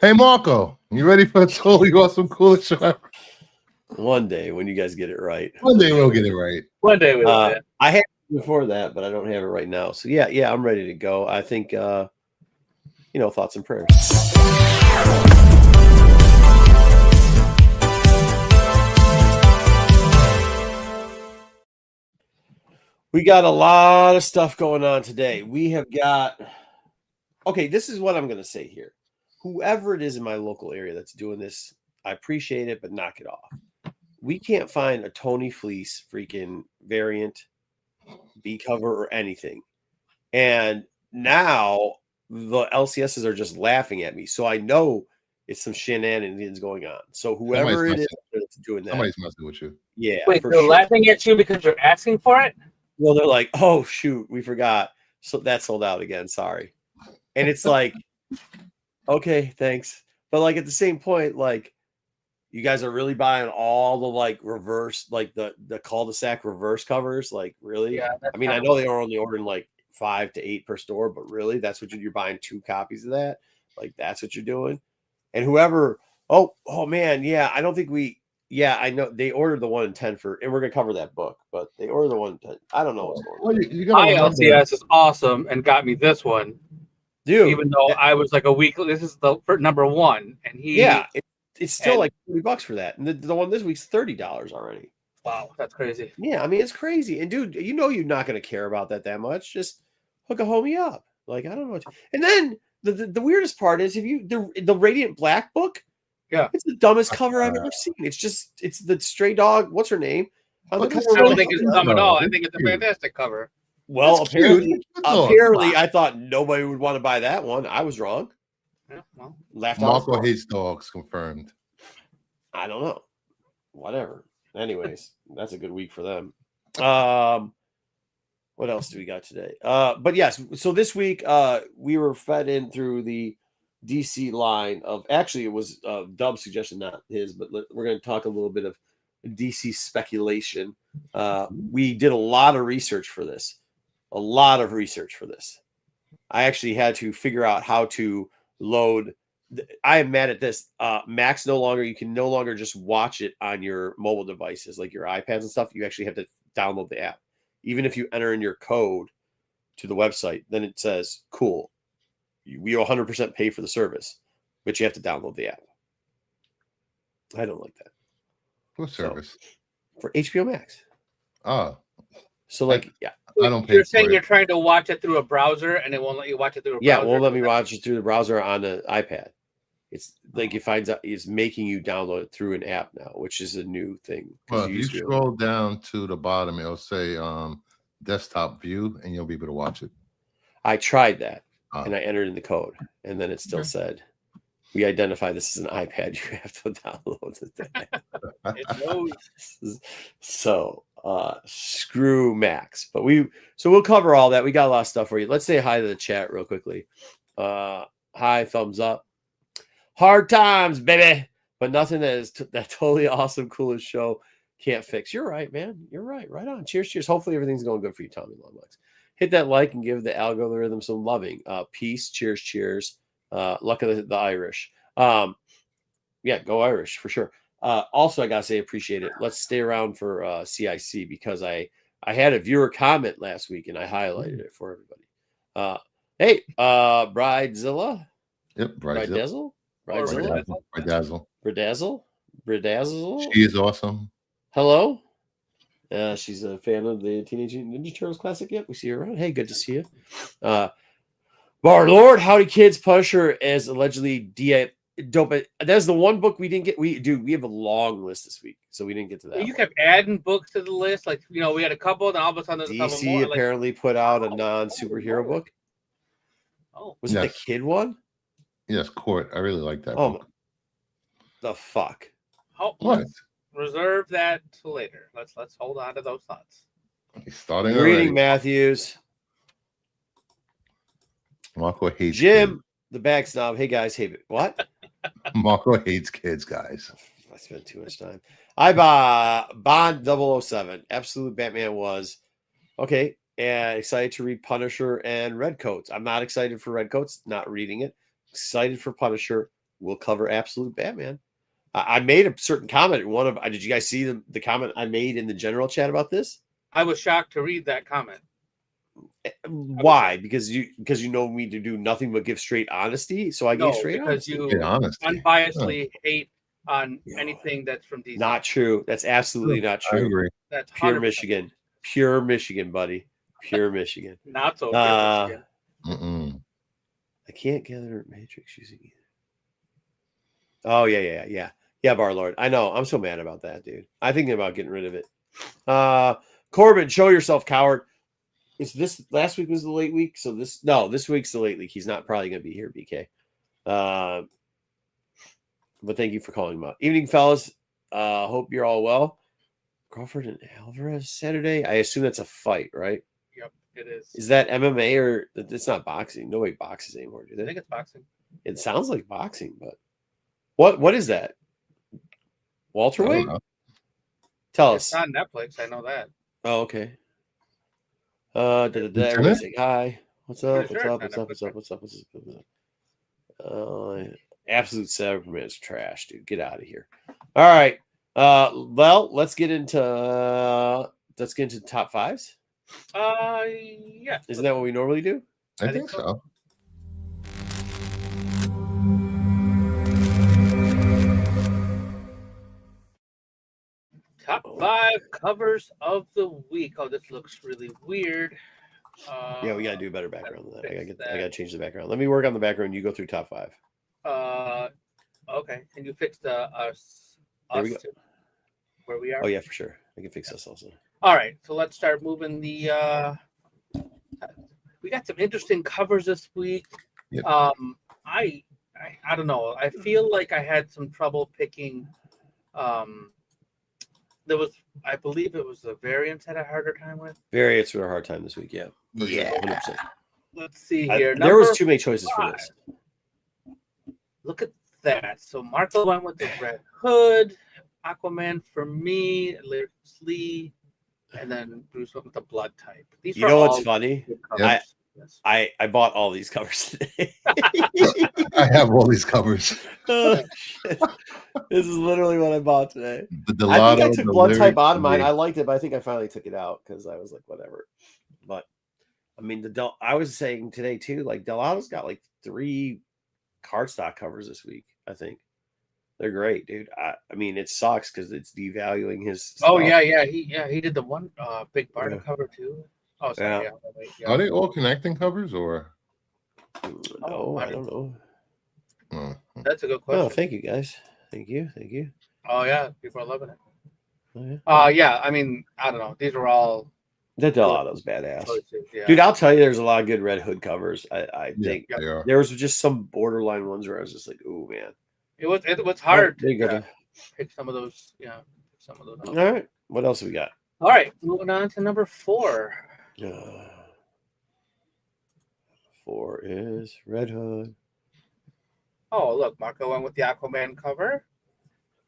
Hey, Marco, you ready for a totally awesome, cool show? One day when you guys get it right. One day we'll get it right. One day we will. I had it before that, but I don't have it right now. So yeah, I'm ready to go. I think thoughts and prayers. We got a lot of stuff going on today. We have got this is what I'm going to say here. Whoever it is in my local area that's doing this, I appreciate it, but knock it off. We can't find a Tony Fleece freaking variant, B cover, or anything. And now the LCSs are just laughing at me. So I know it's some shenanigans going on. So whoever it is that's doing that. Somebody's messing with you. Yeah. Wait, they're laughing at you because you're asking for it? Well, they're like, oh, shoot, we forgot. So that sold out again. Sorry. And it's like, okay, thanks. But like at the same point, like you guys are really buying all the like reverse, like the cul-de-sac reverse covers. Like really? Yeah. I mean, I know they are only ordering like 5 to 8 per store, but really that's what you're buying 2 copies of that. Like that's what you're doing. And whoever, oh man, yeah, I don't think I know they ordered the 1 in 10 and we're gonna cover that book, but they ordered the 1 in 10. I don't know what's going on. My LCS is awesome and got me this one. Dude, even though I was like a week, this is the number 1, and it's still like $40 for that, and the one this week's $30 already. Wow, that's crazy. Yeah, I mean it's crazy, and dude, you're not going to care about that much. Just hook a homie up. Like I don't know. And then the weirdest part is if you the Radiant Black book. Yeah, it's the dumbest cover I've ever seen. It's the stray dog. What's her name? I don't think it's dumb at all. I think it's a fantastic cover. Well, apparently, I thought nobody would want to buy that one. I was wrong. Yeah, well, Marco hates dogs, confirmed. I don't know. Whatever. Anyways, that's a good week for them. What else do we got today? But yes, so this week we were fed in through the DC line of actually it was Dub's suggestion, not his, but we're going to talk a little bit of DC speculation. We did a lot of research for this. I actually had to figure out how to load. I am mad at this. Max you can no longer just watch it on your mobile devices, like your iPads and stuff. You actually have to download the app. Even if you enter in your code to the website, then it says, cool, we 100% pay for the service, but you have to download the app. I don't like that. What service? For HBO Max. Oh. So like, yeah. I don't pay. You're saying you're trying to watch it through a browser and it won't let you watch it through a browser? Yeah, it won't let me watch it through the browser on an iPad. It's like it finds out it's making you download it through an app now, which is a new thing. Well, if you scroll down to the bottom, it'll say desktop view and you'll be able to watch it. I tried that and I entered in the code and then it still said, we identify this as an iPad. You have to download it. So screw Max, but we'll cover all that. We got a lot of stuff for you. Let's say hi to the chat real quickly. Hi, thumbs up. Hard times, baby, but nothing that totally awesome, coolest show can't fix. You're right, man. You're right. Right on. Cheers. Hopefully everything's going good for you, Tommy Longlegs. Hit that like and give the algorithm some loving. Peace. Cheers. Luck of the Irish. Yeah, go Irish for sure. Also, I gotta say, appreciate it. Let's stay around for CIC because I had a viewer comment last week and I highlighted it for everybody. Hey, Bridezilla. Yep, Bridazzle. She is awesome. Hello. She's a fan of the Teenage Ninja Turtles classic. Yep, we see her around. Hey, good to see you. Bar Lord, Howdy Kids, Punisher as allegedly dope. That's the one book we didn't get. We have a long list this week, so we didn't get to that. You kept adding books to the list, like we had a couple, and all of a sudden there's a couple more. DC apparently put out a non-superhero book. Oh, was it the kid one? Yes, Court. I really like that book. The fuck? What? Reserve that till later. Let's hold on to those thoughts. He's starting reading Matthews. Marco hates Jim, kids. The bag snob. Hey guys, hey what? Marco hates kids, guys. I spent too much time. I Bond 007. Absolute Batman was okay. And excited to read Punisher and Redcoats. I'm not excited for Redcoats. Not reading it. Excited for Punisher. we'll cover Absolute Batman. I made a certain comment. Did you guys see the comment I made in the general chat about this? I was shocked to read that comment. Why? Because you know me to do nothing but give straight honesty. So I gave straight because honesty. you unbiasedly hate on anything that's from DC. Not true. That's absolutely not true. I agree. That's Pure 100%. Michigan. Pure Michigan, buddy. Pure Michigan. Not so pure Michigan. I can't gather Matrix using either. Oh, yeah, Barlord. I know. I'm so mad about that, dude. I'm thinking about getting rid of it. Corbin, show yourself, coward. Is this last week was the late week? So this week's the late week. He's not probably going to be here, BK. But thank you for calling him out. Evening, fellas. Hope you're all well. Crawford and Alvarez Saturday. I assume that's a fight, right? Yep, it is. Is that MMA or it's not boxing? Nobody boxes anymore, do they? I think it's boxing. It sounds like boxing, but what is that? Welterweight? Tell us. It's on Netflix. I know that. Oh, okay. Everybody say hi. What's up? Absolute Cyberman is trash, dude. Get out of here. All right. Well, let's get into top fives. Yeah. Isn't that what we normally do? I think so. Top 5 covers of the week. Oh, this looks really weird. Yeah, we gotta do a better background than that. I gotta change the background. Let me work on the background. You go through top 5. Okay. Can you fix the us There we go. where we are? Oh yeah, for sure. I can fix us also. All right. So let's start moving the. We got some interesting covers this week. Yep. I don't know. I feel like I had some trouble picking. I believe it was the variants had a harder time with. Variants were a hard time this week. Yeah. Yeah. 100%. Let's see here. There was too many choices for this. Look at that. So Marco went with the Red Hood, Aquaman for me, Lyric Lee, and then Bruce went with the Blood type. You know what's funny? Yes. I bought all these covers today. I have all these covers. Oh, shit. This is literally what I bought today. The Delato, I think I took Blood type out of mine. Lyric. I liked it, but I think I finally took it out because I was like, whatever. But I mean, I was saying today too, like Delato's got like 3 cardstock covers this week. I think they're great, dude. I mean, it sucks because it's devaluing his stuff. Oh yeah. He did the one big Barta cover too. Oh, sorry. Are they all connecting covers or? No, I don't know. Oh. That's a good question. Oh, thank you guys. Thank you. Oh yeah, people are loving it. Oh, yeah. Yeah. I mean, I don't know. These are all. That Delato's badass, yeah. dude. I'll tell you, there's a lot of good Red Hood covers. I think Yeah, there was just some borderline ones where I was just like, oh man, it was hard to pick some of those. Yeah, some of those. All right, what else have we got? All right, moving on to number 4. 4 is Red Hood. Oh, look, Marco went with the Aquaman cover.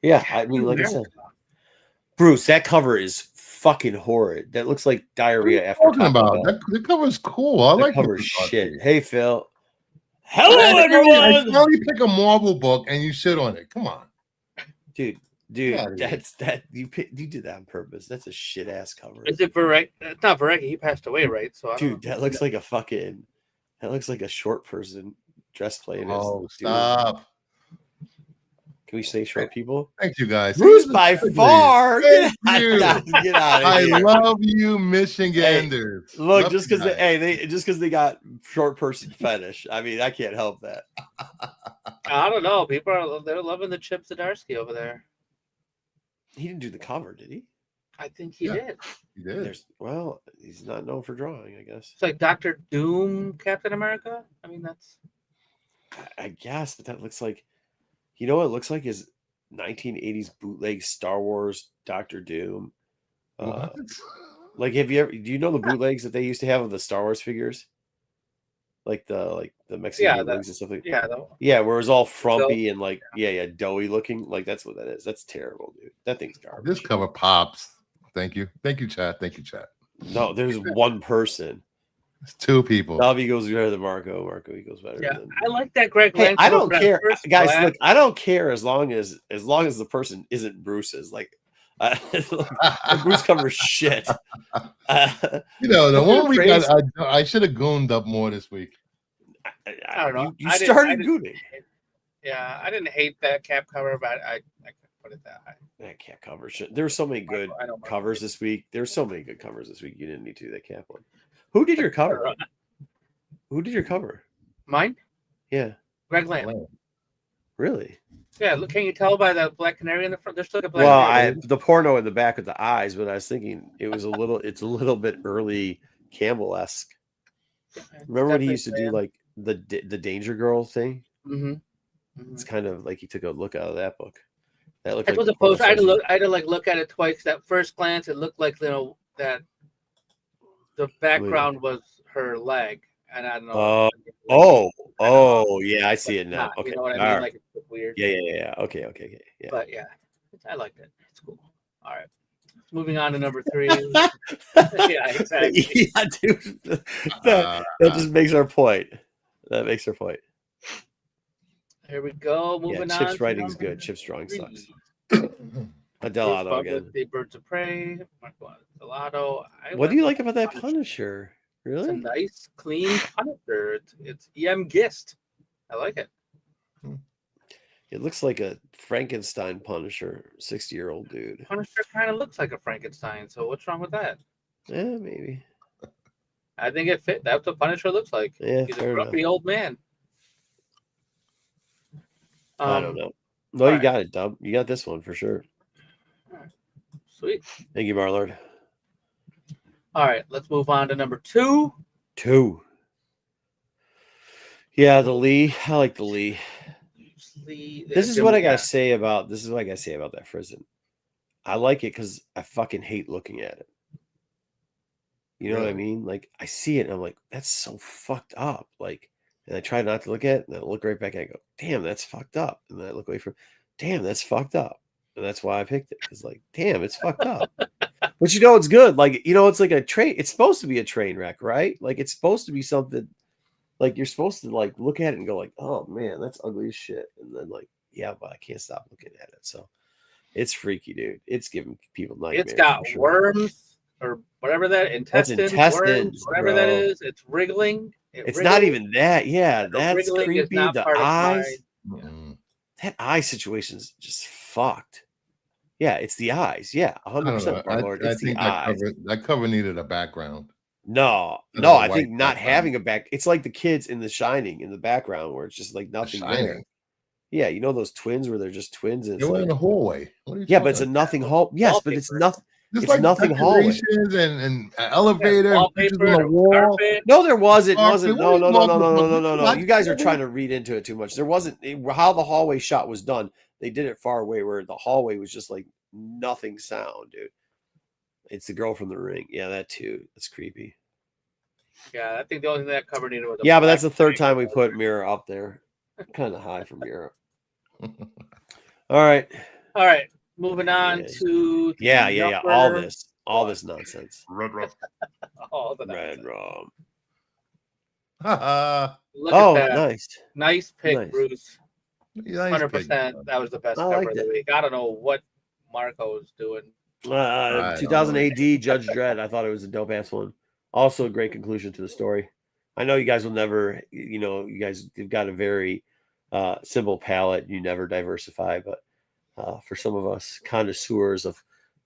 Yeah, I mean, like I said, Bruce, that cover is fucking horrid. That looks like diarrhea after talking about the cover's cool. I like cover shit. Book. Hey, Phil. Hello, everyone. I tell you pick a Marvel book and you shit on it. Come on, dude. That's that you did that on purpose. That's a shit ass cover. Is it Varek? It's not Varek. He passed away, right? So dude, that looks like a fucking. That looks like a short person dress playing. Oh, stop. Can we say short people? Thank you, guys. Bruce by far. Thank you. Get out of here. I love you, Michiganders. Hey, look, just because they got short person fetish. I mean, I can't help that. I don't know. They're loving the Chip Zdarsky over there. He didn't do the cover, did he? I think he did. He did. Well, he's not known for drawing, I guess. It's like Dr. Doom, Captain America. I mean, that's. I guess, but that looks like. You know what it looks like is 1980s bootleg Star Wars Doctor Doom. Like, do you know the bootlegs that they used to have of the Star Wars figures? Like the Mexican bootlegs and stuff like that. Yeah, where it was all frumpy and like doughy looking. Like that's what that is. That's terrible, dude. That thing's garbage. This cover pops. Thank you, chat. Thank you, chat. No, there's one person. It's two people. Dub equals better than Marco. Marco equals better. Yeah, than... I like that Greg. Hey, Lance I look don't at care, first guys. glance. Look, I don't care as long as the person isn't Bruce's. Like, the Bruce covers shit. You know, the Look at one the we phrase. got, I should have gooned up more this week. I don't know. You I started didn't- gooning. Yeah, I didn't hate that cap cover, but I couldn't put it that high. That cap cover shit. There were so many good I don't mind. covers this week. There's so many good covers this week. You didn't need to do that cap one. Who did your cover? Who did your cover? Mine? Yeah, Greg Lamb. really. Yeah, look, can you tell by the black canary in the front? There's still a black Well, canary. the porno in the back of the eyes, but I was thinking it's a little bit early Campbell-esque. Remember when he used to do like the Danger Girl thing? Mm-hmm. It's kind of like he took a look out of that book. That looked That like was the a post. I had to porno look. I had to like look at it twice. That first glance, it looked like that the background was her leg, and I don't know. Oh, yeah, I see it now. Not, Okay, you know what I all mean? right. Like it's weird. Yeah. Okay, yeah. But yeah, I liked it. It's cool. All right, moving on to number 3. Yeah, exactly. Yeah, dude. That just makes our point. That makes our point. Here we go. Moving on. Chip's to writing's number good. Chip's drawing 3. sucks. Bruce Adelado Butler, again. The Birds of Prey. Marco Adelado. What do you like about that Punisher? It's a Really? nice, clean Punisher. It's EM Gist. I like it. It looks like a Frankenstein Punisher, 60-year-old dude. Punisher kind of looks like a Frankenstein. So what's wrong with that? Yeah, maybe. I think it fit. That's what Punisher looks like. Yeah, He's a fair enough. grumpy old man. I don't know. No, you right. got it, Dub. You got this one for sure. Sweet. Thank you, Marlord. All right, let's move on to number 2. 2. Yeah, the Lee. I like the Lee. This is what I gotta say about that Frizzen. I like it because I fucking hate looking at it. You know what I mean? Like I see it and I'm like, that's so fucked up. Like, and I try not to look at it, and I look right back and I go, damn, that's fucked up. And then I look away from, damn, that's fucked up. And that's why I picked it. Because like, damn, it's fucked up. But you know it's good. Like, you know, it's like a train, it's supposed to be a train wreck, right? Like it's supposed to be something like you're supposed to like look at it and go like, oh man, that's ugly as shit. And then like, yeah, but I can't stop looking at it. So it's freaky, dude. It's giving people nightmares. It's got for sure. worms or whatever that intestines, intestines, whatever bro. that is. It's wriggling. It's not even that. Yeah, that's wriggling is creepy. not The part of eyes. Mm-mm. That eye situation's just fucked. Yeah, it's the eyes. Yeah, I don't 100%. know. My lord. I It's the think eyes. that cover needed a background. No, Instead of a I white think not background. having a back. It's like the kids in The Shining in the background where it's just like The nothing there. Shining. Yeah, you know those twins where they're just twins. And They it's were like, in the hallway. What are you yeah, talking but it's a about? nothing hall. Yes, but it's Wallpaper. nothing. Just It's like nothing hallway. decorations and an elevator, and pictures Wallpaper, on the wall. carpet. No, there wasn't. Carpet. Wasn't. What No, are you no, no, no, talking no, no, about? no, no. What? You guys are trying to read into it too much. There wasn't how the hallway shot was done. They did it far away where the hallway was just like nothing sound, dude. It's the girl from The Ring. Yeah, that too. That's creepy. Yeah, I think the only thing that cover needed was a Yeah, but that's the black third ring. time we put Mirror up there. Kind of high for Mirror. All right. All right, moving on Yeah. to the Yeah. All number- this nonsense. Red rum. Oh, the Red nonsense. rum. Look Oh, at that. nice. Nice pick, Nice. Bruce. Nice 100%. pick. That was the best I cover liked of the it. week. I don't know what Marco was doing. I 2000 don't AD Judge Dredd. I thought it was a dope ass one. Also, a great conclusion to the story. I know you guys will never, you guys have got a very simple palette. You never diversify, but for some of us connoisseurs of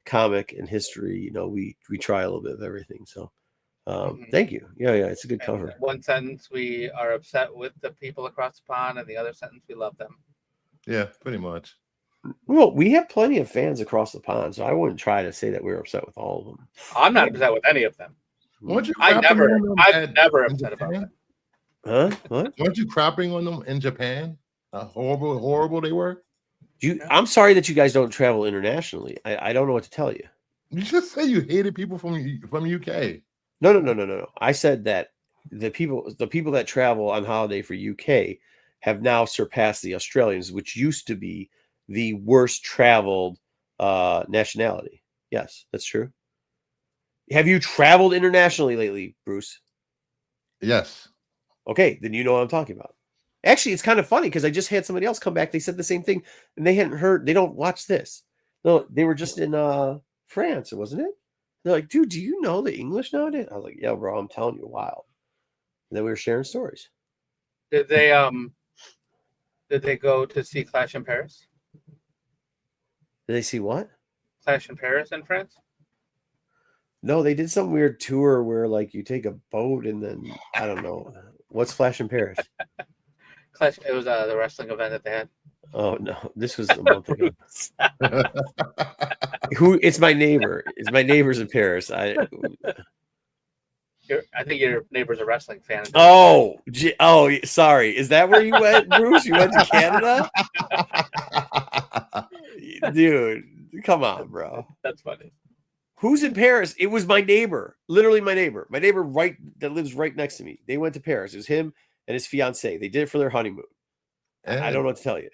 comic and history, we try a little bit of everything. So, thank you. Yeah, it's a good cover. And one sentence, we are upset with the people across the pond, and the other sentence, we love them. Yeah, pretty much. Well, we have plenty of fans across the pond, so I wouldn't try to say that we're upset with all of them. I'm not upset with any of them. Weren't you I'm crapping on them never in upset about Japan? that. Huh? What? Weren't you crapping on them in Japan? Horrible they were. I'm sorry that you guys don't travel internationally. I don't know what to tell you. You just say you hated people from UK. No. I said that the people that travel on holiday for UK have now surpassed the Australians, which used to be the worst traveled nationality. Yes, that's true. Have you traveled internationally lately, Bruce? Yes. Okay, then you know what I'm talking about. Actually, it's kind of funny because I just had somebody else come back. They said the same thing, and they hadn't heard. They don't watch this. No, they were just in France, wasn't it? They're like, dude, do you know the English nowadays? I was like, yeah, bro, I'm telling you, wild. And then we were sharing stories. Did they go to see Clash in Paris? Did they see what? Clash in Paris in France? No, they did some weird tour where like you take a boat and then I don't know what's Flash in Paris. Clash. It was the wrestling event that they had. Oh no, this was a month ago. Who? It's my neighbor. It's my neighbor's in Paris. I think your neighbor's a wrestling fan. Oh, sorry. Is that where you went, Bruce? You went to Canada? Dude, come on, bro. That's funny. Who's in Paris? It was my neighbor. Literally my neighbor. My neighbor that lives right next to me. They went to Paris. It was him and his fiance. They did it for their honeymoon. I don't know what to tell you.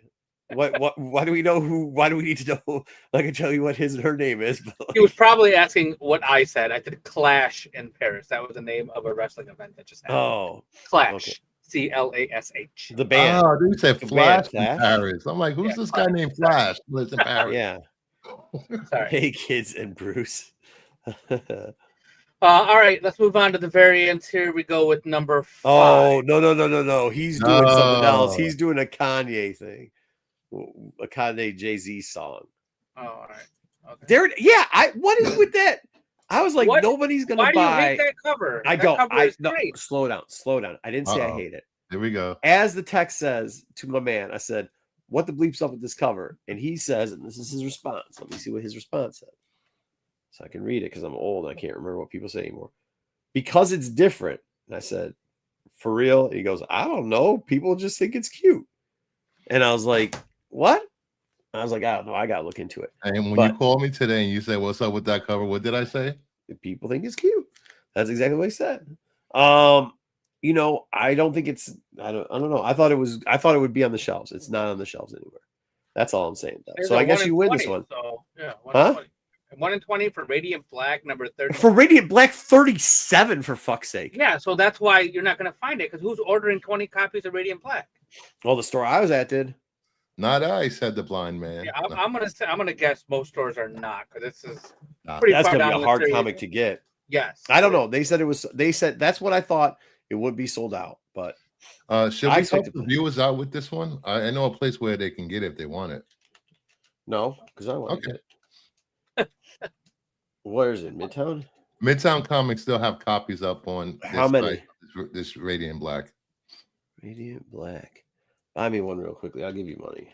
Why do we know who? Why do we need to know? I can tell you what his and her name is. But He was probably asking what I said. I said Clash in Paris. That was the name of a wrestling event that just happened. Oh, Clash. okay. CLASH. The band. Oh, dude said The Flash band, in Paris. I'm like, who's Yeah, this Flash. guy named Flash who lives in Paris? Yeah. Sorry. Hey, kids and Bruce. All right, let's move on to the variants. Here we go with number 5. Oh, no. He's doing something else. No. He's doing a Kanye thing. A Kanye Jay-Z song. Oh, all right. Okay. There, what is with that? I was like, nobody's gonna Why do you buy. hate that cover? I That don't. cover is No, great. slow down. I didn't say I hate it. Here we go. As the text says to my man, I said, "What the bleep's up with this cover?" And he says, and this is his response. Let me see what his response said, so I can read it because I'm old and I can't remember what people say anymore. Because it's different. And I said, "For real?" And he goes, "I don't know. People just think it's cute." And I was like, "What?" I was like, "I don't know. I gotta look into it." And when you called me today and you said, "What's up with that cover?" What did I say? People think it's cute. That's exactly what he said. I don't think it's. I don't know. I thought it would be on the shelves. It's not on the shelves anywhere. That's all I'm saying. There's So a I guess 1 you in win 20, this one. So yeah, 1 Huh? in 20. 1 in 20 for Radiant Black, number 30. For Radiant Black, 37 for fuck's sake. Yeah, so that's why you're not going to find it because who's ordering 20 copies of Radiant Black? Well, the store I was at did. Not I, said the blind man. Yeah, I'm gonna guess most stores are not because this is pretty. That's far gonna down be a the hard list. comic to get. Yes, I don't know. They said it was. They said that's what I thought it would be sold out. But should I we expect help the viewers out with this one? I know a place where they can get it if they want it. no, because I want to get it. Where is it? Midtown. Midtown Comics still have copies up on How many? This Radiant Black. Radiant Black. Buy me one real quickly. I'll give you money.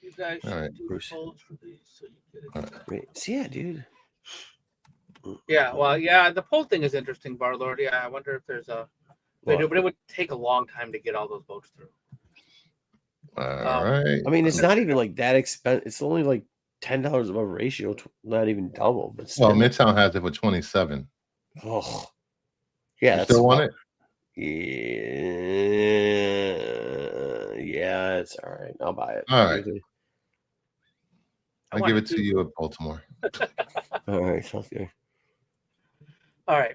You guys should All right, do Bruce. polls for these so you get it. All right. Wait, yeah, dude. Yeah, well, yeah, the poll thing is interesting, Barlord. Yeah, I wonder if there's a. But it would take a long time to get all those votes through. All right. I mean, it's not even like that expensive. It's only like $10 above ratio, not even double. But still. Well, Midtown has it for 27. Oh, yeah. You That's still want it? Yeah, it's all right. I'll buy it. All right. I I'll want give it it to too. you at Baltimore. All right, sounds good. All right,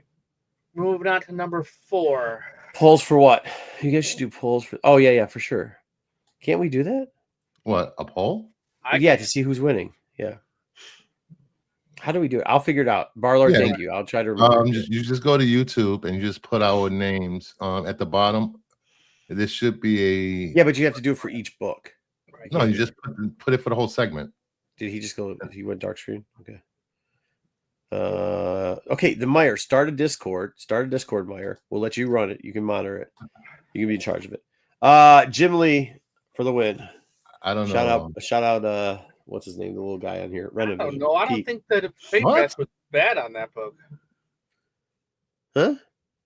moving on to number 4. Polls for what? You guys should do polls for. Oh yeah, for sure. Can't we do that? What, a poll? Yeah, to see who's winning. Yeah. How do we do it? I'll figure it out. Barlord, Yeah. thank you. I'll try to remember. You just go to YouTube and you just put our names at the bottom. This should be a Yeah, but you have to do it for each book. Right. no. You just put it for the whole segment. Did he just go? He went dark screen. Okay. Okay. The Meyer, start a Discord, Meyer. We'll let you run it. You can monitor it. You can be in charge of it. Jim Lee for the win. I don't know. Shout out. What's his name? The little guy on here. I don't know. I don't Pete. think that the trade What? dress was bad on that book. Huh?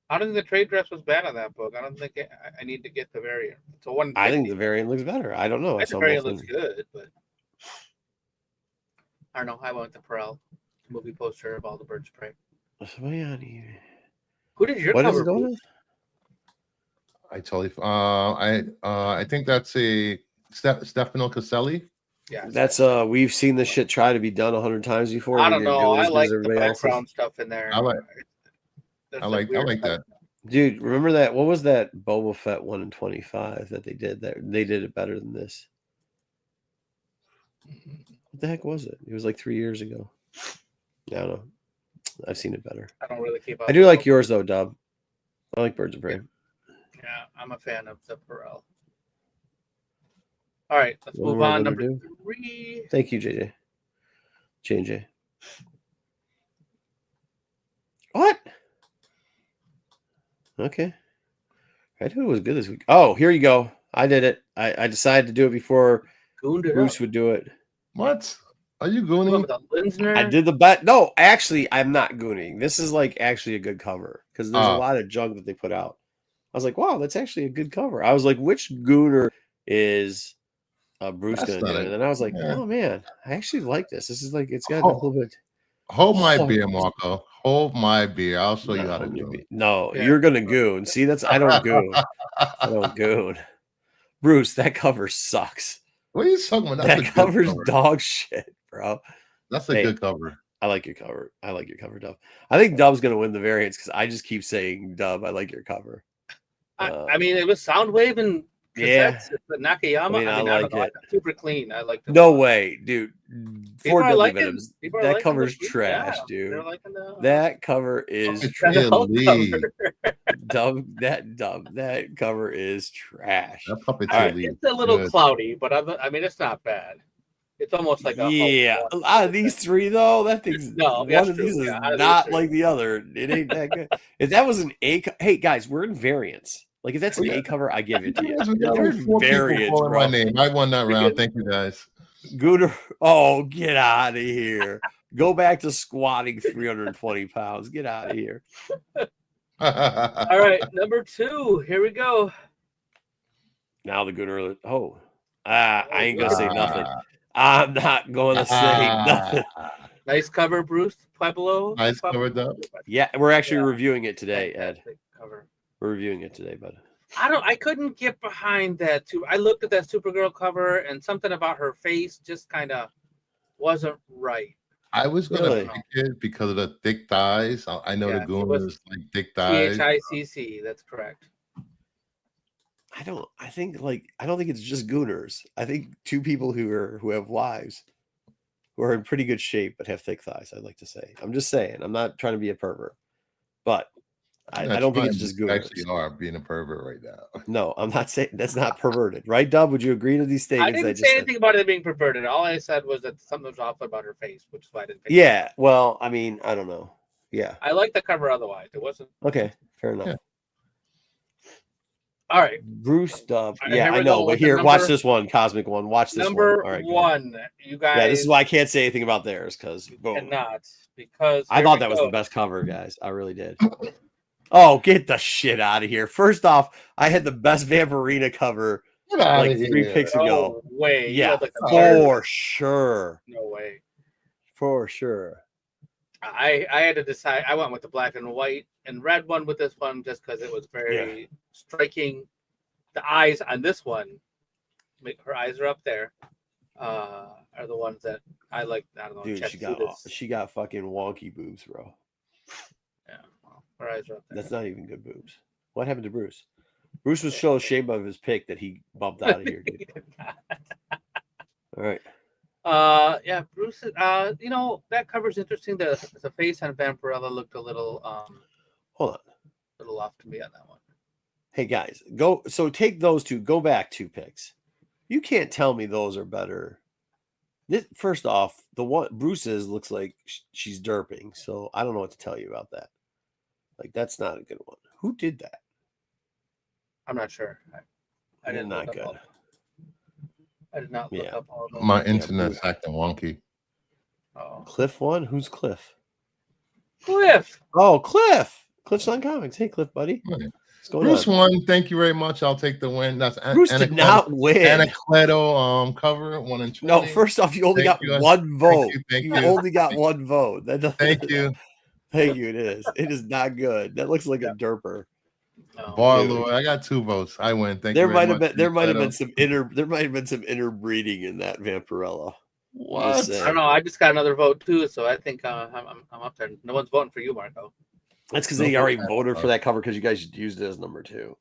I don't think the trade dress was bad on that book. I don't think I need to get the variant. So one. I think the variant looks better. I don't know. The variant looks good, but I don't know. I went to Perel movie poster of all the birds of prey. Who did your What is cover? it going on? I totally. I think that's a Stefano Caselli. Yeah, That's we've seen this shit try to be done 100 times before. I don't know. I like the everybody else's. background stuff in there. I like That's that. weird stuff. Dude, remember that? What was that Boba Fett 1 in 25 that they did? That they did it better than this. What the heck was it? It was like 3 years ago. I don't know. I've seen it better. I don't really keep up. I do like yours though, Dub. I like Birds of Prey. Yeah, I'm a fan of the Perel. All right, let's What move do I on. wanna Number do? 3. Thank you, JJ. JJ. What? Okay. I knew it was good this week. Oh, here you go. I did it. I decided to do it before Gooned it Bruce up. would do it. What? Are you What gooning? about the Linsner? I did the bet. No, actually, I'm not gooning. This is like actually a good cover because there's a Ah. lot of junk that they put out. I was like, wow, that's actually a good cover. I was like, which gooner is Bruce That's going to do? not a- And then I was like, yeah. oh man, I actually like this. This is like, it's got Oh. a little bit. Hold my Oh, beer, Marco. Hold my beer. I'll show you how to do it. No, Yeah. you're going to goon. See, that's, I don't goon. I don't goon. Bruce, that cover sucks. What are you talking about? That That's a good cover's cover. dog shit, bro. That's a Hey. good cover. I like your cover. I like your cover, Dub. I think Dub's going to win the variance because I just keep saying, Dub, I like your cover. I mean, it was Soundwave and Yeah. cassettes, but Nakayama. I mean, I don't like know. it. Super clean. I like it. No way, dude. People Four are Deadly liking- Venoms. people are That liking cover's the- trash, yeah, dude. They're liking the That cover is It's the Hulk Lee. cover. dumb. That cover is trash. That puppet All right. Lee. It's a little Good. cloudy, but I mean, it's not bad. It's almost like a Hulk Yeah, one. out of these three though, that thing's No, one that's of these true. is Yeah, out of these not three. like the other. It ain't that good. If that was an A, hey guys, we're in variants. Like if that's an Oh, yeah. A cover, I give it to you. Yes, we got They're like 4 people variants, calling bro. my name. I won that We round. did. Thank you, guys. Gooner, oh, get out of here. Go back to squatting 320 pounds. Get out of here. All right, number 2. Here we go. Now the Gooner. Oh, I ain't gonna say nothing. Ah. I'm not gonna say nothing. Nice cover, Bruce Pueblo. Nice covered up. Yeah, we're actually Yeah. reviewing it today, Ed. Fantastic cover. We're reviewing it today, bud. I couldn't get behind that too. I looked at that Supergirl cover and something about her face just kind of wasn't right. I was gonna Really? pick it because of the thick thighs. I know Yeah, the it goon was is like thick thighs. THICC, that's correct. I don't think it's just Gooners. I think two people who have wives who are in pretty good shape but have thick thighs, I'd like to say. I'm just saying. I'm not trying to be a pervert. But I don't think it's just You Gooners. actually are being a pervert right now. No, I'm not saying that's not perverted. Right, Dub? Would you agree to these I statements? didn't just say said? anything about it being perverted. All I said was that something was off about her face, which is why I didn't pick it. Yeah, well, I mean, I don't know. Yeah. I like the cover otherwise. It wasn't. Okay, fair enough. Yeah. All right. Bruce Dub. All right, Yeah, here we I know. go But with the here, watch number- this one, Cosmic One. Watch this Number one. All right, go. 1. You guys Yeah, this is why I can't say anything about theirs because cannot. Because I here thought we that was go. the best cover, guys. I really did. Oh, get the shit out of here. First off, I had the best Vampirina cover Get out like of 3 here. picks No ago. way. You Yeah, had the colors. for sure. No way. For sure. I had to decide. I went with the black and white and red one with this one just because it was very striking. The eyes on this one, her eyes are up there, are the ones that I like. I don't know. Dude, she got fucking wonky boobs, bro. Yeah, well, her eyes are up there. That's not even good boobs. What happened to Bruce? Bruce was so ashamed of his pick that he bumped out of here, dude. All right. Yeah, Bruce. You know that cover's interesting. The face on Vampirella looked a little Hold on. a little off to me on that one. Hey guys, go. So take those two. Go back 2 picks. You can't tell me those are better. This, first off, the one Bruce's looks like she's derping, so I don't know what to tell you about that. Like that's not a good one. Who did that? I'm not sure. I didn't Not look good. up I did not look Yeah. up all of them. My internet's acting wonky. Oh. Cliff one? Who's Cliff? Cliff. Oh, Cliff. Cliff's on comics. Hey, Cliff, buddy. Okay. What's going Bruce on? won. Thank you very much. I'll take the win. That's Bruce did not win. Anacleto cover 1 in 20. No, first off, you only Thank got you. one vote. Thank You you. only got one vote. That doesn't- Thank you. Thank you. It is. It is not good. That looks like a derper. No. Bar dude. Lord. I got 2 votes. I win. Thank There you. might very have been much, there might have been some interbreeding in that Vampirella. What? saying. I don't know. I just got another vote too, so I think I'm up there. No one's voting for you, Marco. That's because they already voted for that cover because you guys used it as number 2.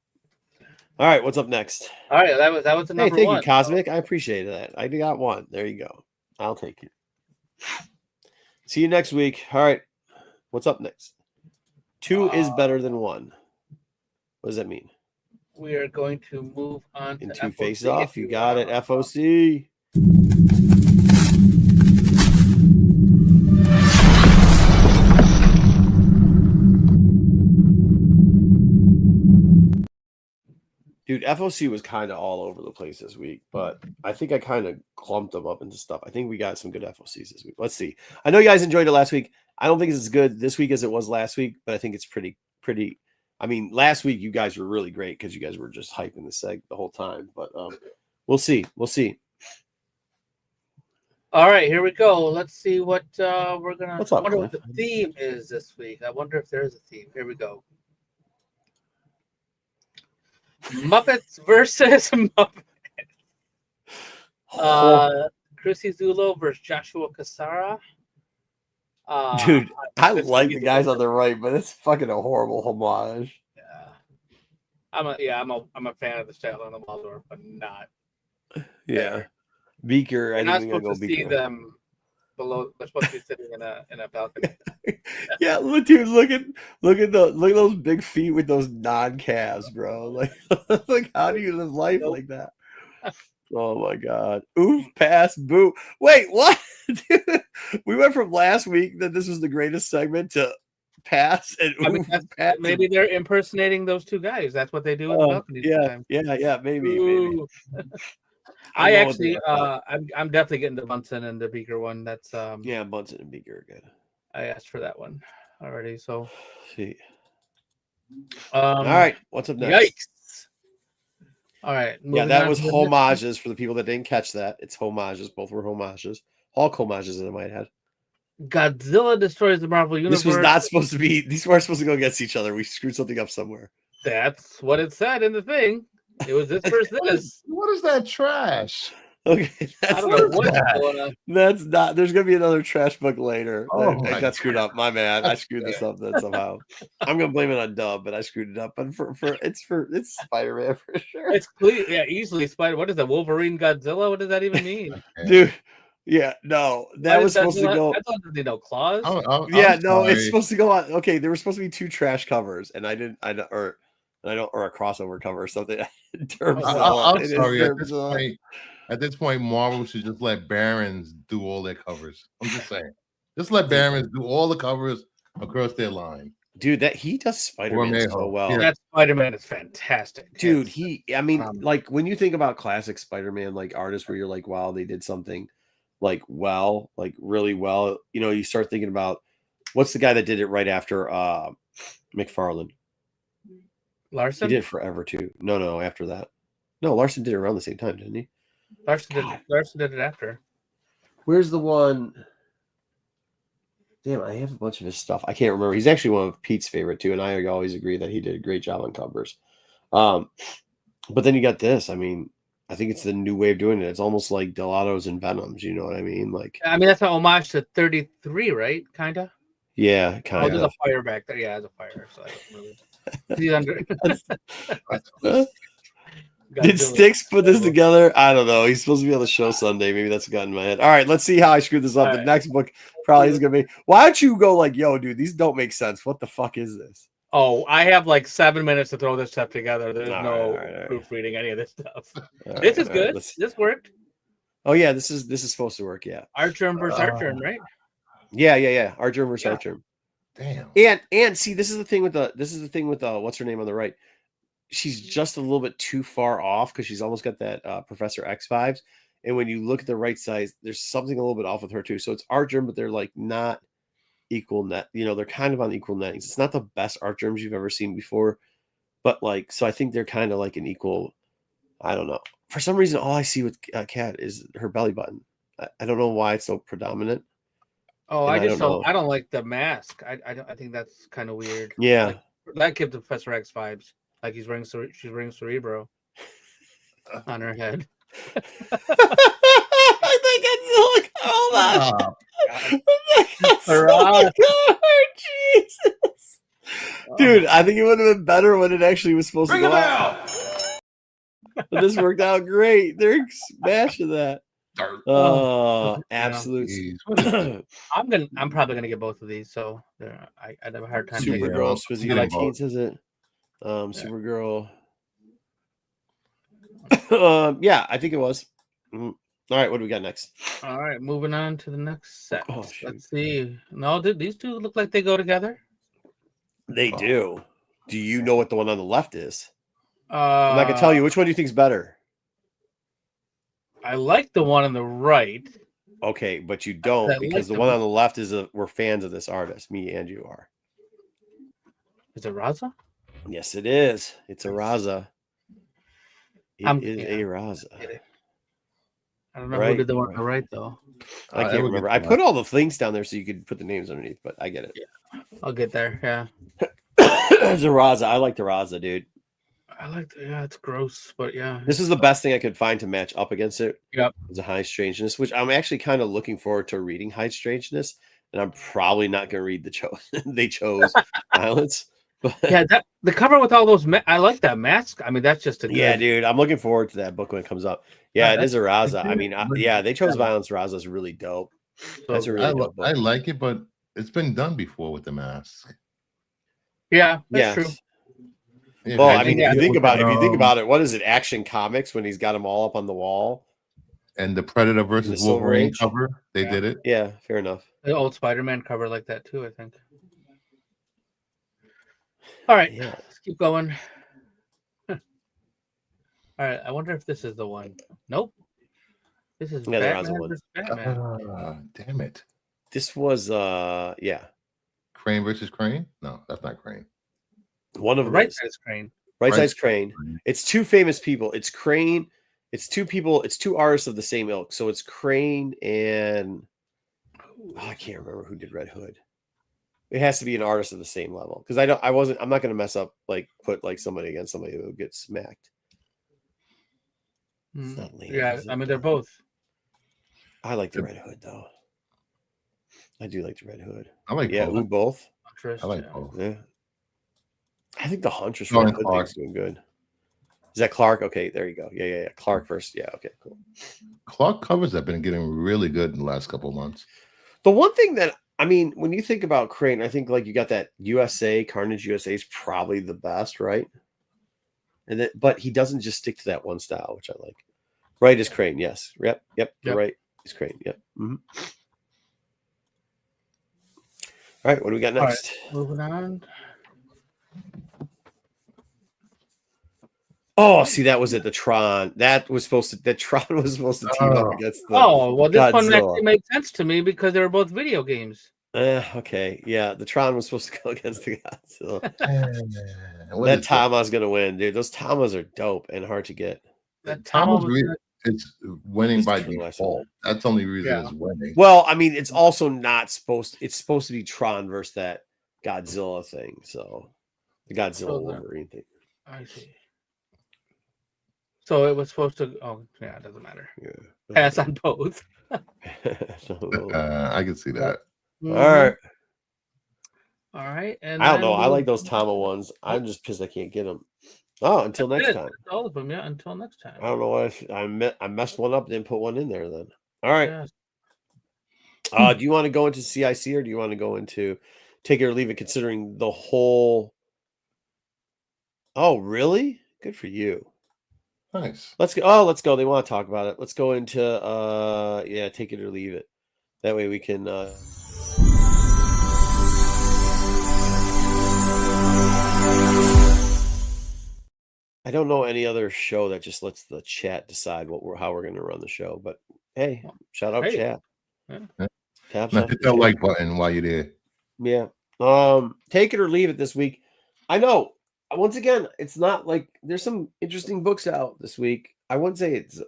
All right, what's up next? All right, that was the number Hey, thank one. you, Cosmic. I appreciate that. I got one. There you go. I'll take it. See you next week. All right, what's up next? 2 is better than 1. What does that mean? We are going to move on Into to Face FOC, Off. if You got it. want. FOC. Dude, FOC was kind of all over the place this week, but I think I kind of clumped them up into stuff. I think we got some good FOCs this week. Let's see. I know you guys enjoyed it last week. I don't think it's as good this week as it was last week, but I think it's pretty. I mean, last week you guys were really great because you guys were just hyping the seg the whole time. But we'll see. We'll see. All right, here we go. Let's see what we're gonna. What's up, I wonder what Cliff? the theme is this week. I wonder if there is a theme. Here we go. Muppets versus Muppets. Chrissy Zulo versus Joshua Cassara. Dude, I like the guys on the right, but it's fucking a horrible homage. Yeah, I'm a fan of the style on the Waldorf, but not. Yeah, Beaker. You're I not think I'm supposed gonna to go see Beaker. them below. They're supposed to be sitting in a balcony. Yeah, look, dude, look at those big feet with those non-calves, bro. Like how do you live life like that? Oh my god. Oof, pass, boo. Wait, what? Dude, we went from last week that this was the greatest segment to pass and oof, pass. Maybe they're impersonating those two guys. That's what they do in the balcony. Yeah, maybe. I actually, I'm definitely getting the Bunsen and the Beaker one. That's yeah, Bunsen and Beaker are good. I asked for that one already. So, see. All right, what's up next? Yikes! All right, yeah, that was homages for the people that didn't catch that. It's homages. Both were homages. Hulk homages, I might have. Godzilla destroys the Marvel Universe. This was not supposed to be. These weren't supposed to go against each other. We screwed something up somewhere. That's what it said in the thing. It was this versus this. What is that trash? Okay, I don't know what's going on. That's not. There's gonna be another trash book later. Oh I got screwed up. My man. I screwed this up then somehow. I'm gonna blame it on Dub, but I screwed it up. But it's Spider-Man for sure. It's clear, yeah, easily Spider. What is that? Wolverine Godzilla? What does that even mean, dude? Yeah, no, that was supposed to go. I thought they know claws. It's supposed to go on. Okay, there were supposed to be 2 trash covers, and I don't, or a crossover cover or something. I'm sorry. At this point, Marvel should just let Barons do all their covers. I'm just saying. Just let Barons do all the covers across their line. Dude, that he does Spider-Man so well. Yeah. That Spider-Man is fantastic. Dude, like when you think about classic Spider-Man like artists where you're like, wow, they did something like really well. You know, you start thinking about what's the guy that did it right after McFarlane? Larson? He did it forever too. No, after that. No, Larson did it around the same time, didn't he? Larson did it after. Where's the one? Damn, I have a bunch of his stuff. I can't remember. He's actually one of Pete's favorite too, and I always agree that he did a great job on covers. But then you got this. I mean, I think it's the new way of doing it. It's almost like Delato's and Venoms. You know what I mean? Like, I mean, that's an homage to 33, right? Kinda. Yeah, kind of. There's a fire back there. Yeah, there's a fire. So I don't really. Did Sticks put this together? I don't know. He's supposed to be on the show Sunday. Maybe that's got in my head. All right, let's see how I screwed this up. The next book probably is going to be. Why don't you go like, yo, dude, these don't make sense. What the fuck is this? Oh, I have like 7 minutes to throw this stuff together. There's no proofreading any of this stuff. This is good. This worked. Oh yeah, this is supposed to work. Yeah. Archerm versus Archerm, right? Yeah. Archerm versus Archerm. Damn. And see, this is the thing with what's her name on the right. She's just a little bit too far off because she's almost got that Professor X vibes. And when you look at the right side, there's something a little bit off with her too. So it's Archerm, but they're like not equal net. You know, they're kind of on equal nettings. It's not the best Archerms you've ever seen before, but like, so I think they're kind of like an equal. I don't know. For some reason, all I see with Kat is her belly button. I don't know why it's so predominant. Oh, I don't like the mask. I think that's kind of weird. Yeah, like, that gives the Professor X vibes. Like she's wearing Cerebro on her head. I think it's hold on. Oh my God, Jesus. Dude, I think it would have been better when it actually was supposed to go out. But this worked out great. They're smashing that. Absolute. I'm probably gonna get both of these. So I'd have a hard time. Supergirl, Swizzy like Teens, is it? Supergirl. Yeah, I think it was. All right, what do we got next? All right, moving on to the next set. Let's see. No, these two look like they go together. They do. Do you know what the one on the left is? I'm not gonna tell you. Which one do you think is better? I like the one on the right. Okay, but you don't because the one on the left is we're fans of this artist. Me and you are. Is it Raza? Yes, it is. It's a Raza. It is a Raza. I don't know who did the one on the right though. I can't remember. I put all the links down there so you could put the names underneath, but I get it. Yeah, I'll get there. Yeah. It's a Raza. I like the Raza, dude. I like the, it's gross, but yeah. This is the best thing I could find to match up against it. Yep. It's a High Strangeness, which I'm actually kind of looking forward to reading High Strangeness, and I'm probably not going to read they chose Violence. But yeah, the cover with all those I like that mask. I mean, that's just a good... dude. I'm looking forward to that book when it comes up. Yeah, it is a Raza. I mean, they chose Violence. Raza is really dope. That's a really dope book. I like it, but it's been done before with the mask. Yeah, that's true. Well, I mean, if you think about it, what is it? Action Comics when he's got them all up on the wall, and the Predator versus Wolverine cover, they did it. Yeah, fair enough. The old Spider-Man cover like that too, I think. All right, let's keep going. All right, I wonder if this is the one. Nope. This is Batman versus Batman. Damn it! This was Crane versus Crane. No, that's not Crane. One of them right side's Crane. Right side's Crane. It's two famous people. It's Crane. It's two people. It's two artists of the same ilk. So it's Crane and I can't remember who did Red Hood. It has to be an artist of the same level because I'm not going to mess up put somebody against somebody who gets smacked. Yeah, I mean they're both. I like the Red Hood though. I do like the Red Hood. I like both. I like both. Yeah. I think the Huntress Red Hood thing's doing good. Is that Clark? Okay, there you go. Yeah. Clark first. Yeah, okay, cool. Clark covers have been getting really good in the last couple of months. The one thing that when you think about Crane, I think you got that USA Carnage USA is probably the best, right? But he doesn't just stick to that one style, which I like. Right is Crane, yes. Yep. You're right. Is Crane. Yep. Mm-hmm. All right, what do we got next? Right, moving on. Oh, see, that was it. The Tron. The Tron was supposed to team up against the well, this one actually made sense to me because they were both video games. Okay. Yeah, the Tron was supposed to go against the Godzilla. That Tama's going to win, dude. Those Tamas are dope and hard to get. That Tama it's winning by default. That's the only reason it's winning. Well, I mean, it's also not supposed to. It's supposed to be Tron versus that Godzilla thing. So the Godzilla Wolverine thing. I see. So it was supposed to. Oh, yeah, it doesn't matter. Yeah. Pass on both. I can see that. Mm-hmm. All right. And I don't know. I like those Tama ones. I'm just pissed I can't get them. Oh, until next time. All of them, yeah. Until next time. I don't know why I messed one up, didn't put one in there. Then. All right. Yes. Do you want to go into CIC or do you want to go into take it or leave it? Considering the whole. Oh, really? Good for you. Nice. Let's go. Oh, let's go. They want to talk about it. Let's go into take it or leave it. That way we can I don't know any other show that just lets the chat decide how we're going to run the show, but hey, shout out chat. Yeah. Hit that like button while you're there. Yeah. Take it or leave it this week. I know. Once again, it's not like there's some interesting books out this week. I wouldn't say it's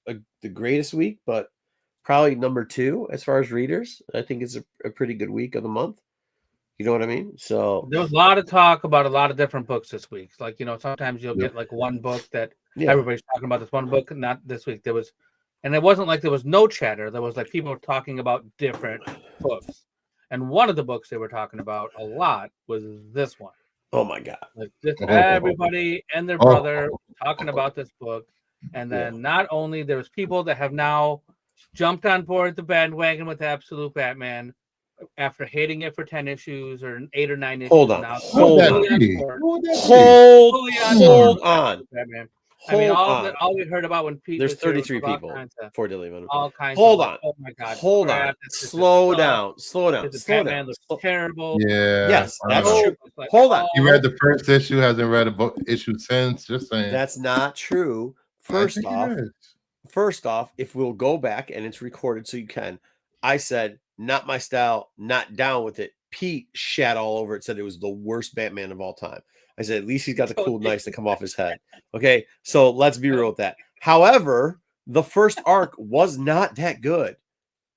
the greatest week, but probably number 2 as far as readers. I think it's a pretty good week of the month. You know what I mean? So there was a lot of talk about a lot of different books this week. Like, sometimes you'll get like one book that everybody's talking about this one book, not this week. And it wasn't like there was no chatter. There was like people talking about different books. And one of the books they were talking about a lot was this one. Oh my god! Like just everybody and their brother talking about this book, and then not only there's people that have now jumped on board the bandwagon with Absolute Batman after hating it for 10 issues or 8 or 9 issues. Hold on. Now Hold on. Batman. I mean, all we heard about when Pete there's was here 33 was people for Daily Venom. All kinds Hold of on. like, oh my god. Hold crap, on. Slow down. The Batman looks terrible. Yeah. Yes, that's true. Like, hold on. You read the first issue, hasn't read a book issue since. Just saying. That's not true. First off, if we'll go back and it's recorded so you can, I said, not my style, not down with it. Pete shat all over it, said it was the worst Batman of all time. I said, at least he's got the cool nice to come off his head. Okay, so let's be real with that. However, the first arc was not that good.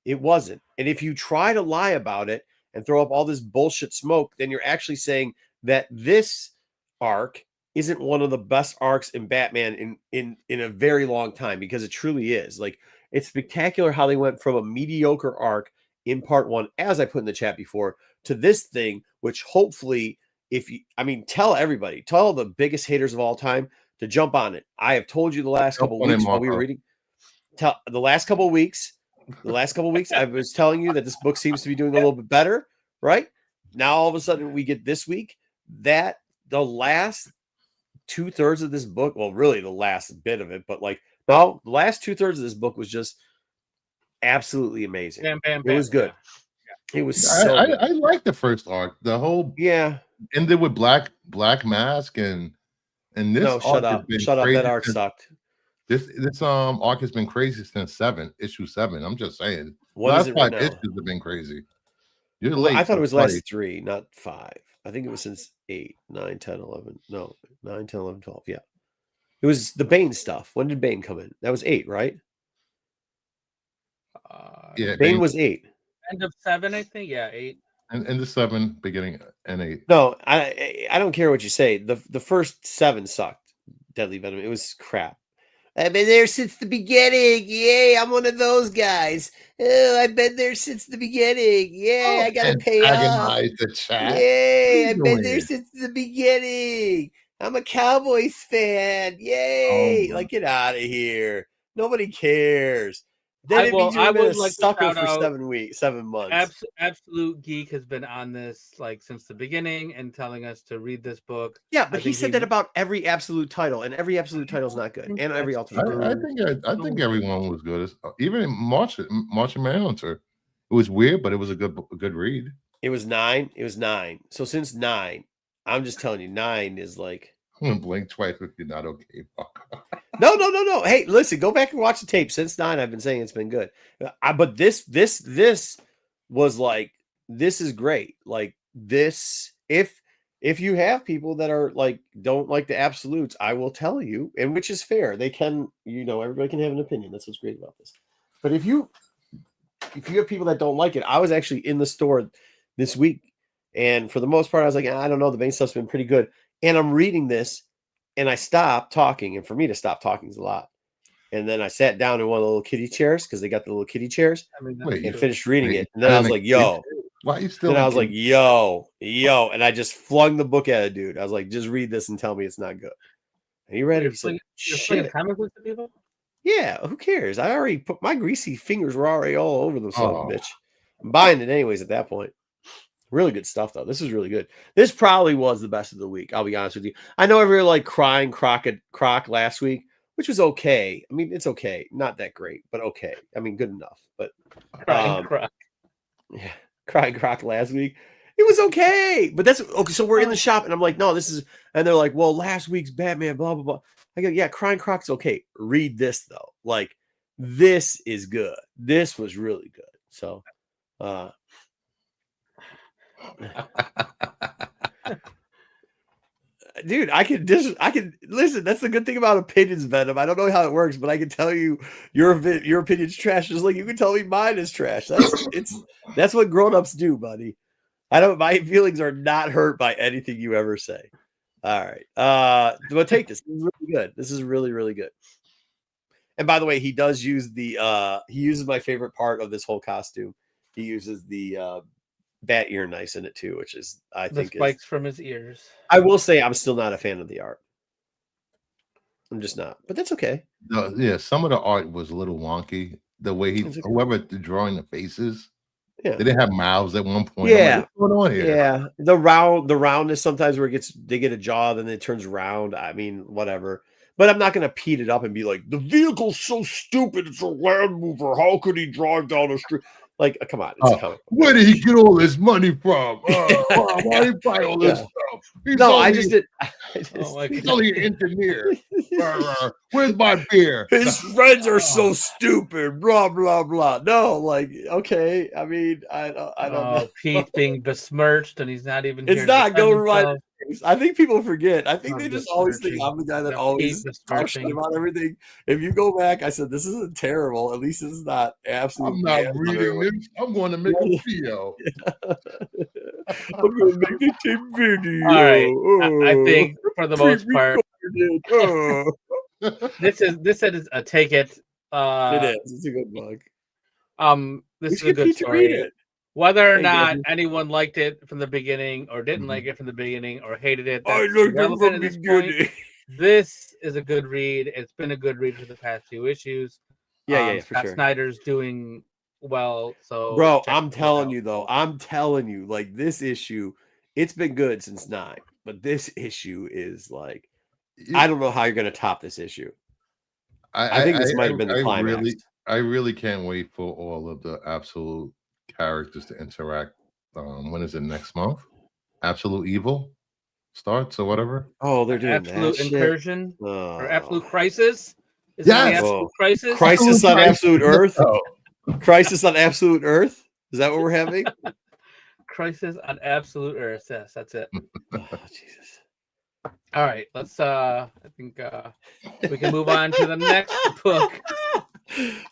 It wasn't. And if you try to lie about it and throw up all this bullshit smoke, then you're actually saying that this arc isn't one of the best arcs in Batman in a very long time, because it truly is. Like, it's spectacular how they went from a mediocre arc in part 1, as I put in the chat before, to this thing, which hopefully, tell everybody, tell the biggest haters of all time to jump on it. I have told you the last couple of weeks while we were reading, the last couple of weeks, I was telling you that this book seems to be doing a little bit better, right? Now, all of a sudden, we get this week that the last 2/3 of this book, well, really the last bit of it, but like, no, the last 2/3 of this book was just absolutely amazing. It was good. Yeah. It was so good. I like the first arc. The whole ended with Black Mask and this. No, shut up. That arc sucked. This arc has been crazy since issue 7. I'm just saying. What is it right now? Issues have been crazy. You're late. I thought it was last 3, not 5. I think it was since 8, 9, 10, 11. No, 9, 10, 11, 12. Yeah. It was the Bane stuff. When did Bane come in? That was 8, right? Bane was 8. End of 7, I think. Yeah, 8. And the 7, beginning and 8. No, I don't care what you say. The first 7 sucked. Deadly Venom. It was crap. I've been there since the beginning. Yay, I'm one of those guys. Oh, I've been there since the beginning. Yay, I gotta pay off. The chat. Yay, I've been there since the beginning. I'm a Cowboys fan. Yay, get out of here. Nobody cares. Then it means you've been a sucker for 7 months. Absolute Geek has been on this since the beginning and telling us to read this book. Yeah, but he said that about every Absolute title, and every Absolute title is not good, and every alternate. I think everyone was good. Even Martian Manhunter, it was weird, but it was a good read. It was 9. It was 9. So since 9, I'm just telling you, 9 is like. I'm gonna blink twice if you're not okay. No. Hey, listen, go back and watch the tape. Since 9, I've been saying it's been good. But this was like, this is great. Like this, if you have people that are don't like the absolutes, I will tell you, and which is fair. They can, everybody can have an opinion. That's what's great about this. But if you have people that don't like it, I was actually in the store this week, and for the most part, I was like, I don't know, the Bane stuff's been pretty good. And I'm reading this, and I stopped talking. And for me to stop talking is a lot. And then I sat down in one of the little kiddie chairs, because they got the little kiddie chairs, and finished reading it. And then I was like, yo. Why are you still? And I was like, yo. And I just flung the book at a dude. I was like, just read this and tell me it's not good. And he read it. He said, shit. Comic books to people? Yeah, who cares? I already put my greasy fingers were already all over them, son of a bitch. I'm buying it anyways at that point. Really good stuff, though. This is really good. This probably was the best of the week. I'll be honest with you. I know everyone crying Croc last week, which was okay. I mean, it's okay. Not that great, but okay. I mean, good enough. But crying Croc. Yeah, crying Croc last week. It was okay. But that's okay. So we're in the shop, and I'm like, no, this is. And they're like, well, last week's Batman, blah, blah, blah. I go, yeah, crying Croc's okay. Read this, though. This is good. This was really good. So, dude, I can listen. That's the good thing about opinions, Venom. I don't know how it works, but I can tell you your opinion's trash, just like you can tell me mine is trash. That's what grown-ups do, buddy. My feelings are not hurt by anything you ever say. All right. But take this. This is really good. This is really, really good. And by the way, he does use he uses my favorite part of this whole costume. He uses the bat ear knives in it too, which is I The think spikes from his ears. I will say I'm still not a fan of the art. I'm just not, but that's okay. Yeah, some of the art was a little wonky. The way whoever drawing the faces, they didn't have mouths at one point. Yeah, like, what's going on here? Yeah, the roundness sometimes where they get a jaw, then it turns round. I mean, whatever. But I'm not going to pee it up and be like, the vehicle's so stupid. It's a Land Mover. How could he drive down the street? Like, come on. It's a comic book. Where did he get all this money from? Why did he buy all this stuff? He's he's only an engineer. Where's my beer? His friends are so stupid. Blah, blah, blah. No, like, okay. I mean, I don't know. Pete being besmirched and he's not even It's not going right. I think people forget. I think they just always think I'm the guy that always talks about everything. If you go back, I said this isn't terrible. At least this is not absolutely. I'm not reading this. I'm going to make a video. I'm going to make a team video. All right. I think for the most part, this is a take it. It is. It's a good book. This is a good story. Whether or not anyone liked it from the beginning or didn't like it from the beginning or hated it, I looked at from the beginning. This is a good read. It's been a good read for the past few issues. Yeah, for Scott sure. Snyder's doing well. So, bro, I'm telling you, like this issue, it's been good since 9, but this issue is like, I don't know how you're going to top this issue. I think this might have been the climax. I really can't wait for all of the absolute characters to interact. When is it? Next month? Absolute Evil starts or whatever. Oh, they're doing Absolute that Incursion shit? or Absolute Crisis. Is yes. Absolute Crisis. Crisis on Absolute Earth. Crisis on Absolute Earth. Is that what we're having? Crisis on Absolute Earth. Yes, that's it. Oh, Jesus. All right, let's. I think we can move on to the next book.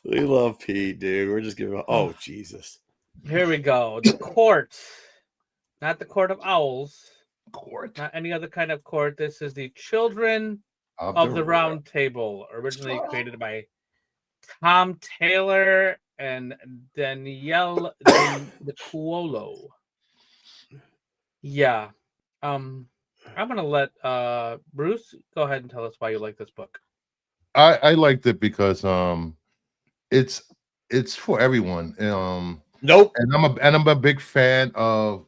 We love Pete, dude. We're just giving. Oh, Jesus. Here we go. The Court, not the Court of Owls. Court. Not any other kind of court. This is the Children of the Round Table, originally created by Tom Taylor and Danielle Nicuolo. Yeah. I'm gonna let Bruce go ahead and tell us why you like this book. I liked it because it's for everyone. Nope. And I'm a big fan of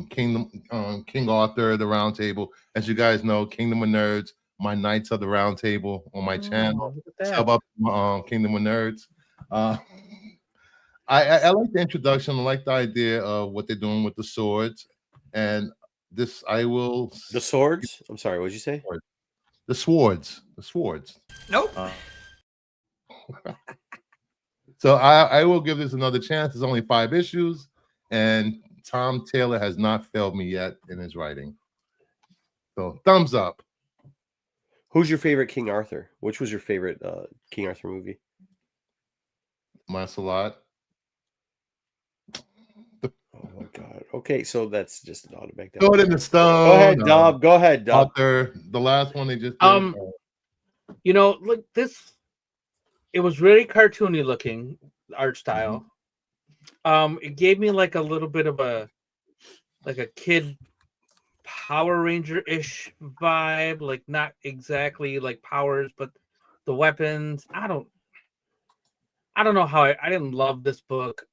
King Arthur, the Round Table. As you guys know, Kingdom of Nerds, my Knights of the Round Table on my channel. Sub up Kingdom of Nerds. I like the introduction. I like the idea of what they're doing with the swords. And this the swords? I'm sorry, what did you say? The swords. Nope. So I will give this another chance. There's only 5 issues, and Tom Taylor has not failed me yet in his writing. So thumbs up. Who's your favorite King Arthur? Which was your favorite King Arthur movie? Lancelot. Oh my God. Okay, so that's just an automatic. Throw it in the stone. Go ahead, Dub. Arthur, the last one they just did. You know, look, this, it was really cartoony looking, art style. It gave me like a little bit of a kid Power Ranger-ish vibe, like not exactly like powers, but the weapons. I don't know how I didn't love this book,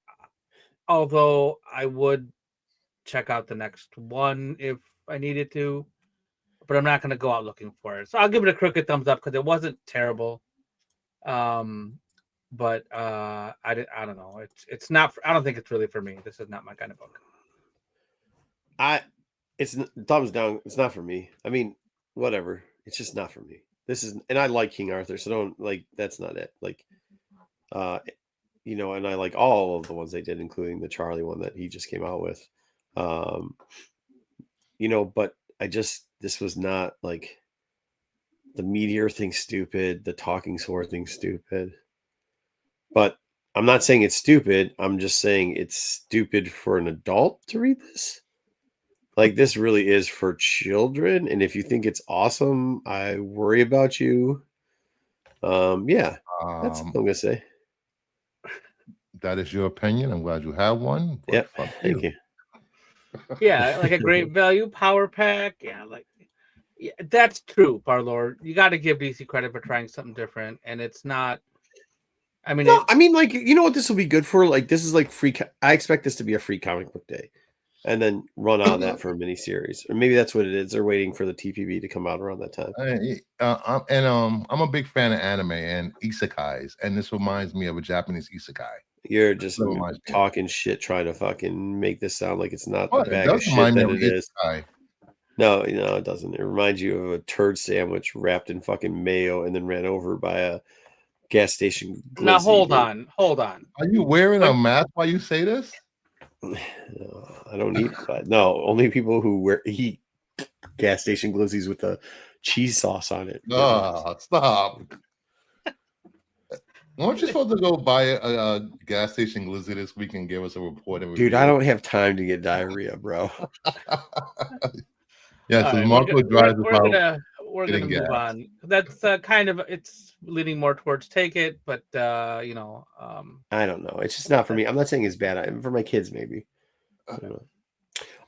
although I would check out the next one if I needed to, but I'm not going to go out looking for it. So I'll give it a crooked thumbs up because it wasn't terrible. But I don't know. It's not. I don't think it's really for me. This is not my kind of book. It's thumbs down. It's not for me. I mean, whatever. It's just not for me. This is, and I like King Arthur, so don't like. That's not it. Like, you know, and I like all of the ones they did, including the Charlie one that he just came out with. You know, but this was not like the meteor thing stupid, the talking sword thing stupid. But I'm not saying it's stupid. I'm just saying it's stupid for an adult to read this. Like, this really is for children. And if you think it's awesome, I worry about you. Yeah, that's what I'm going to say. That is your opinion. I'm glad you have one. Yep. Thank you. Yeah, like a great value power pack. Yeah, like yeah, that's true, Parlor. You got to give DC credit for trying something different, and it's not. I mean, No, I mean, like, you know what this will be good for? Like, this is like free. I expect this to be a free comic book day, and then run on that for a mini series, or maybe that's what it is. They're waiting for the TPB to come out around that time. I'm a big fan of anime and isekais, and this reminds me of a Japanese isekai. You're just That reminds me of talking shit, trying to fucking make this sound like it's not the What? It bag of does shit remind me that of it an is. isekai. No, it doesn't. It reminds you of a turd sandwich wrapped in fucking mayo and then ran over by a gas station glizzy. now hold on. Are you wearing a mask while you say this? I don't eat, but no, only people who eat gas station glizzies with the cheese sauce on it. Oh, stop. Weren't you supposed to go buy a gas station glizzy this week and give us a report? Dude, I don't have time to get diarrhea, bro. Yeah, so Marco drives we're gonna move on. That's kind of it's leaning more towards take it, but I don't know. It's just not for me. I'm not saying it's bad. For my kids, maybe.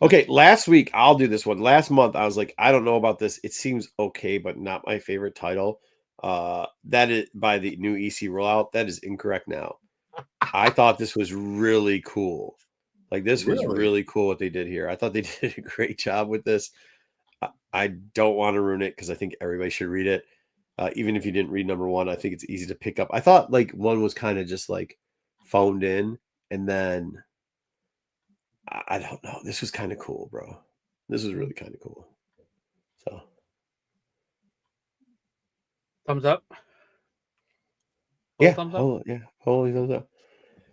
Okay, last week I'll do this one. Last month I was like, I don't know about this. It seems okay, but not my favorite title. That is by the new EC rollout. That is incorrect now. I thought this was really cool. Like this was really cool what they did here. I thought they did a great job with this. I don't want to ruin it because I think everybody should read it. Even if you didn't read number one, I think it's easy to pick up. I thought like one was kind of just like phoned in, and then I don't know. This was kind of cool, bro. This was really kind of cool. So, thumbs up. Yeah, thumbs up. Holy thumbs up,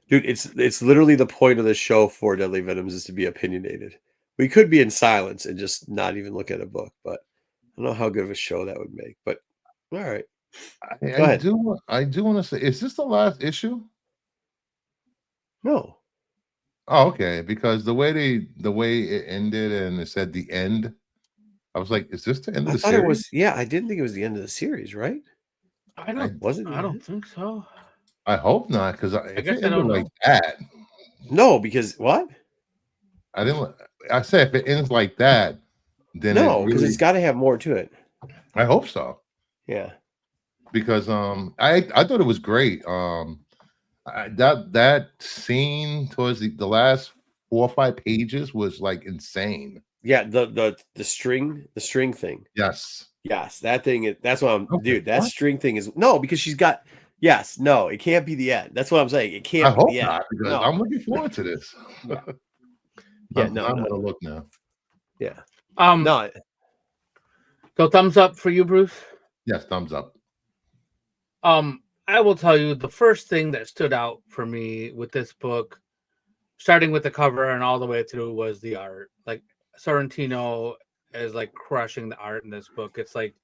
dude. It's literally the point of the show for Deadly Venoms is to be opinionated. We could be in silence and just not even look at a book, but I don't know how good of a show that would make. But all right, go ahead. I do want to say, is this the last issue? No. Oh, okay. Because the way it ended and it said the end, I was like, is this the end of the series? It was. Yeah, I didn't think it was the end of the series, right? I don't think so. I hope not, because I guess I don't know. like that. No, because what? I said if it ends like that, then no, because it's got to have more to it. I hope so. Yeah. Because I thought it was great. That scene towards the last 4 or 5 pages was like insane. Yeah, the string thing. Yes, that thing. That's what I'm, dude. That string thing is no, because she's got. Yes, no, it can't be the end. That's what I'm saying. It can't. I hope be the not, end. because no. I'm looking forward to this. I'm gonna look now. Yeah. No. So thumbs up for you, Bruce. Yes, thumbs up. I will tell you the first thing that stood out for me with this book, starting with the cover and all the way through, was the art. Like Sorrentino is like crushing the art in this book. It's like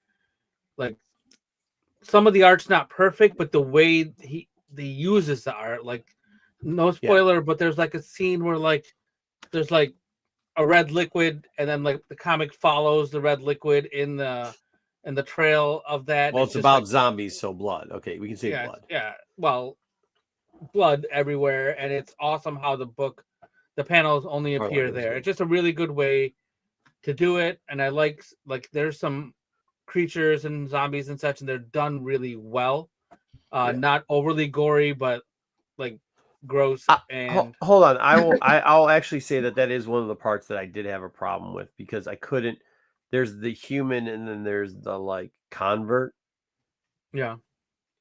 some of the art's not perfect, but the way he uses the art, like no spoiler, but there's like a scene where like there's like a red liquid, and then like the comic follows the red liquid in the trail of that. Well, it's about like, zombies, so blood. Okay, we can say blood. Yeah, well, blood everywhere, and it's awesome how the panels only appear there. It's just a really good way to do it, and I like there's some creatures and zombies and such, and they're done really well. Not overly gory, but like gross. And hold on, I'll actually say that is one of the parts that I did have a problem with, because I couldn't. There's the human, and then there's the like convert. Yeah.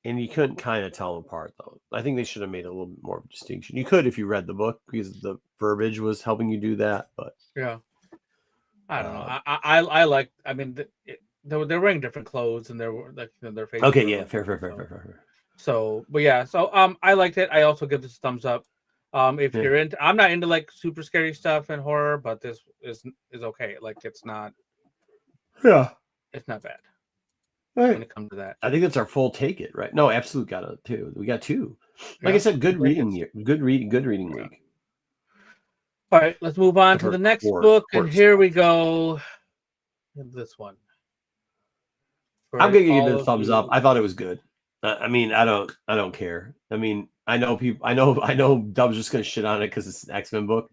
And you couldn't kind of tell them apart, though. I think they should have made a little bit more of a distinction. You could if you read the book, because the verbiage was helping you do that. But yeah, I don't know. I like. I mean, they're wearing different clothes, and they're like their faces. Okay, yeah, fair. So, but yeah, so I liked it. I also give this a thumbs up. If you're into, I'm not into like super scary stuff and horror, but this is okay. Like it's not. Yeah, it's not bad. Right. When it comes to that, I think that's our full take it, right? No, absolute got it too. We got 2. Like I said, good reading week. All right, let's move on to the next book, and here we go. This one. I'm gonna give it a thumbs up. I thought it was good. I mean, I don't care. I mean, I know people. I know Dub's just gonna shit on it because it's an X-Men book,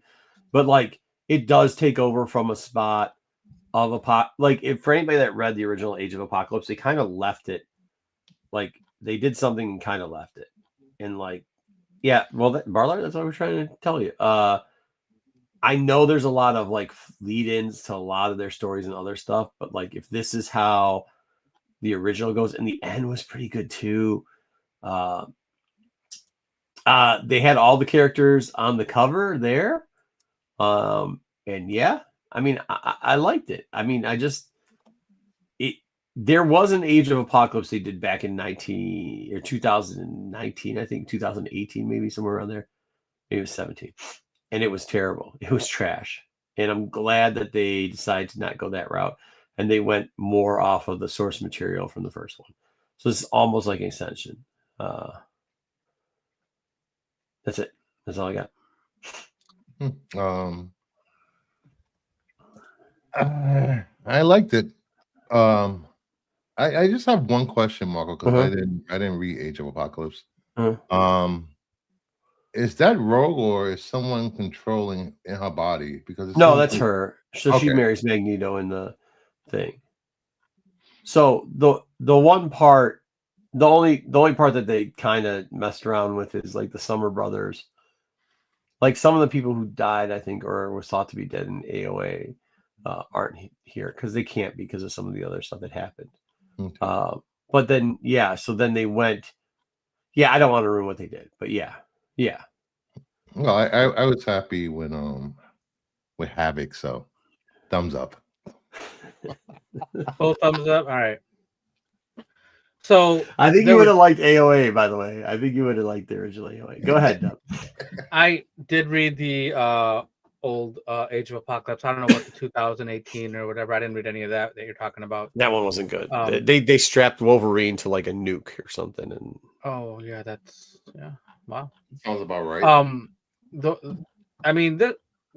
but like it does take over from a spot of like if for anybody that read the original Age of Apocalypse, they kind of left it like they did something and kind of left it. And like, yeah, well, Barlar, that's what we're trying to tell you. I know there's a lot of like lead-ins to a lot of their stories and other stuff, but like if this is how the original goes, and the end was pretty good too. They had all the characters on the cover there. And yeah, I mean, I liked it. I mean, there was an Age of Apocalypse they did back in 2019, I think 2018, maybe somewhere around there. Maybe it was 17. And it was terrible. It was trash. And I'm glad that they decided to not go that route. And they went more off of the source material from the first one. So it's almost like an extension. That's it. That's all I got. I liked it. I just have one question, Marco, because I didn't read Age of Apocalypse. Is that Rogue or is someone controlling in her body? Because no, that's her. So she marries Magneto in the thing. So the one part, the only part that they kind of messed around with is like the Summer Brothers. Like some of the people who died, I think, or was thought to be dead in AOA, aren't here because they can't because of some of the other stuff that happened. Okay. But then, yeah, so then they went. Yeah, I don't want to ruin what they did, but yeah. Well, I was happy with Havoc, so thumbs up. Both thumbs up. All right. So I think you would have liked AOA, by the way. I think you would have liked the original AOA. Go ahead, Dub. I did read the old Age of Apocalypse. I don't know what the 2018 or whatever. I didn't read any of that you're talking about. That one wasn't good. They strapped Wolverine to like a nuke or something, and yeah, wow. Sounds about right.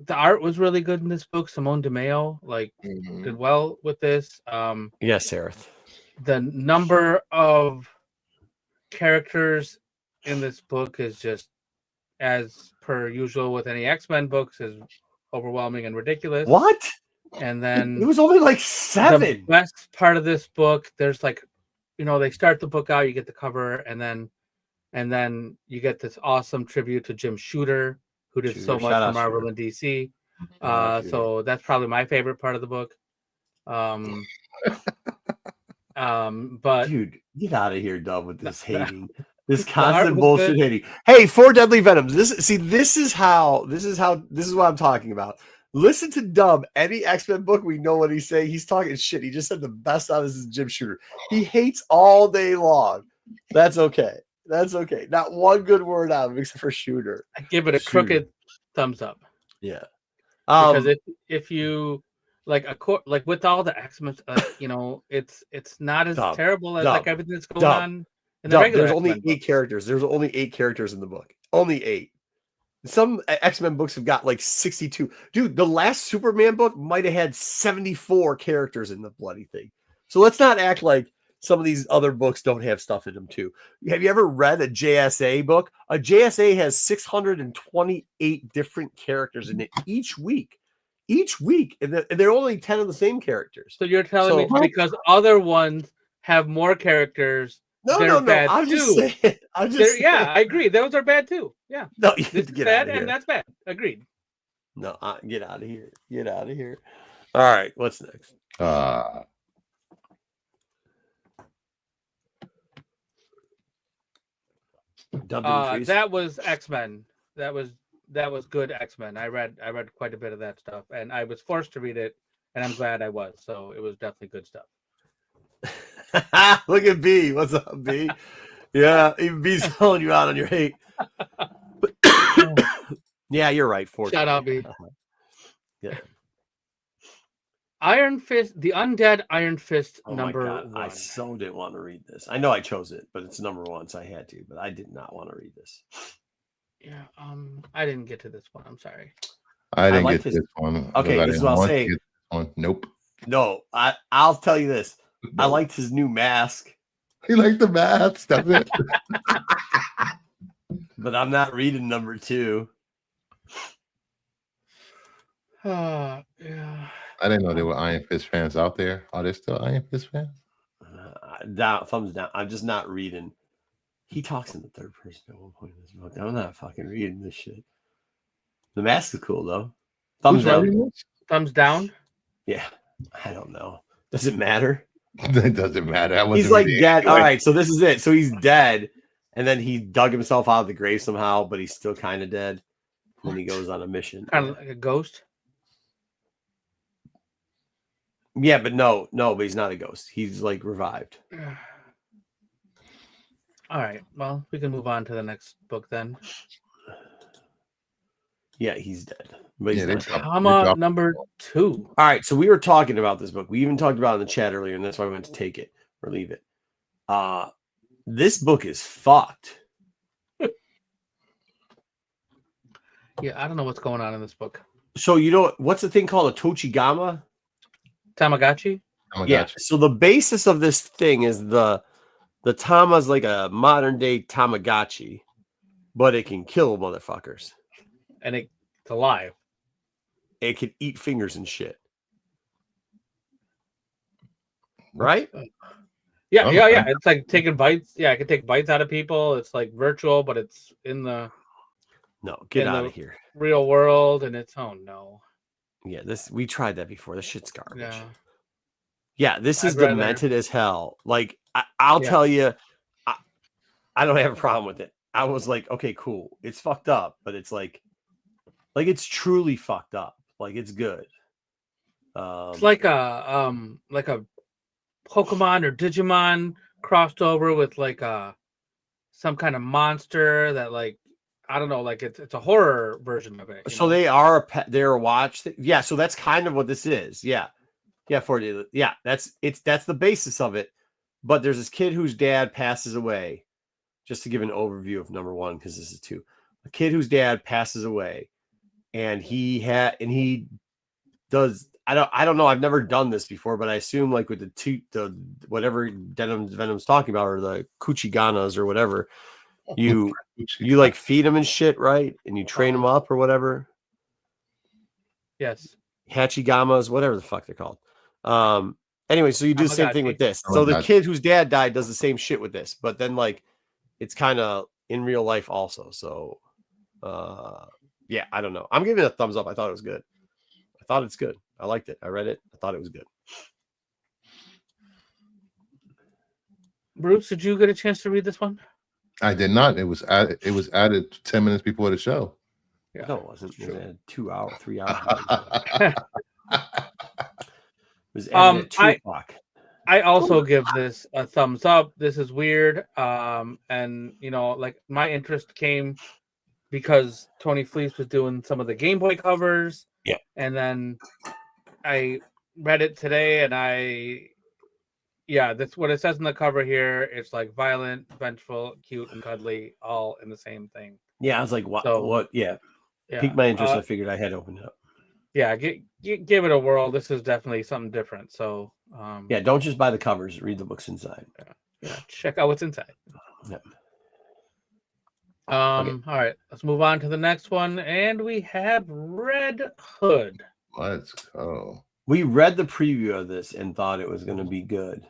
The art was really good in this book. Simone DeMeo did well with this. Yes, Sareth. The number of characters in this book is just, as per usual with any X-Men books, is overwhelming and ridiculous. What? And then it was only like 7. The best part of this book, there's they start the book out, you get the cover, and then you get this awesome tribute to Jim Shooter, who did so much for Marvel and DC. So that's probably my favorite part of the book. But dude, get out of here, Dub, with this hating, this constant bullshit hating. Hey, 4 Deadly Venoms. This is what I'm talking about. Listen to Dub. Any X-Men book, we know what he's saying. He's talking shit. He just said the best out of this is Jim Shooter. He hates all day long. That's okay. Not one good word out of him except for Shooter. I give it a crooked thumbs up. Yeah. Because if you with all the X-Men, it's not as terrible as everything that's going on in the regular. There's only 8 characters. There's only 8 characters in the book. Only 8. Some X-Men books have got like 62. Dude, the last Superman book might have had 74 characters in the bloody thing. So let's not act like some of these other books don't have stuff in them too. Have you ever read a JSA book? A JSA has 628 different characters in it each week. And they're only 10 of the same characters. So you're telling me because other ones have more characters, no. Bad I'm too. just saying. Yeah, I agree. Those are bad too. Yeah. No, this is bad and that's bad. Agreed. No, get out of here. Get out of here. All right, what's next? That was X-Men. That was good X-Men. I read quite a bit of that stuff, and I was forced to read it, and I'm glad I was. So it was definitely good stuff. Look at B. What's up, B? Yeah, even B's calling you out on your hate. Yeah, you're right. Shout out, B. Yeah. Iron Fist, the Undead Iron Fist number 1. I so didn't want to read this. I know I chose it, but it's number 1, so I had to. But I did not want to read this. Yeah, I didn't get to this one. I'm sorry. I didn't get to this one. Okay, this is what I'll say. Nope. No, I'll tell you this. I liked his new mask. He liked the mask. That's it. But I'm not reading number 2. Yeah. I didn't know there were Iron Fist fans out there. Are there still Iron Fist fans? Down, thumbs down. I'm just not reading. He talks in the third person at one point in this book. I'm not fucking reading this shit. The mask is cool though. Thumbs Who's down. writing this? Thumbs down. Yeah, I don't know. Does it matter? It doesn't matter. I wasn't He's like reading dead. it. All right, so this is it. So he's dead, and then he dug himself out of the grave somehow, but he's still kind of dead. And then he goes on a mission. Kind of like a ghost. Yeah, but no, but he's not a ghost. He's like revived. All right. Well, we can move on to the next book then. Yeah, he's dead. But he's not dead. Tama number 2. All right, so we were talking about this book. We even talked about it in the chat earlier, and that's why I went to take it or leave it. This book is fucked. Yeah, I don't know what's going on in this book. So you know what's the thing called a Tochigama? Tamagotchi? Yeah. So the basis of this thing is the Tama's like a modern day Tamagotchi, but it can kill motherfuckers. And it's alive. It can eat fingers and shit. Right? Yeah. It's like taking bites. Yeah, I can take bites out of people. It's like virtual, but it's in the get out of here. Real world, and it's no. Yeah, we tried that before. This shit's garbage. Yeah, this is demented as hell. Like I'll tell you, I don't have a problem with it. I was like, okay, cool. It's fucked up, but it's like it's truly fucked up. Like it's good. It's like a Pokemon or Digimon crossed over with like some kind of monster that like I don't know, like it's a horror version of it. So they're a watch. Yeah, so that's kind of what this is. Yeah, for you. Yeah, that's the basis of it. But there's this kid whose dad passes away. Just to give an overview of number 1, because this is 2. A kid whose dad passes away, and he does. I don't know. I've never done this before, but I assume like with the whatever Venom's talking about, or the Kuchiganas or whatever. You like feed them and shit, right? And you train them up or whatever. Yes. Hachigamas, whatever the fuck they're called. Anyway, so you do the same thing with this. So the kid whose dad died does the same shit with this, but then like it's kind of in real life also. So yeah, I don't know. I'm giving it a thumbs up. I thought it was good. I thought it's good. I liked it. I read it. I thought it was good. Bruce, did you get a chance to read this one? I did not. It was added 10 minutes before the show. Yeah. No, it wasn't. It was 2 hours, 3 hours. It was at 2 o'clock. I also give this a thumbs up. This is weird. And you know, like my interest came because Tony Fleece was doing some of the Game Boy covers. Yeah. And then I read it today, and that's what it says in the cover here. It's like violent, vengeful, cute, and cuddly, all in the same thing. Yeah, I was like, what? So, what? Yeah. Piqued my interest. I figured I had to open it up. Yeah, give it a whirl. This is definitely something different. So, yeah, don't just buy the covers. Read the books inside. Yeah, check out what's inside. Yeah. Okay. All right, let's move on to the next one, and we have Red Hood. Let's go. We read the preview of this and thought it was going to be good.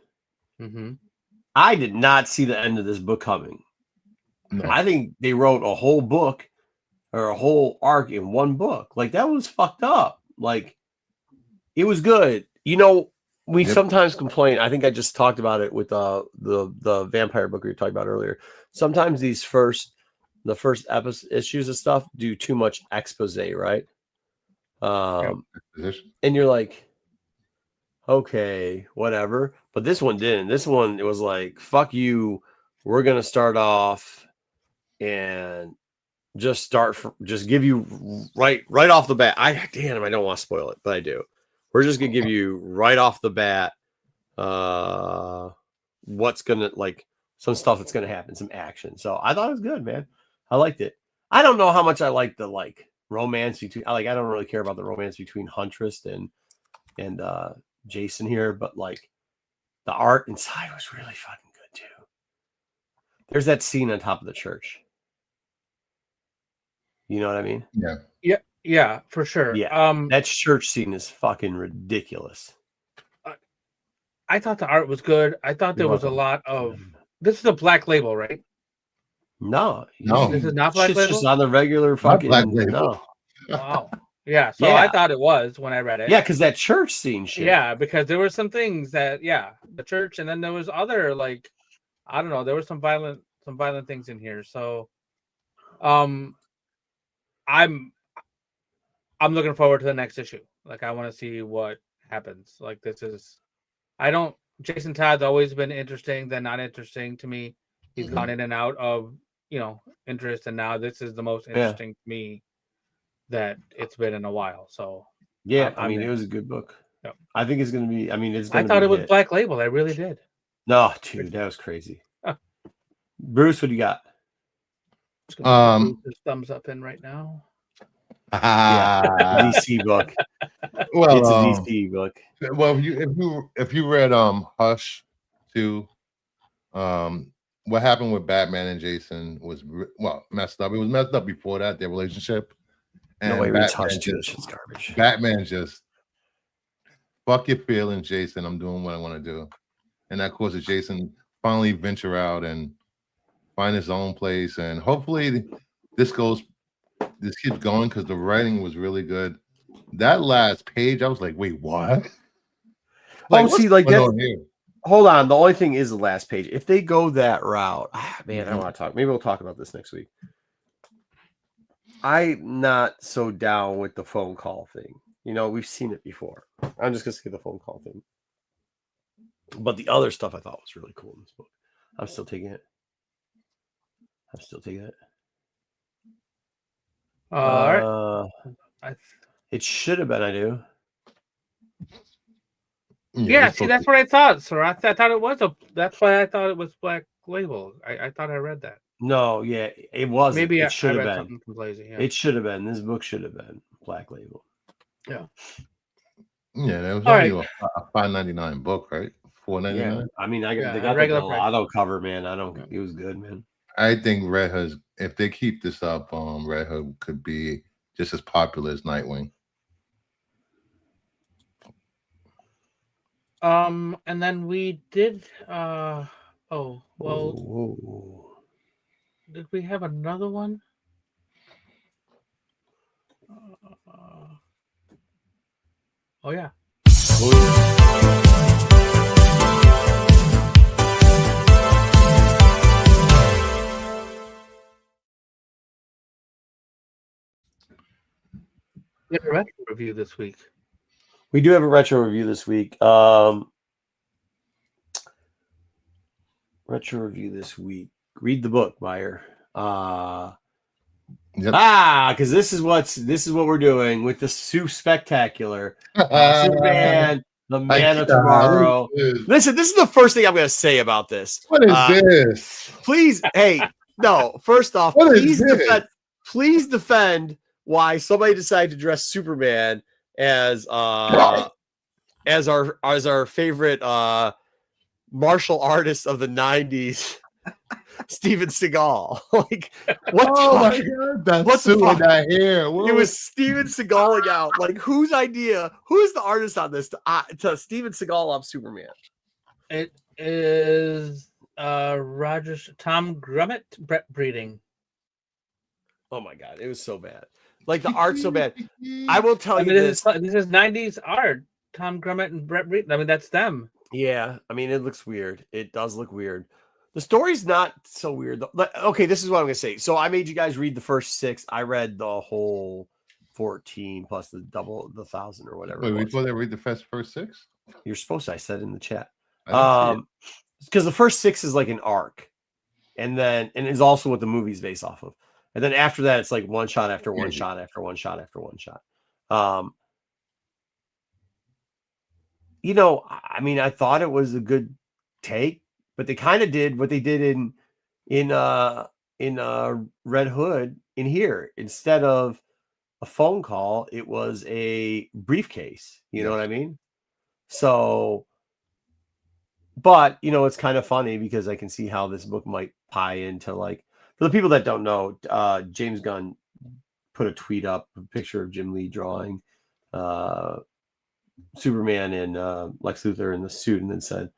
Mm-hmm. I did not see the end of this book coming. No. I think they wrote a whole book or a whole arc in one book. Like that was fucked up. Like it was good. You know, we sometimes complain. I think I just talked about it with the vampire book we were talking about earlier. Sometimes the first issues of stuff do too much expose, right? And you're like, okay, whatever. But this one didn't. This one, it was like, fuck you. We're going to start off and just give you right off the bat. I don't want to spoil it, but I do. We're just going to give you right off the bat what's going to, like, some stuff that's going to happen, some action. So I thought it was good, man. I liked it. I don't know how much I like the, like, romance between, I don't really care about the romance between Huntress and Jason here, but like the art inside was really fucking good too. There's that scene on top of the church. You know what I mean? Yeah. Yeah. Yeah, for sure. Yeah, that church scene is fucking ridiculous. I thought the art was good. I thought there was a lot of. This is a Black Label, right? No, this is not Black Shit's Label. just on the regular fucking. Black Label. No. Wow. Yeah. So I thought it was when I read it. Yeah, because that church scene shit. Yeah, because there were some things that the church, and then there was other like, I don't know, there were some violent things in here. So, I'm looking forward to the next issue. Like, I want to see what happens. Like, Jason Todd's always been interesting, then not interesting to me. He's gone in and out of, interest, and now this is the most interesting to me that it's been in a while. So yeah, I mean, it was a good book. Yep. I think it's going to be. I mean, I thought it was Black Label. I really did. No, dude, that was crazy. Bruce, what do you got? Just thumbs up in right now. DC book. Well, it's a DC book. Well, if you read Hush too, what happened with Batman and Jason was messed up. It was messed up before that, their relationship. And no way reads Hush too. That shit's garbage. Batman just fuck your feelings, Jason. I'm doing what I want to do, and that causes Jason finally venture out and find his own place. And hopefully, this keeps going because the writing was really good. That last page, I was like, wait, what? Hold on. The only thing is the last page. If they go that route, man, I want to talk. Maybe we'll talk about this next week. I'm not so down with the phone call thing. We've seen it before. I'm just gonna say the phone call thing. But the other stuff I thought was really cool in this book. I'm still taking it. All right. It should have been. I do. Yeah, see, that's what I thought, sir. I thought it was that's why I thought it was Black Label. I thought I read that. No, yeah, it wasn't. Maybe it should have been. Lazy, It should have been. This book should have been Black Label. Yeah. Yeah, that was only a $5.99 book, right? $4.99. Yeah, I mean, they got the Lotto cover, man. It was good, man. I think Red Hood, if they keep this up, Red Hood could be just as popular as Nightwing. And then we did. Did we have another one? Oh yeah. We have a retro review this week. We do have a retro review this week. Retro review this week. Read the book, Meyer. Because this is what we're doing with the Super Spectacular. Superman, the Man of Tomorrow. Listen, this is the first thing I'm going to say about this. What is this? Please, first off, please defend why somebody decided to dress Superman as our favorite martial artist of the 90s, Steven Seagal. Like, what? Oh my god, that's suit and that hair. Whoa. It was Steven Seagaling out. Like, whose idea? Who's the artist on this to Steven Seagal up Superman? It is Tom Grummett breeding. Oh my god, it was so bad. Like, the art's so bad. I will tell you this. This is 90s art. Tom Grummett and Brett Breeden. I mean, that's them. Yeah, I mean, it looks weird. It does look weird. The story's not so weird, though. Okay, this is what I'm going to say. So I made you guys read the first 6. I read the whole 14 plus the 1,000 or whatever. Wait, we supposed to read the first 6? You're supposed to. I said in the chat. Because the first 6 is like an arc. And it's also what the movie's based off of. And then after that, it's like one shot after one shot after one shot after one shot. I mean, I thought it was a good take, but they kind of did what they did in Red Hood in here. Instead of a phone call, it was a briefcase. You know what I mean? So, but it's kind of funny because I can see how this book might tie into, like, for the people that don't know, James Gunn put a tweet up, a picture of Jim Lee drawing Superman and Lex Luthor in the suit, and then said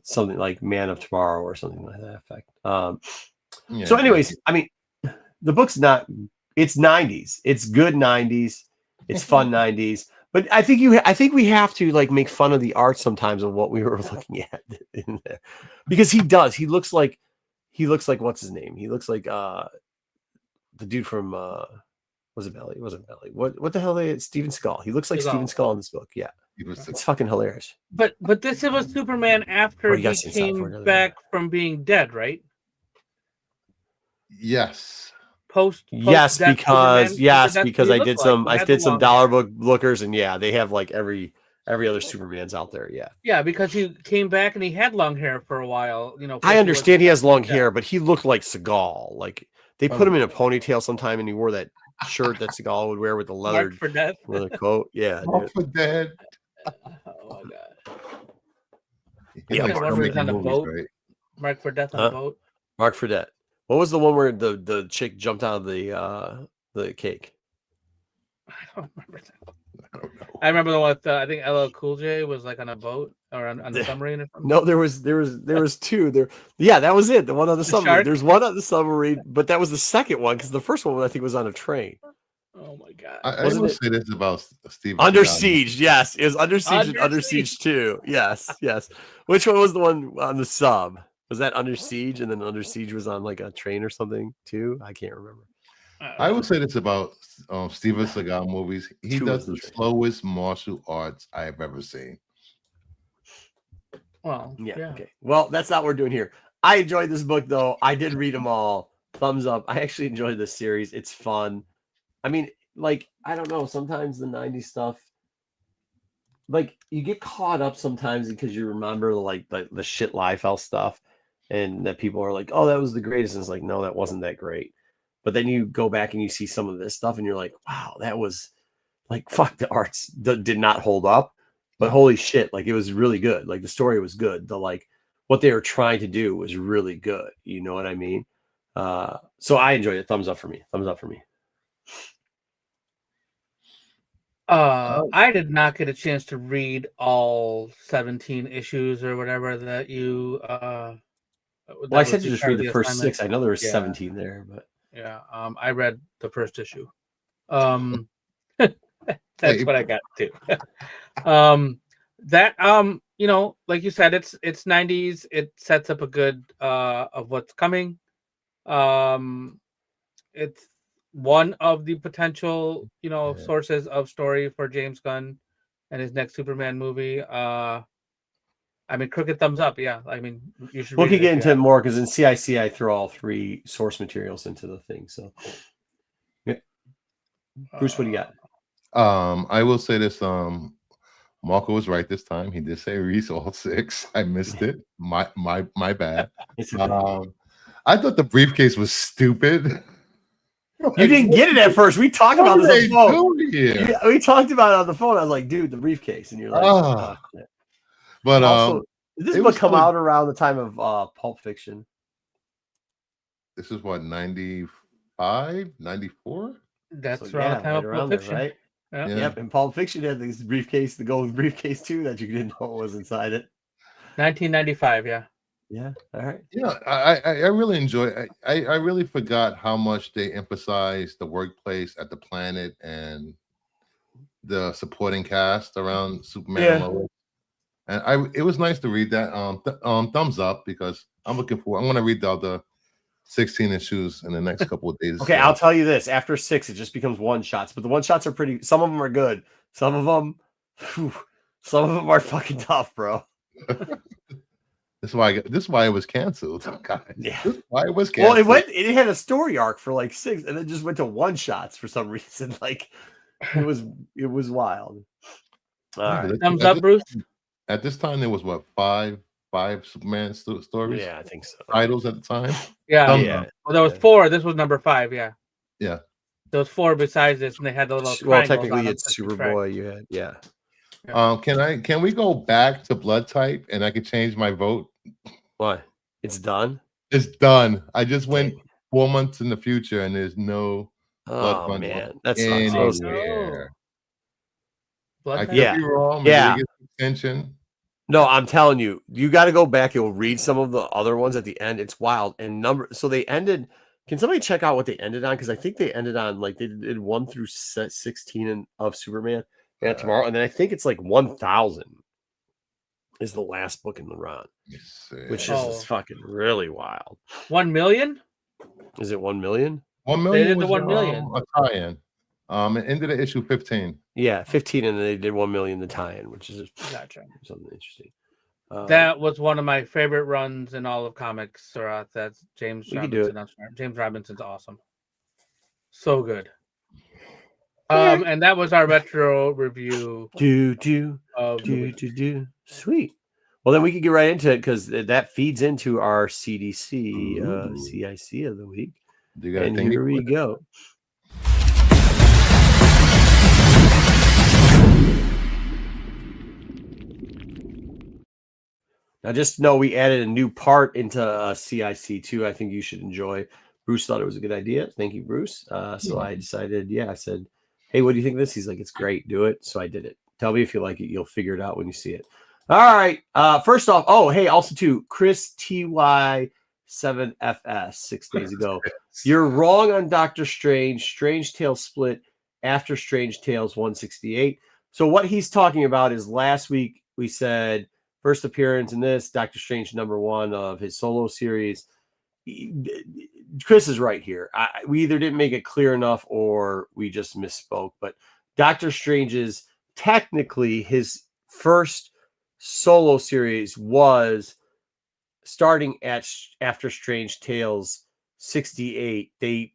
something like "Man of Tomorrow" or something like that effect. So, anyways, I mean, the book's it's 90s. It's good 90s. It's fun 90s. But I think we have to like make fun of the art sometimes of what we were looking at in there, because he does. He looks like what's his name? He looks like the dude from was it Belly? It wasn't Belly. What the hell? Steven Seagal. He looks like Steven Seagal in this book. Yeah, it's fucking hilarious. But this was Superman after he came back from being dead, right? Yes. Yes, because I did some dollar book lookers, and yeah, they have like every other Superman's out there. Yeah, because he came back and he had long hair for a while. I understand he has long hair, but he looked like Seagal. Like they put him in a ponytail sometime, and he wore that shirt that Seagal would wear with the leather coat. Yeah, Mark for Dead. Oh my god. Yeah, on the boat. Right? Mark for Death on the boat. Mark for Death. What was the one where the chick jumped out of the cake? I don't remember that. I don't know. I remember the one with I think LL Cool J was like on a boat or on the submarine or something. No, there was two there. Yeah, that was it. The one on the submarine. Shark? There's one on the submarine, but that was the second one because the first one I think was on a train. Oh my god! I will say this about Steve. Under Siege, yes, it was Under Siege and Under Siege 2. Yes. Which one was the one on the sub? Was that Under Siege, and then Under Siege was on like a train or something too? I can't remember. I would say this about Steven Seagal movies. He does the slowest martial arts I have ever seen. Well, yeah. Okay. Well, that's not what we're doing here. I enjoyed this book though. I did read them all. Thumbs up. I actually enjoyed this series. It's fun. I mean, like, I don't know. Sometimes the 90s stuff, like, you get caught up sometimes because you remember like the shit Liefeld stuff, and that people are like, "Oh, that was the greatest." And it's like, no, that wasn't that great. But then you go back and you see some of this stuff, and you're like, "Wow, that was like fuck." The arts did not hold up, but holy shit, like it was really good. Like the story was good. The like what they were trying to do was really good. You know what I mean? So I enjoyed it. Thumbs up for me. Thumbs up for me. I did not get a chance to read all 17 issues or whatever that you. Well, I said to just read the first 6. I know there was 17 there, but yeah, I read the first issue. That's what I got too. You know, like you said, it's 90s. It sets up a good of what's coming. It's one of the potential, sources of story for James Gunn and his next Superman movie. I mean, crooked thumbs up. Yeah, I mean, you should. We could get into it more because in CIC I throw all 3 source materials into the thing. So, yeah. Bruce, what do you got? I will say this. Marco was right this time. He did say Reese all 6. I missed it. My bad. I thought the briefcase was stupid. You didn't get it at first. We talked about this on the phone. Yeah, we talked about it on the phone. I was like, dude, the briefcase. And you're like, oh. But also, did this book come out around the time of Pulp Fiction? This is what, 95, 94? That's around the time of Pulp Fiction, right? Yeah. Yep. And Pulp Fiction had this briefcase, the gold briefcase too, that you didn't know what was inside it. 1995, yeah. Yeah. All right. Yeah, I really enjoy it. I really forgot how much they emphasized the workplace at the planet and the supporting cast around Superman and Lois. And it was nice to read that. Thumbs up, because I'm going to read the other 16 issues in the next couple of days. Okay, I'll tell you this. After 6, it just becomes one shots. But the one shots are pretty. Some of them are good. Some of them are fucking tough, bro. This is why it was canceled. God. Yeah. This is why it was canceled. Well, it had a story arc for like 6, and then just went to one shots for some reason. Like it was wild. All right. Thumbs up, Bruce. At this time, there was what, five Superman stories? Yeah, I think so. Titles at the time. Yeah. Well, there was 4. This was number 5. Yeah. Yeah. There was 4 besides this, and they had the little. Well, technically, it's Superboy. You had, yeah. Can we go back to blood type and I could change my vote? What? It's done? It's done. I just went 4 months in the future and there's no Blood Oh Bunny man, that sucks. anywhere. Blood I could Bunny? be wrong. Yeah. Maybe they get extension. No, I'm telling you, you got to go back. You'll read some of the other ones at the end. It's wild. And so they ended. Can somebody check out what they ended on? Because I think they ended on like they did 1 through 16 of Superman Man Tomorrow, and then I think it's like 1,000 is the last book in the run, which is fucking really wild. 1 million? Is it 1 million? 1 They million did the was 1 million. a tie-in. It ended at issue 15. Yeah, 15, and then they did 1 million the tie-in, which is Gotcha. something interesting. That was one of my favorite runs in all of comics. That's James Robinson. James Robinson's awesome. So good. And that was our retro review. Sweet. Well, then we can get right into it because that feeds into our CDC, CIC of the week. And here we go. Now, just know we added a new part into CIC too. I think you should enjoy. Bruce thought it was a good idea. Thank you, Bruce. So I decided, I said, hey, what do you think of this? He's like, it's great. Do it. So I did it. Tell me if you like it. You'll figure it out when you see it. All right. First off, also too, Chris TY7FS 6 days ago. You're wrong on Doctor Strange. Strange Tales split after Strange Tales 168. So what he's talking about is last week we said first appearance in this Doctor Strange #1 of his solo series. Chris is right here. We either didn't make it clear enough or we just misspoke. But Doctor Strange's technically his first solo series was starting at after Strange Tales 68. They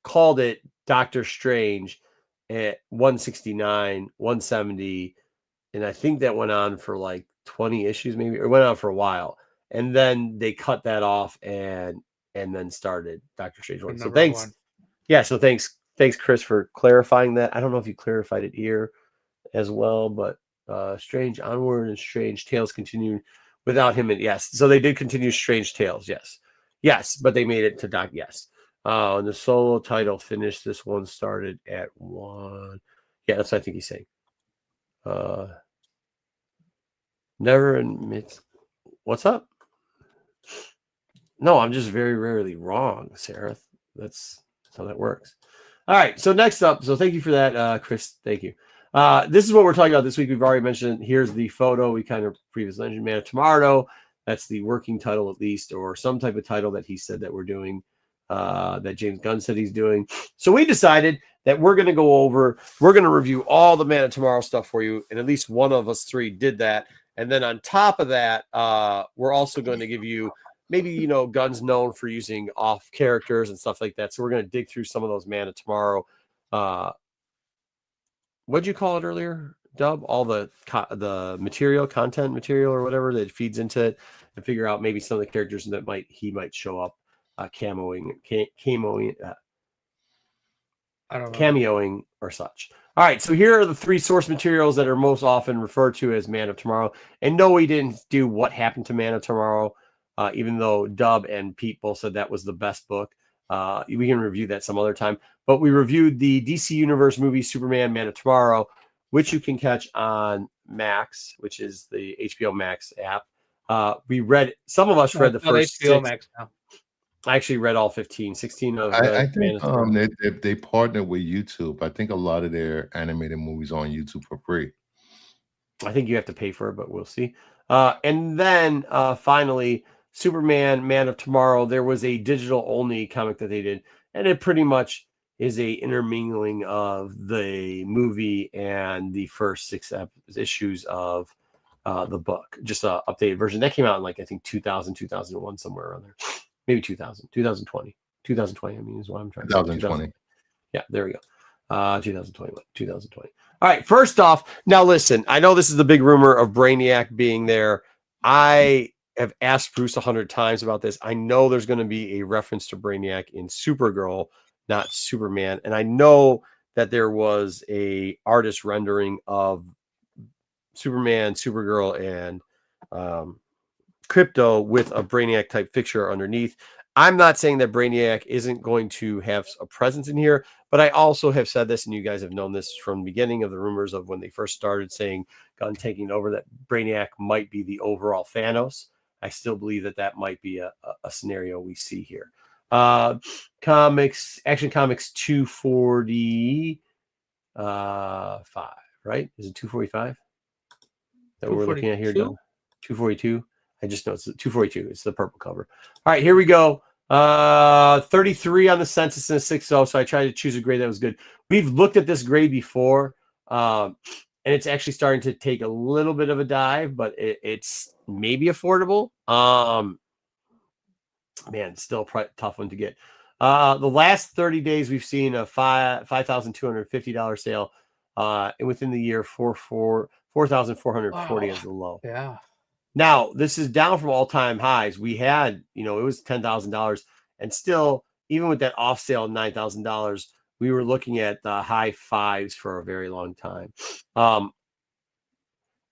called it Doctor Strange at 169, 170, and I think that went on for like 20 issues, maybe, or went on for a while, and then they cut that off and then started Doctor Strange 1. So thanks, so thanks, Chris, for clarifying that. I don't know if you clarified it here as well, but Strange Onward and Strange Tales continued without him. And yes, so they did continue Strange Tales. Yes, but they made it to Doc. Yes. And the solo title finished. This one started at 1. Yeah, that's what I think he's saying. Never admits. What's up? No, I'm just very rarely wrong, Sarah. That's how that works. All right. So next up. So thank you for that, Chris. Thank you. This is what we're talking about this week. We've already mentioned. Here's the photo. We kind of previously mentioned Man of Tomorrow. That's the working title, at least, or some type of title that he said that we're doing. That James Gunn said he's doing. So we decided that we're going to review all the Man of Tomorrow stuff for you. And at least one of us three did that. And then on top of that, we're also going to give you maybe, Gunn's known for using off characters and stuff like that. So we're going to dig through some of those Man of Tomorrow. What'd you call it earlier, Dub? All the content material or whatever that feeds into it, and figure out maybe some of the characters that he might show up. Cameoing or such. All right, so here are the 3 source materials that are most often referred to as Man of Tomorrow. And no, we didn't do What Happened to Man of Tomorrow, even though Dub and Pete both said that was the best book. We can review that some other time. But we reviewed the DC Universe movie Superman Man of Tomorrow, which you can catch on Max, which is the HBO Max app. Some of us read the first HBO 6. Max now. I actually read all 16 of I think they partnered with YouTube. I think a lot of their animated movies on YouTube for free. I think you have to pay for it, but we'll see. And then finally, Superman, Man of Tomorrow. There was a digital only comic that they did, and it pretty much is a intermingling of the movie and the first 6 issues of the book. Just an updated version that came out in I think 2000, 2001, somewhere around there. Maybe 2020. 2020, I mean, is what I'm trying to say. 2020. Yeah, there we go. 2020. All right, first off, now listen, I know this is the big rumor of Brainiac being there. I have asked Bruce 100 times about this. I know there's going to be a reference to Brainiac in Supergirl, not Superman. And I know that there was a artist rendering of Superman, Supergirl, and Crypto with a Brainiac type fixture underneath. I'm not saying that Brainiac isn't going to have a presence in here, But I also have said this, and you guys have known this from the beginning of the rumors of when they first started saying Gunn taking over, that Brainiac might be the overall Thanos. I still believe that might be a scenario we see here. Action Comics 245, right? Is it 245 that we're looking at here? 242. I just know it's 242. It's the purple cover. All right, here we go. 33 on the census and a 6.0. So I tried to choose a grade that was good. We've looked at this grade before, and it's actually starting to take a little bit of a dive, but it's maybe affordable. Man, still tough one to get. The last 30 days, we've seen a $5,250 sale. And within the year, 4,440 as the low. Yeah. Now, this is down from all-time highs. We had, it was $10,000, and still, even with that off sale of $9,000, we were looking at the high fives for a very long time.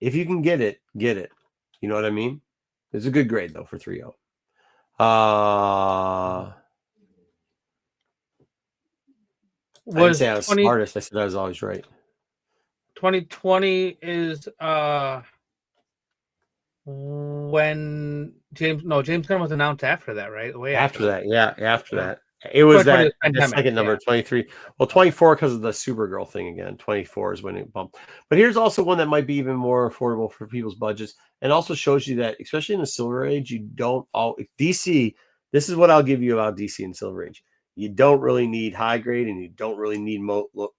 If you can get it, get it. You know what I mean? It's a good grade though for 3.0. I didn't say I was smartest. I said I was always right. 2020 is when James Gunn was announced after that, right? After that. It was that the second number, 23. Well, 24 because of the Supergirl thing again. 24 is when it bumped. But here's also one that might be even more affordable for people's budgets, and also shows you that, especially in the Silver Age, you don't all DC. This is what I'll give you about DC and Silver Age. You don't really need high grade, and you don't really need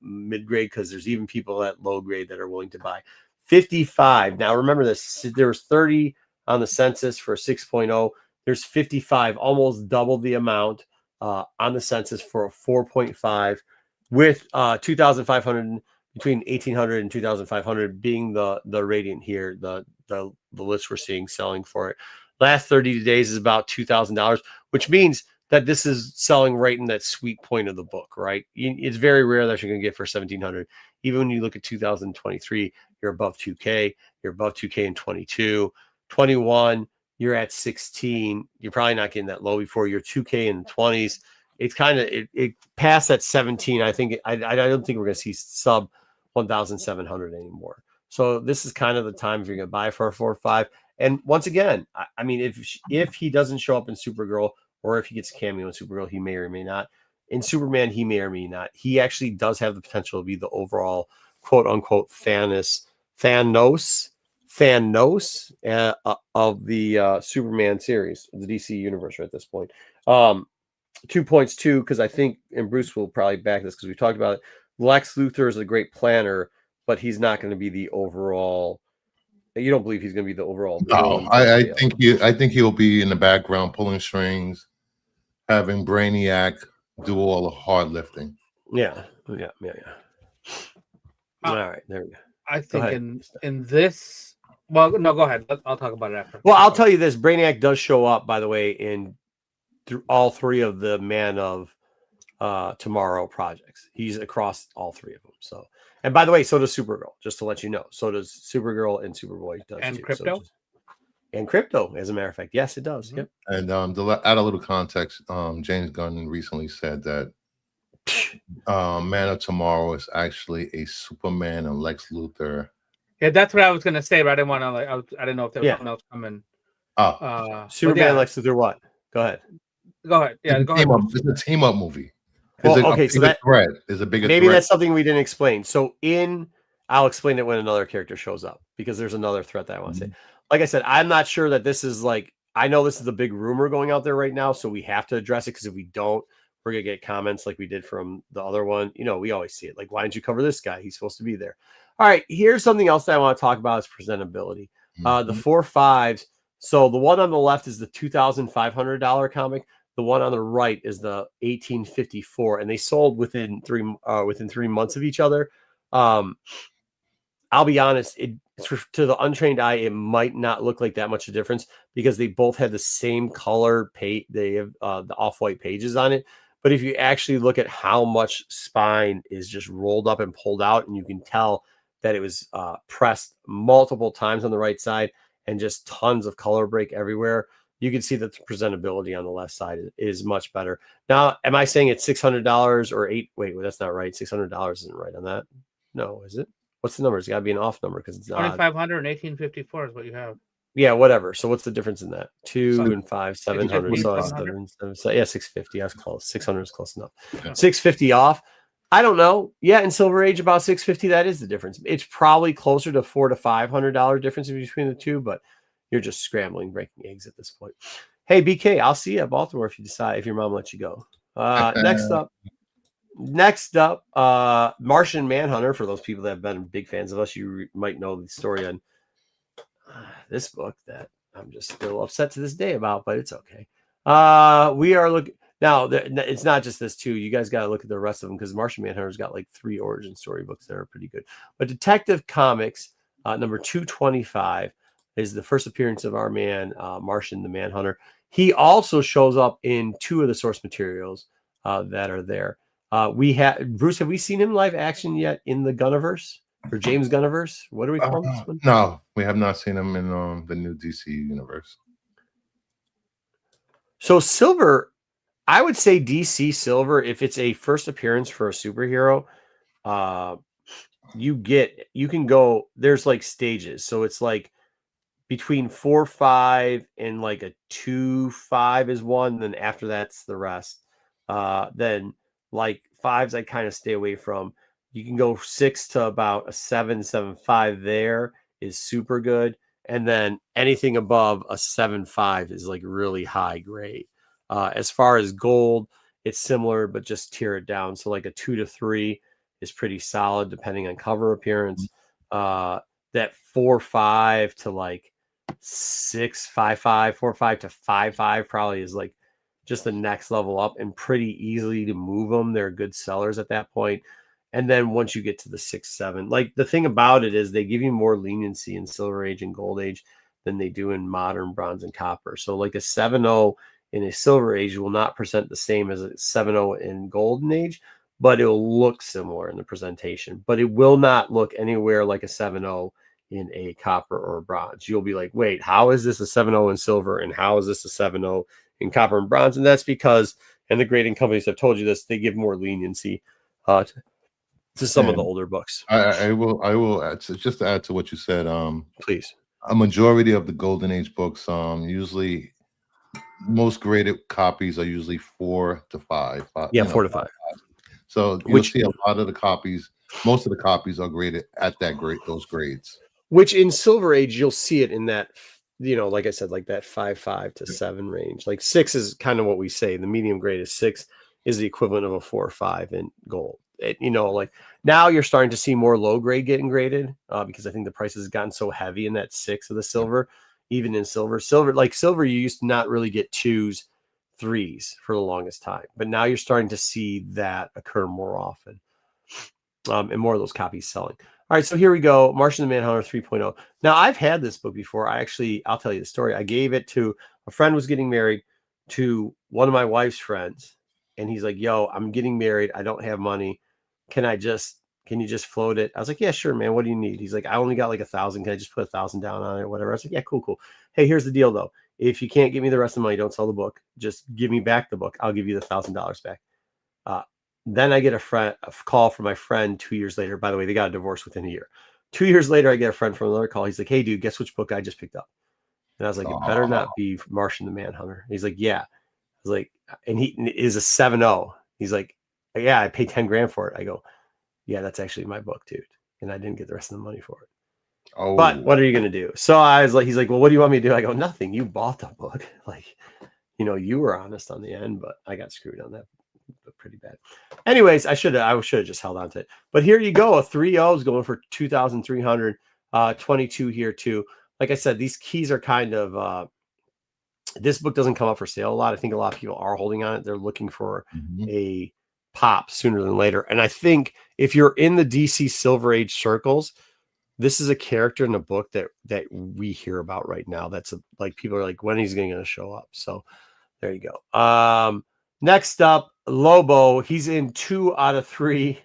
mid grade, because there's even people at low grade that are willing to buy 55. Now remember this: there was 30 on the census for 6.0. There's 55, almost double the amount on the census for a 4.5, with 2,500, between 1,800 and 2,500 being the radiant here. The list we're seeing selling for it. Last 30 days is about $2,000, which means that this is selling right in that sweet point of the book, right? It's very rare that you're going to get for 1,700. Even when you look at 2023, you're above 2K. You're above 2K in 22. 21, you're at 16. You're probably not getting that low before. You're 2K in the 20s. It's kind of it past that 17. I think I don't think we're going to see sub 1,700 anymore. So this is kind of the time if you're going to buy for a 4.5. And once again, I mean, if he doesn't show up in Supergirl, or if he gets a cameo in Supergirl, he may or may not. In Superman, he may or may not. He actually does have the potential to be the overall quote unquote Thanos of the Superman series, the DC universe at this point. 2 points too, because I think, and Bruce will probably back this because we talked about it. Lex Luthor is a great planner, but he's not going to be the overall. You don't believe he's going to be the overall? No, I think he'll be in the background pulling strings, having Brainiac do all the hard lifting. Yeah. All right, there we go. I think in this. Well, no, go ahead. I'll talk about it after. Well, I'll tell you this: Brainiac does show up, by the way, in all three of the Man of Tomorrow projects. He's across all three of them. So, and by the way, so does Supergirl. Just to let you know, so does Supergirl and Superboy does and too. Crypto. And Crypto, as a matter of fact, yes, it does. Yep. And to add a little context, James Gunn recently said that Man of Tomorrow is actually a Superman and Lex Luthor. Yeah, that's what I was gonna say, but I didn't want to I didn't know if there was something else coming. Superman, Lex Luthor. What? Go ahead. Go ahead. Yeah, go ahead. It's a team up movie. Okay, so that threat is a bigger. Maybe threat. that's something we didn't explain. So I'll explain it when another character shows up, because there's another threat that I want to say. Like I said, I'm not sure that this is I know this is the big rumor going out there right now, so we have to address it, because if we don't, we're gonna get comments like we did from the other one. We always see it. Like, why didn't you cover this guy? He's supposed to be there. All right, here's something else that I want to talk about is presentability. The 4.5s. So the one on the left is the $2,500 comic. The one on the right is the 1854, and they sold within 3 months of each other. I'll be honest, to the untrained eye, it might not look like that much a difference, because they both had the same color page. They have the off-white pages on it. But if you actually look at how much spine is just rolled up and pulled out, and you can tell that it was pressed multiple times on the right side, and just tons of color break everywhere. you can see that the presentability on the left side is much better. Now, am I saying it's $600 or $8? Wait, that's not right. $600 isn't right on that. No, is it? What's the number? It's got to be an off number because it's 2,500 and 1,854 is what you have. Yeah, whatever. So what's the difference in that? 2 So, and 5, 700. So it's 700. So yeah, 650. That's close. 600 is close enough. Yeah. 650 off. I don't know. Yeah, in Silver Age, about 650. That is the difference. It's probably closer to $400 to $500 difference between the two, but you're just scrambling, breaking eggs at this point. Hey, BK, I'll see you at Baltimore if you decide, if your mom lets you go. Next up, Martian Manhunter. For those people that have been big fans of us, you might know the story on this book that I'm just still upset to this day about, but it's okay. We are looking now. It's not just this too. You guys got to look at the rest of them because Martian Manhunter's got like 3 origin story books that are pretty good. But Detective Comics number 225 is the first appearance of our man Martian the Manhunter. He also shows up in 2 of the source materials that are there. We have Bruce. Have we seen him live action yet in the Gunniverse or James Gunniverse? What do we call this one? No, we have not seen him in the new DC universe. So Silver, I would say DC Silver, if it's a first appearance for a superhero, you can go. There's like stages, so it's like between 4-5 and like a 2-5 is one. Then after that's the rest. Then like 5s I kind of stay away from. You can go 6 to about a 7.75 there is super good. And then anything above a 7.5 is like really high grade. As far as gold, it's similar, but just tear it down. So like a 2 to 3 is pretty solid depending on cover appearance. That 4.5 to like 6.55, 4.5 to 5.5 probably is like just the next level up and pretty easily to move them. They're good sellers at that point. And then once you get to the 6-7, like the thing about it is they give you more leniency in Silver Age and Gold Age than they do in modern Bronze and Copper. So like a 7.0 in a Silver Age will not present the same as a 7.0 in Golden Age, but it'll look similar in the presentation. But it will not look anywhere like a 7.0 in a Copper or Bronze. You'll be like, wait, how is this a 7.0 in Silver and how is this a 7.0 in Copper and Bronze? And that's because, and the grading companies have told you this, they give more leniency to some of the older books. I will add just to add to what you said. Please. A majority of the Golden Age books, usually most graded copies are usually 4 to 5. Yeah, 4 to 5. So you'll see a lot of the copies. Most of the copies are graded at that grade, those grades. Which in Silver Age you'll see it in that, like I said, like that 5.5 to 7 range. Like 6 is kind of what we say. The medium grade is 6 is the equivalent of a 4 or 5 in gold. Like now you're starting to see more low grade getting graded because I think the price has gotten so heavy in that 6 of the silver, even in silver, you used to not really get 2s, 3s for the longest time, but now you're starting to see that occur more often and more of those copies selling. All right, so here we go. Martian the Manhunter 3.0. Now I've had this book before. I'll tell you the story. I gave it to a friend was getting married to one of my wife's friends. And he's like, yo, I'm getting married. I don't have money. Can you just float it? I was like, yeah, sure, man. What do you need? He's like, I only got like 1,000. Can I just put 1,000 down on it or whatever? I was like, yeah, cool. Hey, here's the deal though. If you can't give me the rest of the money, don't sell the book. Just give me back the book. I'll give you the $1,000 back. Then I get a call from my friend 2 years later. By the way, they got a divorce within a year. 2 years later, I get a friend from another call. He's like, hey, dude, guess which book I just picked up? And I was like, it better not be Martian the Manhunter. He's like, yeah. I was like, and he is a 7.0. He's like, yeah, I paid 10 grand for it. I go, yeah, that's actually my book, dude. And I didn't get the rest of the money for it. Oh, but what are you going to do? So I was like, he's like, well, what do you want me to do? I go, nothing. You bought the book. Like, you were honest on the end, but I got screwed on that pretty bad. Anyways, I should have just held on to it. But here you go. A 3.0 is going for 2,300, 22 here too. Like I said, these keys are kind of, this book doesn't come up for sale a lot. I think a lot of people are holding on it. They're looking for a pop sooner than later. And I think if you're in the DC Silver Age circles, this is a character in a book that we hear about right now. That's like people are like, when he's going to show up. So there you go. Next up, Lobo. He's in 2 out of 3.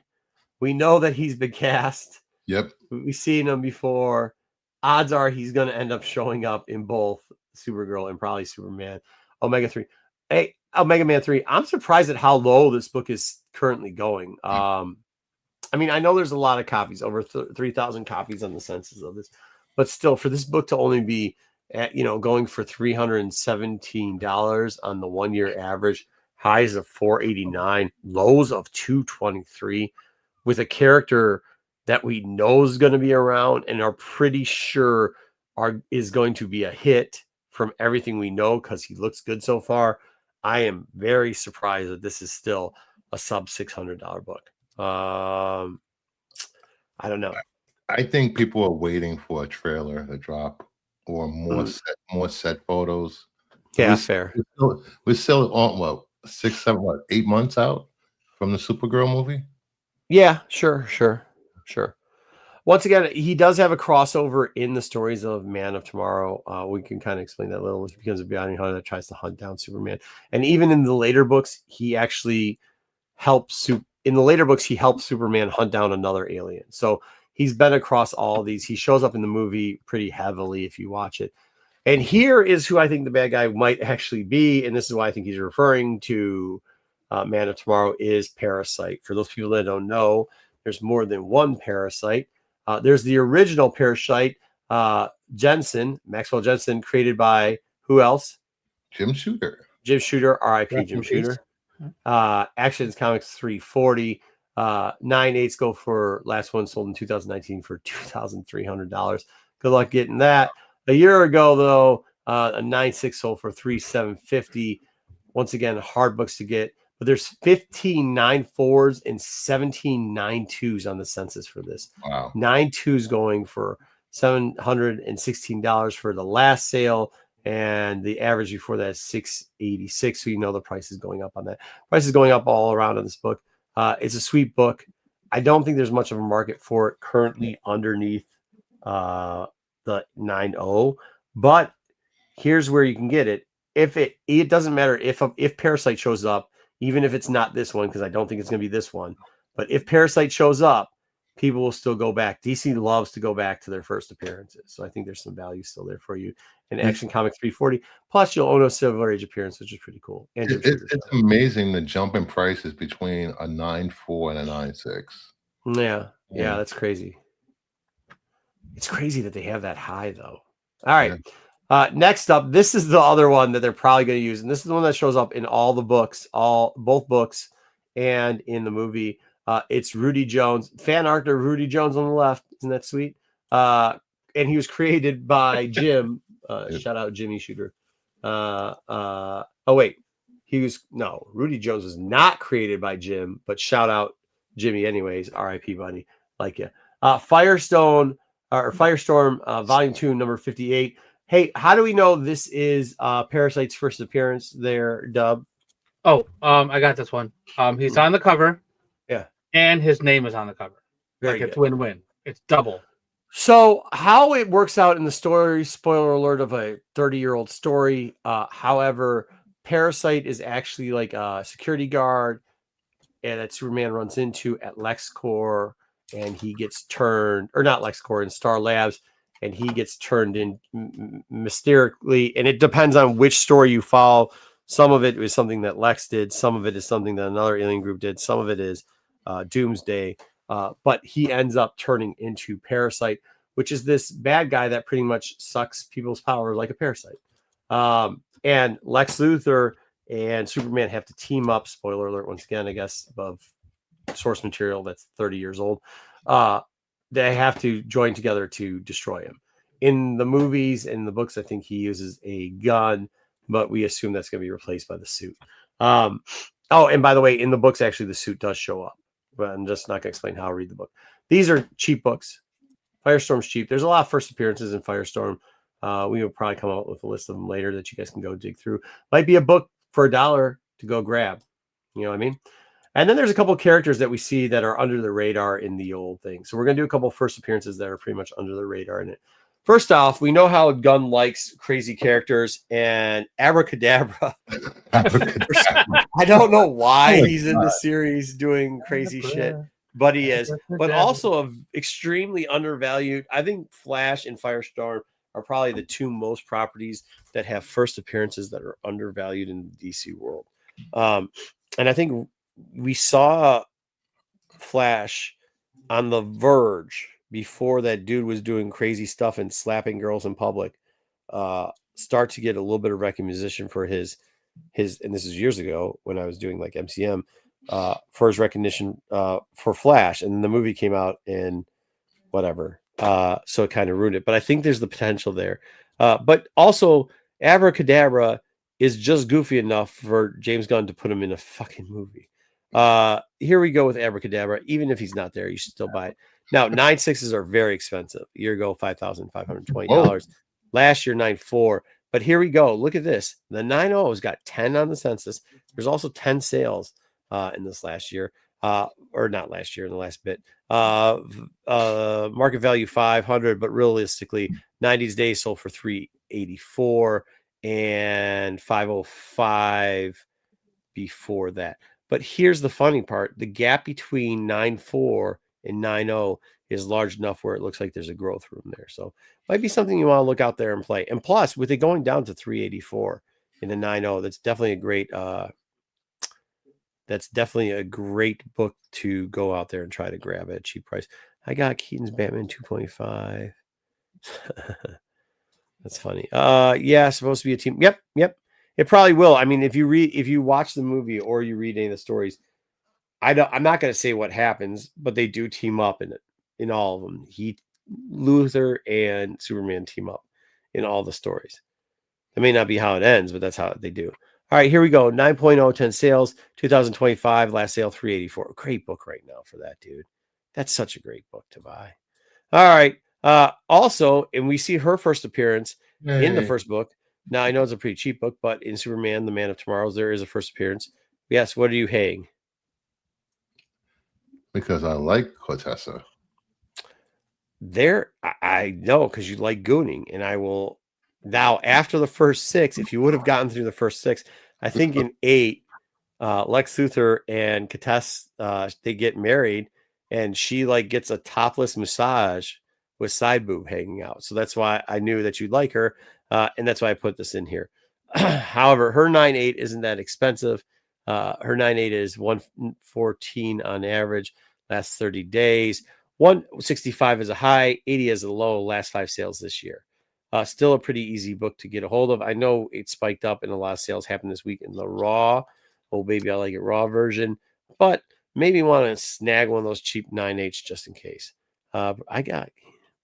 We know that he's been cast. Yep. We've seen him before. Odds are he's going to end up showing up in both Supergirl, and probably Superman. Omega 3. Hey, Omega Man 3. I'm surprised at how low this book is currently going. I mean, I know there's a lot of copies, over 3,000 copies on the census of this, but still, for this book to only be at, going for $317 on the 1 year average, highs of $489, lows of $223, with a character that we know is going to be around and are pretty sure is going to be a hit from everything we know because he looks good so far. I am very surprised that this is still a sub $600 book. I don't know. I think people are waiting for a trailer to drop or more set photos. Yeah, fair. We're still on 6, 7, 8 months out from the Supergirl movie. Yeah, sure. Once again, he does have a crossover in the stories of Man of Tomorrow. We can kind of explain that a little. He becomes a bounty hunter that tries to hunt down Superman. And even in the later books, he actually helps he helps Superman hunt down another alien. So he's been across all of these. He shows up in the movie pretty heavily if you watch it. And here is who I think the bad guy might actually be. And this is why I think he's referring to Man of Tomorrow is Parasite. For those people that don't know, there's more than one Parasite. There's the original Parasite, Maxwell Jensen, created by who else? Jim Shooter. R.I.P. Jim Shooter. Actions Comics 340. 9/8 go for last one sold in 2019 for $2,300. Good luck getting that. A year ago, though, a 9/6 sold for $3,750. Once again, hard books to get. But there's 15 9/4s and 17 9/2s on the census for this. Wow. 9/2s going for $716 for the last sale, and the average before that is $686. So the price is going up on that. Price is going up all around on this book. It's a sweet book. I don't think there's much of a market for it currently underneath the 9.0, but here's where you can get it. If it doesn't matter if Parasite shows up, even if it's not this one, because I don't think it's going to be this one, but if Parasite shows up, people will still go back. DC loves to go back to their first appearances. So I think there's some value still there for you. And Action Comics 340, plus you'll own a Silver Age appearance, which is pretty cool. And it's amazing the jump in prices between a 9.4 and a 9.6. Yeah, that's crazy. It's crazy that they have that high, though. All right. Yeah. Next up, this is the other one that they're probably going to use, and this is the one that shows up in all the books, both books, and in the movie. It's Rudy Jones, fan art of Rudy Jones on the left. Isn't that sweet? And he was created by Jim. Shout out Jimmy Shooter. Rudy Jones was not created by Jim, but shout out Jimmy anyways. R.I.P. buddy, like you. Firestorm, Volume 2, number 58. Hey, how do we know this is Parasite's first appearance there, Dub? Oh, I got this one. He's on the cover. Yeah. And his name is on the cover. Very good. It's win-win. It's double. So how it works out in the story, spoiler alert of a 30-year-old story. However, Parasite is actually like a security guard and that Superman runs into at LexCorp, and he gets turned, or not LexCorp, in Star Labs, and he gets turned in mysteriousally. And it depends on which story you follow. Some of it is something that Lex did. Some of it is something that another alien group did. Some of it is Doomsday. But he ends up turning into Parasite, which is this bad guy that pretty much sucks people's power like a parasite. And Lex Luthor and Superman have to team up. Spoiler alert, once again, I guess, above source material that's 30 years old. They have to join together to destroy him. In the movies and the books, I think he uses a gun, but we assume that's going to be replaced by the suit. And by the way, in the books, actually, the suit does show up, but I'm just not going to explain how I read the book. These are cheap books. Firestorm's cheap. There's a lot of first appearances in Firestorm. We will probably come out with a list of them later that you guys can go dig through. Might be a book for $1 to go grab. You know what I mean? And then there's a couple of characters that we see that are under the radar in the old thing. So we're going to do a couple of first appearances that are pretty much under the radar in it. First off, we know how Gunn likes crazy characters, and Abracadabra. I don't know why he's in the series doing crazy shit, but he is. But also extremely undervalued. I think Flash and Firestorm are probably the two most properties that have first appearances that are undervalued in the DC world. And I think we saw Flash on the verge before that dude was doing crazy stuff and slapping girls in public, start to get a little bit of recognition for his, and this is years ago when I was doing like MCM, for his recognition for Flash. And the movie came out in whatever. So it kind of ruined it. But I think there's the potential there. But also, Abracadabra is just goofy enough for James Gunn to put him in a fucking movie. Here we go with Abracadabra. Even if he's not there, you should still buy it. Now, 9.6s are very expensive. A year ago, $5,520. Last year, 9.4. But here we go. Look at this. The 9.0 has got 10 on the census. There's also 10 sales in this last year. Or not last year, in the last bit. Market value 500, but realistically, 90 days sold for 384 and 505 before that. But here's the funny part. The gap between 9.4 and 9.0 is large enough where it looks like there's a growth room there. So might be something you want to look out there and play. And plus, with it going down to 384 in the 9.0, that's definitely a great book to go out there and try to grab at a cheap price. I got Keaton's Batman 2.5. That's funny. Yeah, supposed to be a team. Yep. It probably will. I mean, if you watch the movie or you read any of the stories, I'm not going to say what happens, but they do team up in all of them. Luthor and Superman team up in all the stories. It may not be how it ends, but that's how they do. All right, here we go. 9.0, 10 sales, 2025, last sale 384. Great book right now for that, dude. That's such a great book to buy. All right. Also, and we see her first appearance in the first book. Now, I know it's a pretty cheap book, but in Superman, the Man of Tomorrows, there is a first appearance. Yes, what are you haying? Because I like Cortessa. There, I know, because you like gooning, and I will. Now, after the first 6, if you would have gotten through the first 6, I think in 8, Lex Luthor and Kates, they get married, and she like gets a topless massage with side boob hanging out. So that's why I knew that you'd like her, and that's why I put this in here. However, her 9.8 isn't that expensive. Her 9.8 is 114 on average, last 30 days. 165 is a high, 80 is a low, last 5 sales this year. Still a pretty easy book to get a hold of. I know it spiked up and a lot of sales happened this week in the raw. Oh, baby, I like it raw version. But maybe want to snag one of those cheap 9.8s just in case. I got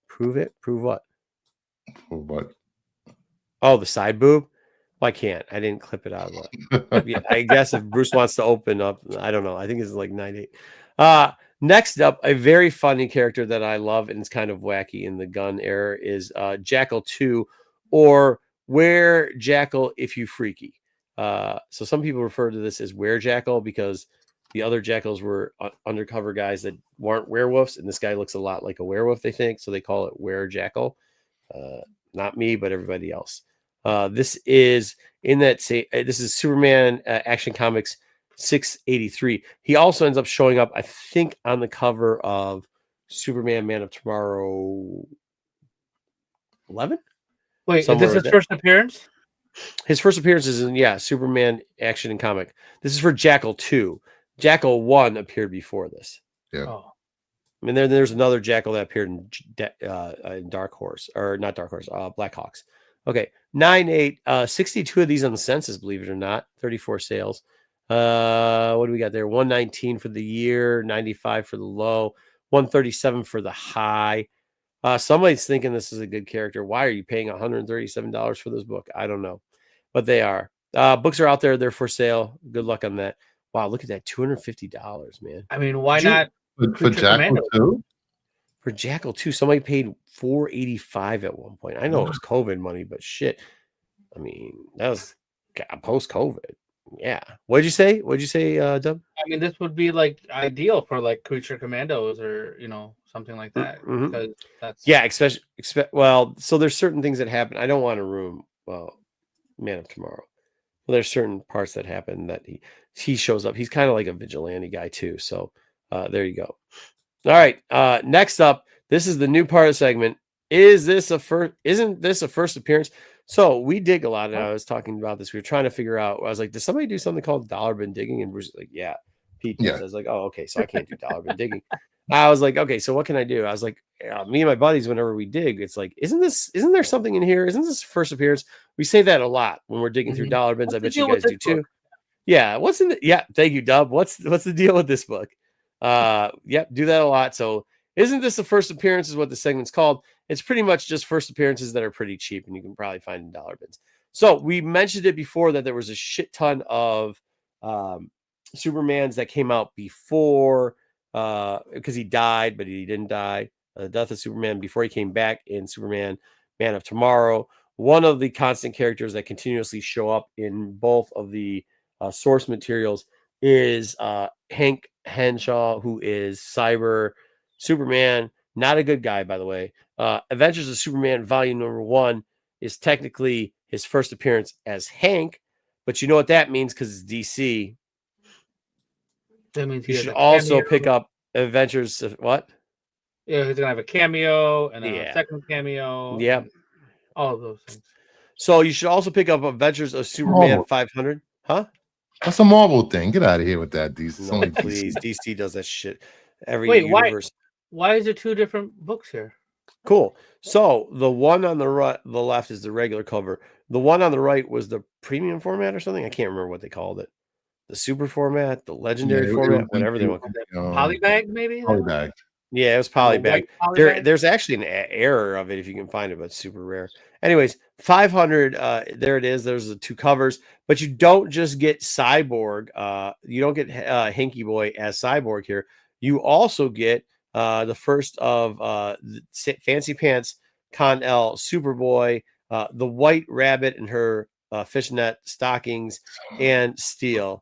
prove it. Prove what? Prove what? Oh, the side boob? Well, I can't. I didn't clip it out of the. Yeah, I guess if Bruce wants to open up, I don't know. I think it's like 9.8. Next up, a very funny character that I love and it's kind of wacky in the Gunn era is Jackal 2, or Were Jackal If You Freaky. So some people refer to this as Were Jackal because the other Jackals were undercover guys that weren't werewolves, and this guy looks a lot like a werewolf, they think, so they call it Were Jackal. Not me, but everybody else. This is Superman Action Comics 683. He also ends up showing up, I think, on the cover of Superman Man of Tomorrow 11. Wait, is this his first appearance? His first appearance is in Superman Action and Comic. This is for Jackal 2. Jackal 1 appeared before this. Yeah. Oh. I mean, there's another Jackal that appeared in Dark Horse, or not Dark Horse, Black Hawks. Okay, 9.8, 62 of these on the census, believe it or not, 34 sales. What do we got there? 119 for the year, 95 for the low, 137 for the high. Somebody's thinking this is a good character. Why are you paying $137 for this book? I don't know, but they are. Books are out there. They're for sale. Good luck on that. Wow, look at that, $250, man. I mean, why not for Jackal 2? For Jackal 2, somebody paid $485 at one point. I know it was COVID money, but shit. I mean, that was post-COVID. Yeah. What'd you say, Dub? I mean, this would be like ideal for like Creature Commandos or something like that. Mm-hmm. Because that's especially so there's certain things that happen. I don't want to ruin Man of Tomorrow. Well, there's certain parts that happen that he shows up. He's kind of like a vigilante guy too. So there you go. All right. Next up, this is the new part of the segment. Isn't this a first appearance? So we dig a lot, and I was talking about this. We were trying to figure out. I was like, "Does somebody do something called dollar bin digging?" And Bruce was like, "Yeah, Pete does." Yeah. I was like, "Oh, okay, so I can't do dollar bin digging." I was like, "Okay, so what can I do?" I was like, "Me and my buddies, whenever we dig, it's like, isn't there something in here? Isn't this first appearance?" We say that a lot when we're digging through dollar bins. What's I the bet you deal with guys do this too. book? Yeah, what's in the? Yeah, thank you, Dub. What's the deal with this book? Yep, do that a lot. So, isn't this the first appearance? Is what the segment's called. It's pretty much just first appearances that are pretty cheap and you can probably find in dollar bins. So we mentioned it before that there was a shit ton of Supermans that came out before because he died, but he didn't die. The death of Superman before he came back in Superman, Man of Tomorrow. One of the constant characters that continuously show up in both of the source materials is Hank Henshaw, who is Cyber Superman. Not a good guy, by the way. Adventures of Superman Volume Number 1 is technically his first appearance as Hank, but you know what that means because it's DC. That means you should also pick up Adventures of what? Yeah, he's gonna have a cameo and a second cameo. Yep. All of those things. So you should also pick up Adventures of Superman 500. Huh? That's a Marvel thing. Get out of here with that, DC. No, please. DC does that shit. Every universe. Why is there two different books here? Cool. So the one on the right, the left is the regular cover. The one on the right was the premium format or something. I can't remember what they called it. The super format, the legendary format, whatever they want. Polybag, maybe. Polybag. Yeah, it was polybag. There's actually an error of it if you can find it, but it's super rare. Anyways, 500. There it is. There's the two covers, but you don't just get Cyborg. You don't get Hanky Boy as Cyborg here. You also get the first of Fancy Pants Con-El Superboy, the White Rabbit and her fishnet stockings, and Steel.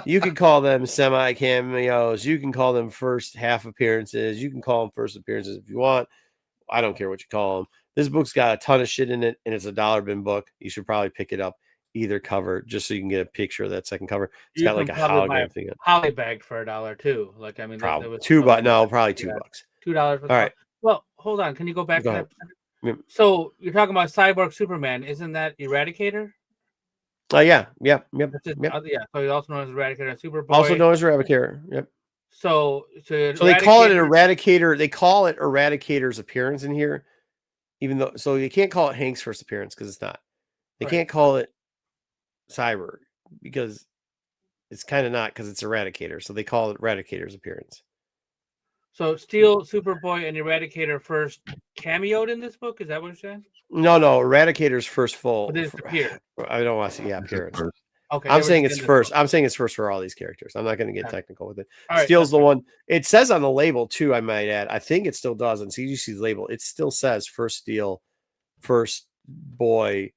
You can call them semi cameos. You can call them first half appearances. You can call them first appearances if you want. I don't care what you call them. This book's got a ton of shit in it, and it's a dollar bin book. You should probably pick it up either cover just so you can get a picture of that second cover. It's got like a hologram thing. Polybagged for $1 too. Like I mean, probably $2. No, probably $2. $2. All right. Well, hold on. Can you go back to that? Yep. So you're talking about Cyborg Superman? Isn't that Eradicator? Yeah. Yeah. So he's also known as Eradicator and Superboy. Also known as Eradicator. Yep. So they call it an Eradicator. They call it Eradicator's appearance in here, even though you can't call it Hank's first appearance because it's not. They can't call it Cyber because it's kind of not because it's Eradicator. So they call it Eradicator's appearance. So Steel, Superboy, and Eradicator first cameoed in this book. Is that what you're saying? No. Eradicator's first full. But it's appear. I don't want to see appearance. Okay. I'm saying it's first. I'm saying it's first for all these characters. I'm not going to get technical with it. Steel's the one. It says on the label too. I might add. I think it still does on CGC's label. It still says first Steel, first Boy,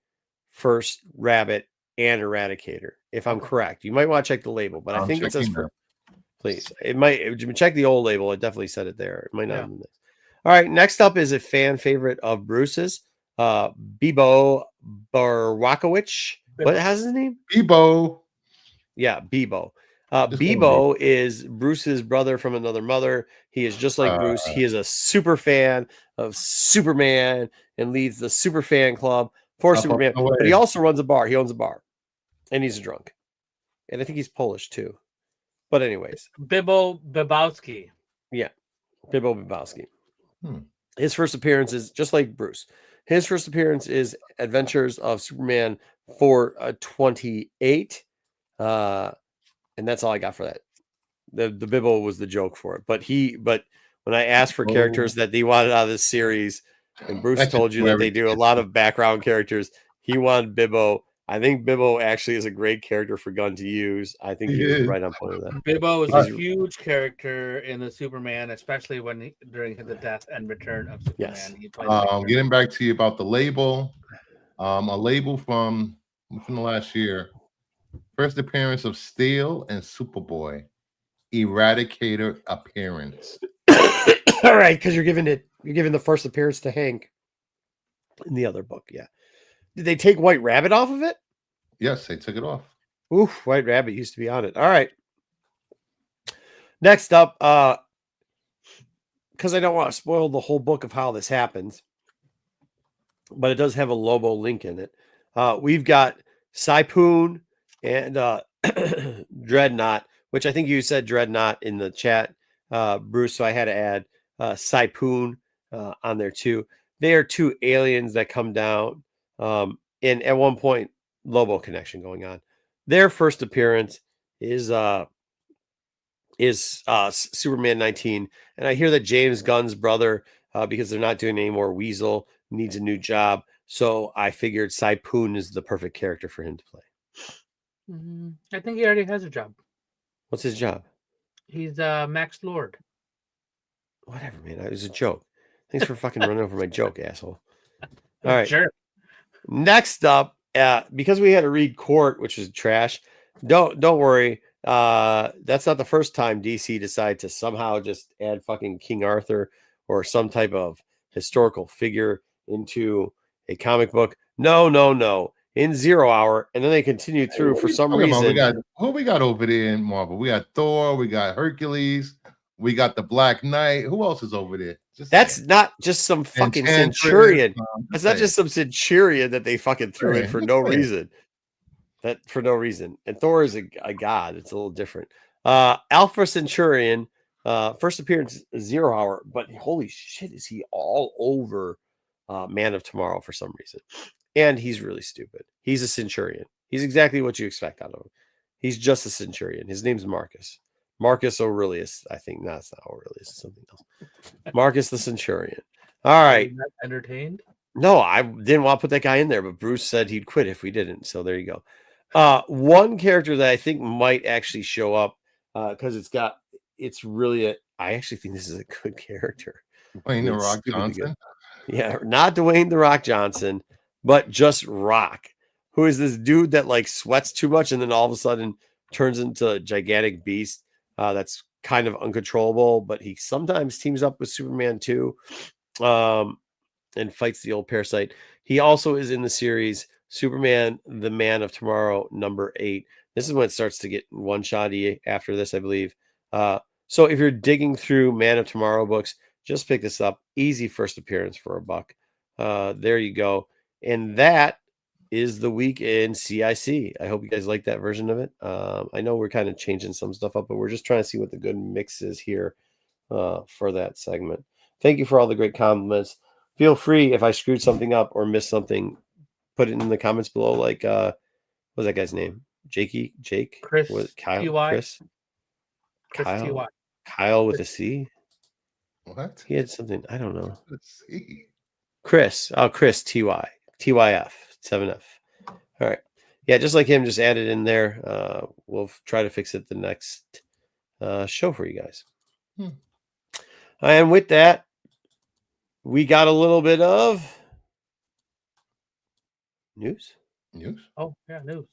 first Rabbit, and Eradicator. If I'm correct, you might want to check the label, but I think it says first. Please, it might check the old label. It definitely said it there. It might not. Yeah. All right. Next up is a fan favorite of Bruce's, Bebo Barwakowicz. What has his name? Bebo. Yeah, Bebo. Bebo is Bruce's brother from another mother. He is just like Bruce. He is a super fan of Superman and leads the super fan club for Superman. But he also runs a bar. He owns a bar, and he's a drunk. And I think he's Polish too. But anyways, Bebo Bibowski. Yeah, Bebo Bibowski. His first appearance is just like Bruce. His first appearance is Adventures of Superman 428. And that's all I got for that. The Bibbo was the joke for it. But when I asked for characters that they wanted out of this series, and Bruce told you that they do a lot of background characters, he wanted Bibbo. I think Bibbo actually is a great character for Gunn to use. I think he was right on point with that. Bibbo is a huge character in the Superman, especially during the death and return of Superman. Yes. Getting back to you about the label, a label from the last year. First appearance of Steel and Superboy, Eradicator appearance. All right, because you're giving the first appearance to Hank in the other book. Yeah. Did they take White Rabbit off of it? Yes, they took it off. Oof, White Rabbit used to be on it. All right. Next up, because I don't want to spoil the whole book of how this happens, but it does have a Lobo link in it. We've got Saipoon and Dreadnought, which I think you said Dreadnought in the chat, Bruce. So I had to add Saipoon on there too. They are two aliens that come down, and at one point, Lobo connection going on. Their first appearance is Superman 19, and I hear that James Gunn's brother, because they're not doing any more Weasel, needs a new job. So I figured Saipoon is the perfect character for him to play. I think he already has a job. What's his job? He's Max Lord. Whatever, man. It was a joke. Thanks for fucking running over my joke, asshole. All right. Sure. Next up, because we had to read Court, which is trash. Don't worry. That's not the first time DC decided to somehow just add fucking King Arthur or some type of historical figure into a comic book. No. In 0 Hour, and then they continued through for some reason. We got over there in Marvel? We got Thor, we got Hercules, we got the Black Knight. Who else is over there? That's not just some fucking Centurion. That's not just some Centurion that they fucking threw in for no reason. For no reason. And Thor is a god. It's a little different. Alpha Centurion, first appearance 0 Hour, but holy shit, is he all over Man of Tomorrow for some reason. And he's really stupid. He's a Centurion. He's exactly what you expect out of him. He's just a Centurion. His name's Marcus. Marcus Aurelius. I think that's not Aurelius. It's something else. Marcus the Centurion. All right. Entertained? No, I didn't want to put that guy in there, but Bruce said he'd quit if we didn't. So there you go. One character that I think might actually show up because I actually think this is a good character. Dwayne The Rock Johnson. Yeah, not Dwayne The Rock Johnson, but just Rock, who is this dude that like sweats too much and then all of a sudden turns into a gigantic beast that's kind of uncontrollable, but he sometimes teams up with Superman too and fights the old parasite. He also is in the series Superman, the Man of Tomorrow, number 8. This is when it starts to get one-shotty after this, I believe. So if you're digging through Man of Tomorrow books, just pick this up. Easy first appearance for $1. There you go. And that is the week in CIC. I hope you guys like that version of it. I know we're kind of changing some stuff up, but we're just trying to see what the good mix is here for that segment. Thank you for all the great compliments. Feel free, if I screwed something up or missed something, put it in the comments below. Like, what's that guy's name? Jake? Chris. Kyle? T-Y. Chris? Kyle. T-Y. Kyle with a C? What? He had something. I don't know. Let's see. Chris. Oh, Chris. T-Y. TYF. 7F. All right. Yeah, just like him, just add it in there. We'll try to fix it the next show for you guys. And with that, we got a little bit of news. Oh, yeah, news.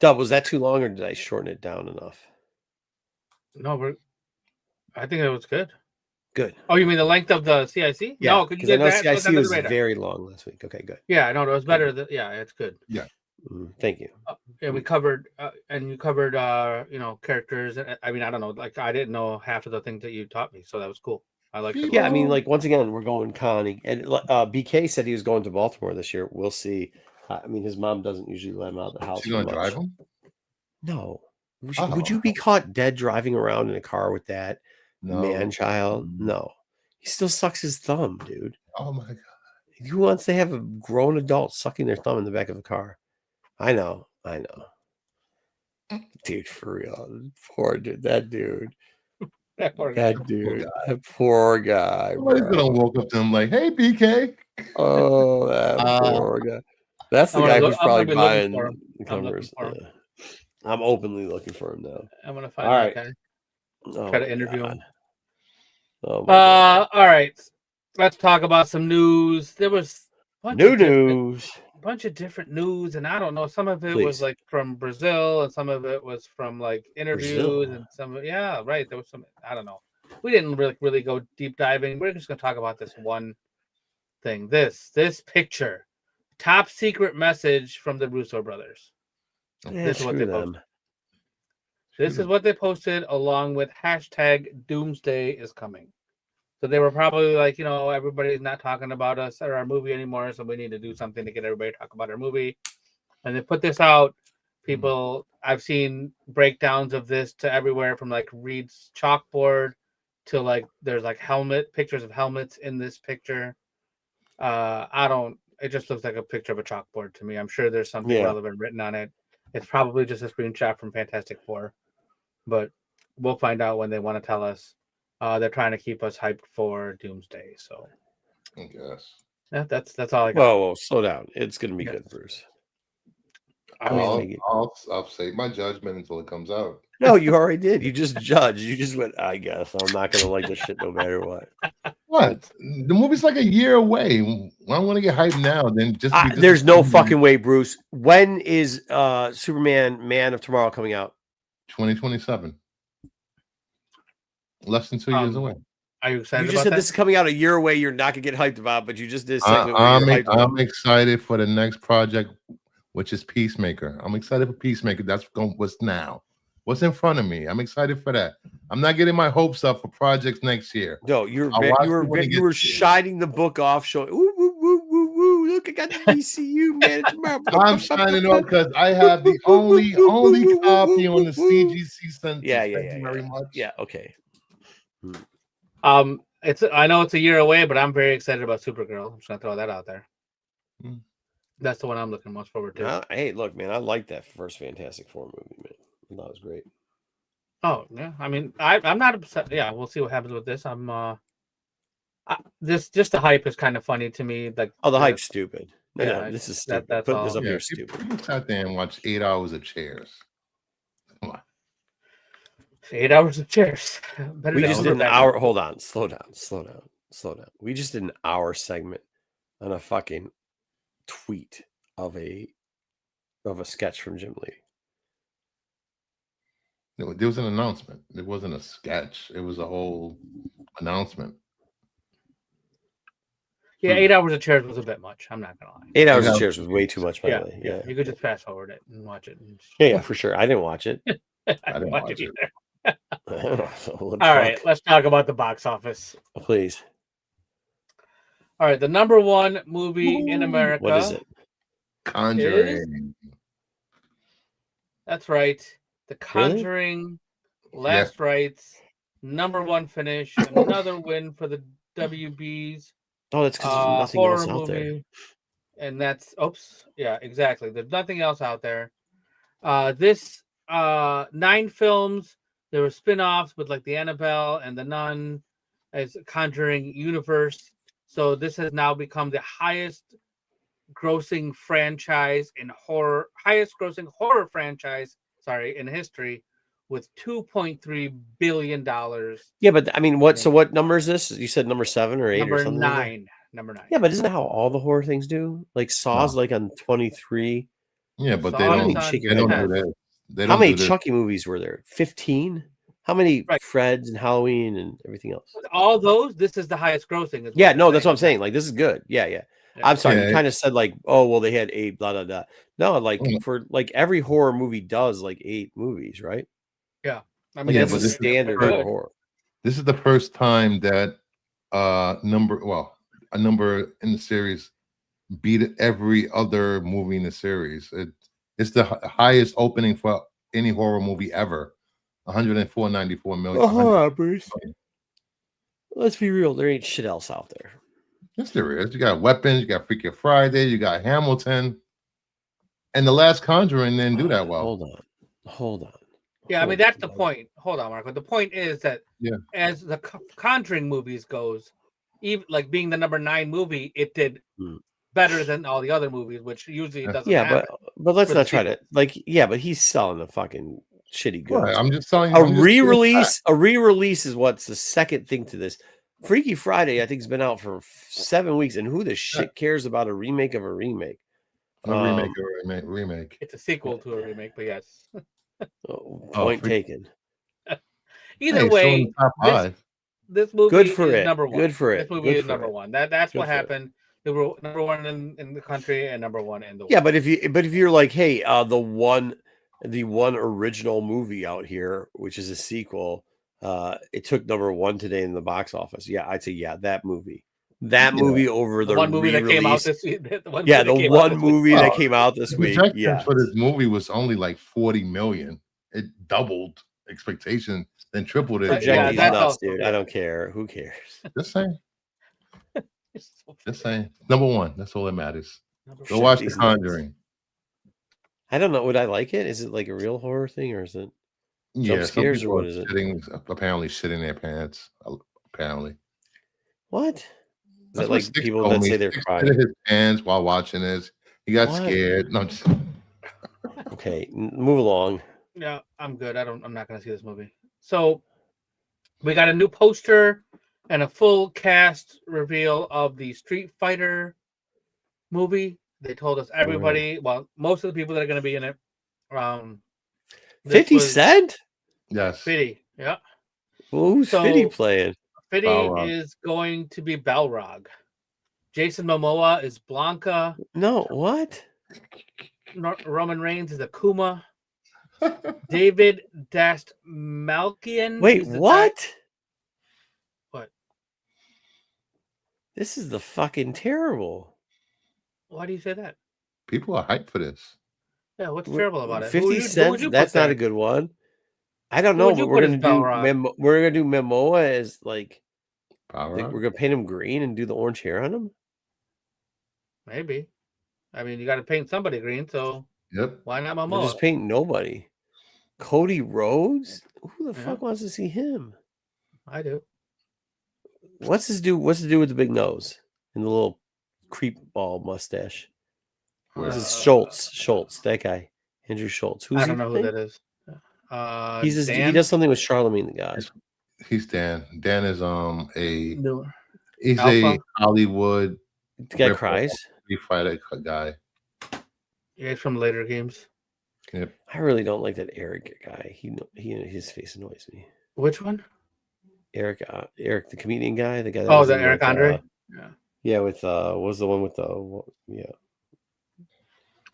Dub, was that too long or did I shorten it down enough? No, but I think it was good. Good. Oh, you mean the length of the CIC? Yeah, no, because I know CIC was very long last week. Okay, good. Yeah, no, it was better. It's good. Yeah. Thank you. And we covered, and you covered, characters. I mean, I don't know, like I didn't know half of the things that you taught me, so that was cool. I like it. Yeah, I mean, like once again, we're going Connie, and BK said he was going to Baltimore this year. We'll see. I mean, his mom doesn't usually let him out of the house. She's going to drive him? No. Would you be caught dead driving around in a car with that man child? No. He still sucks his thumb, dude. Oh my God. Who wants to have a grown adult sucking their thumb in the back of a car? I know. Dude, for real. Poor dude. That dude. That poor guy. Somebody's going to walk up to him like, hey, BK. Oh, that poor guy. That's the guy who's probably buying the covers. I'm openly looking for him now. I'm going to find that guy. Try to interview him. Oh all right. Let's talk about some news. There was new news. bunch of different news, and I don't know. Some of it was like from Brazil, and some of it was from like interviews, and some of right. There was some. I don't know. We didn't really go deep diving. We're just gonna talk about this one thing. This picture, top secret message from the Russo brothers. This is what they posted. This is what they posted along with hashtag Doomsday is coming. So they were probably like, everybody's not talking about us or our movie anymore, so we need to do something to get everybody to talk about our movie. And they put this out. People, I've seen breakdowns of this to everywhere from like Reed's chalkboard to like there's like pictures of helmets in this picture. It just looks like a picture of a chalkboard to me. I'm sure there's something relevant written on it. It's probably just a screenshot from Fantastic Four, but we'll find out when they want to tell us. They're trying to keep us hyped for Doomsday. So I guess. Yeah, that's all I got. Whoa, slow down. It's gonna be good, Bruce. I'll save my judgment until it comes out. No, you already did. You just judged. You just went, I guess. I'm not gonna like this shit no matter what. What? The movie's like a year away. I want to get hyped now. Then there's no fucking way, Bruce. When is Superman Man of Tomorrow coming out? 2027. Less than 2 years away. Are you excited? You just said this is coming out a year away. You're not gonna get hyped about, but you just did a segment. I'm excited for the next project, which is Peacemaker. I'm excited for Peacemaker. That's what's now. What's in front of me? I'm excited for that. I'm not getting my hopes up for projects next year. No, you were shining the book off, showing. Ooh, woo, woo, woo, woo. Look, I got the DCU Man tomorrow. I'm shining off because I have the only copy on the CGC Center. Yeah. Thank you very much. Yeah. Okay. I know it's a year away, but I'm very excited about Supergirl. I'm just gonna throw that out there. That's the one I'm looking most forward to. Hey, look, man, I like that first Fantastic Four movie, man. I thought it was great. Oh yeah, I mean, I'm not upset. Yeah, we'll see what happens with this. Just the hype is kind of funny to me. Like, the hype's stupid. Yeah, this is stupid. That's Putting all. this up here stupid. You sat there and watched 8 hours of chairs. Come on. 8 hours of chairs. We just did an hour. Hold on. Slow down. We just did an hour segment on a fucking tweet of a sketch from Jim Lee. No, there was an announcement. It wasn't a sketch. It was a whole announcement. Yeah, 8 hours of chairs was a bit much. I'm not gonna lie. 8 hours of chairs was way too much, by the way. Yeah, you could just fast forward it and watch it. Yeah, for sure. I didn't watch it. I didn't watch it either. All right, let's talk about the box office. Please. All right, the number one movie in America. What is it? Conjuring. That's right. The Conjuring, Last Rites, number one finish, another win for the WBs. Oh, that's because there's nothing else out there. And that's exactly. There's nothing else out there. This 9 films. There were spin-offs with like the Annabelle and the Nun as Conjuring universe. So this has now become the highest grossing franchise in horror, in history, with $2.3 billion. Yeah, but I mean, what number is this? You said number 7 or 8 number or something? 9. Number 9. Yeah, but isn't that how all the horror things do? Like Saw's like on 23. Yeah, but they don't do that. How many Chucky movies were there? 15? How many Freds and Halloween and everything else? All those, this is the highest grossing. Yeah, no, that's what I'm saying. Like, this is good. Yeah. I'm sorry. You kind of said like, oh, well, they had 8, blah, blah, blah. No, like for like every horror movie does like 8 movies, right? Yeah. I mean, that's the standard for horror. This is the first time that a number in the series beat every other movie in the series. It's the highest opening for any horror movie ever. 194 million. Bruce. Let's be real. There ain't shit else out there. Yes, there is. You got Weapons. You got Freaky Friday. You got Hamilton. And the last Conjuring didn't do that well. Hold on. Yeah, I mean, that's the point. Hold on, Marco. The point is that as the Conjuring movies goes, even like being the number 9 movie, it did better than all the other movies, which usually doesn't happen. But let's not try to but he's selling the fucking shitty goods. Right, I'm just telling you. A re-release is what's the second thing to this. Freaky Friday, I think, has been out for 7 weeks, and who the shit cares about a remake of a remake? A remake or remake. It's a sequel to a remake, but yes. Point taken. Either way, top five. This movie Good for is it. number one. Good for it. This movie Good is for number it. one. That's Good what for it. happened. They were number one in the country and number one in the world. Yeah, but if you're like, hey, the one original movie out here, which is a sequel, it took number one today in the box office. Yeah, I'd say that movie. That movie over the one movie that came out re-release. this week. The one movie that came out this week. Projections for this movie was only like 40 million. It doubled expectation, then tripled it. Projections nuts, dude. I don't care. Who cares? Just saying. Just saying. Number one. That's all that matters. Go watch The Conjuring. I don't know. Would I like it? Is it like a real horror thing, or is it jump scares, or what is it? Apparently shitting their pants. Apparently. What? Is That's it like people that say they're crying? His pants while watching this. He got scared. No, Okay, move along. Yeah, I'm good. I'm not gonna see this movie. So we got a new poster and a full cast reveal of the Street Fighter movie. They told us everybody, well, most of the people that are going to be in it. 50 Cent? Yes. 50, yeah. Well, who's 50 playing? 50 is going to be Balrog. Jason Momoa is Blanca. No, what? Roman Reigns is Akuma. David Dastmalchian. Wait, what? What? This is the fucking terrible. Why do you say that? People are hyped for this. Yeah, what's terrible about it? 50 Cent? That's not a good one. I don't know, but we're gonna do Momoa as like we're gonna paint him green and do the orange hair on him. Maybe. I mean, you got to paint somebody green, so why not Momoa? We'll just paint nobody. Cody Rhodes? Who the fuck wants to see him? I do. What's to do with the big nose and the little creep ball mustache? This is Schultz, that guy, Andrew Schultz. I don't know who that is. He does something with Charlemagne the God. He's Dan. Dan is he's a Hollywood. The guy cries. Street Fighter guy. Yeah, he's from later games. Yep. I really don't like that Eric guy. His face annoys me. Which one? Eric, the comedian guy, the guy. That the Eric Andre. Yeah, with what was the one with the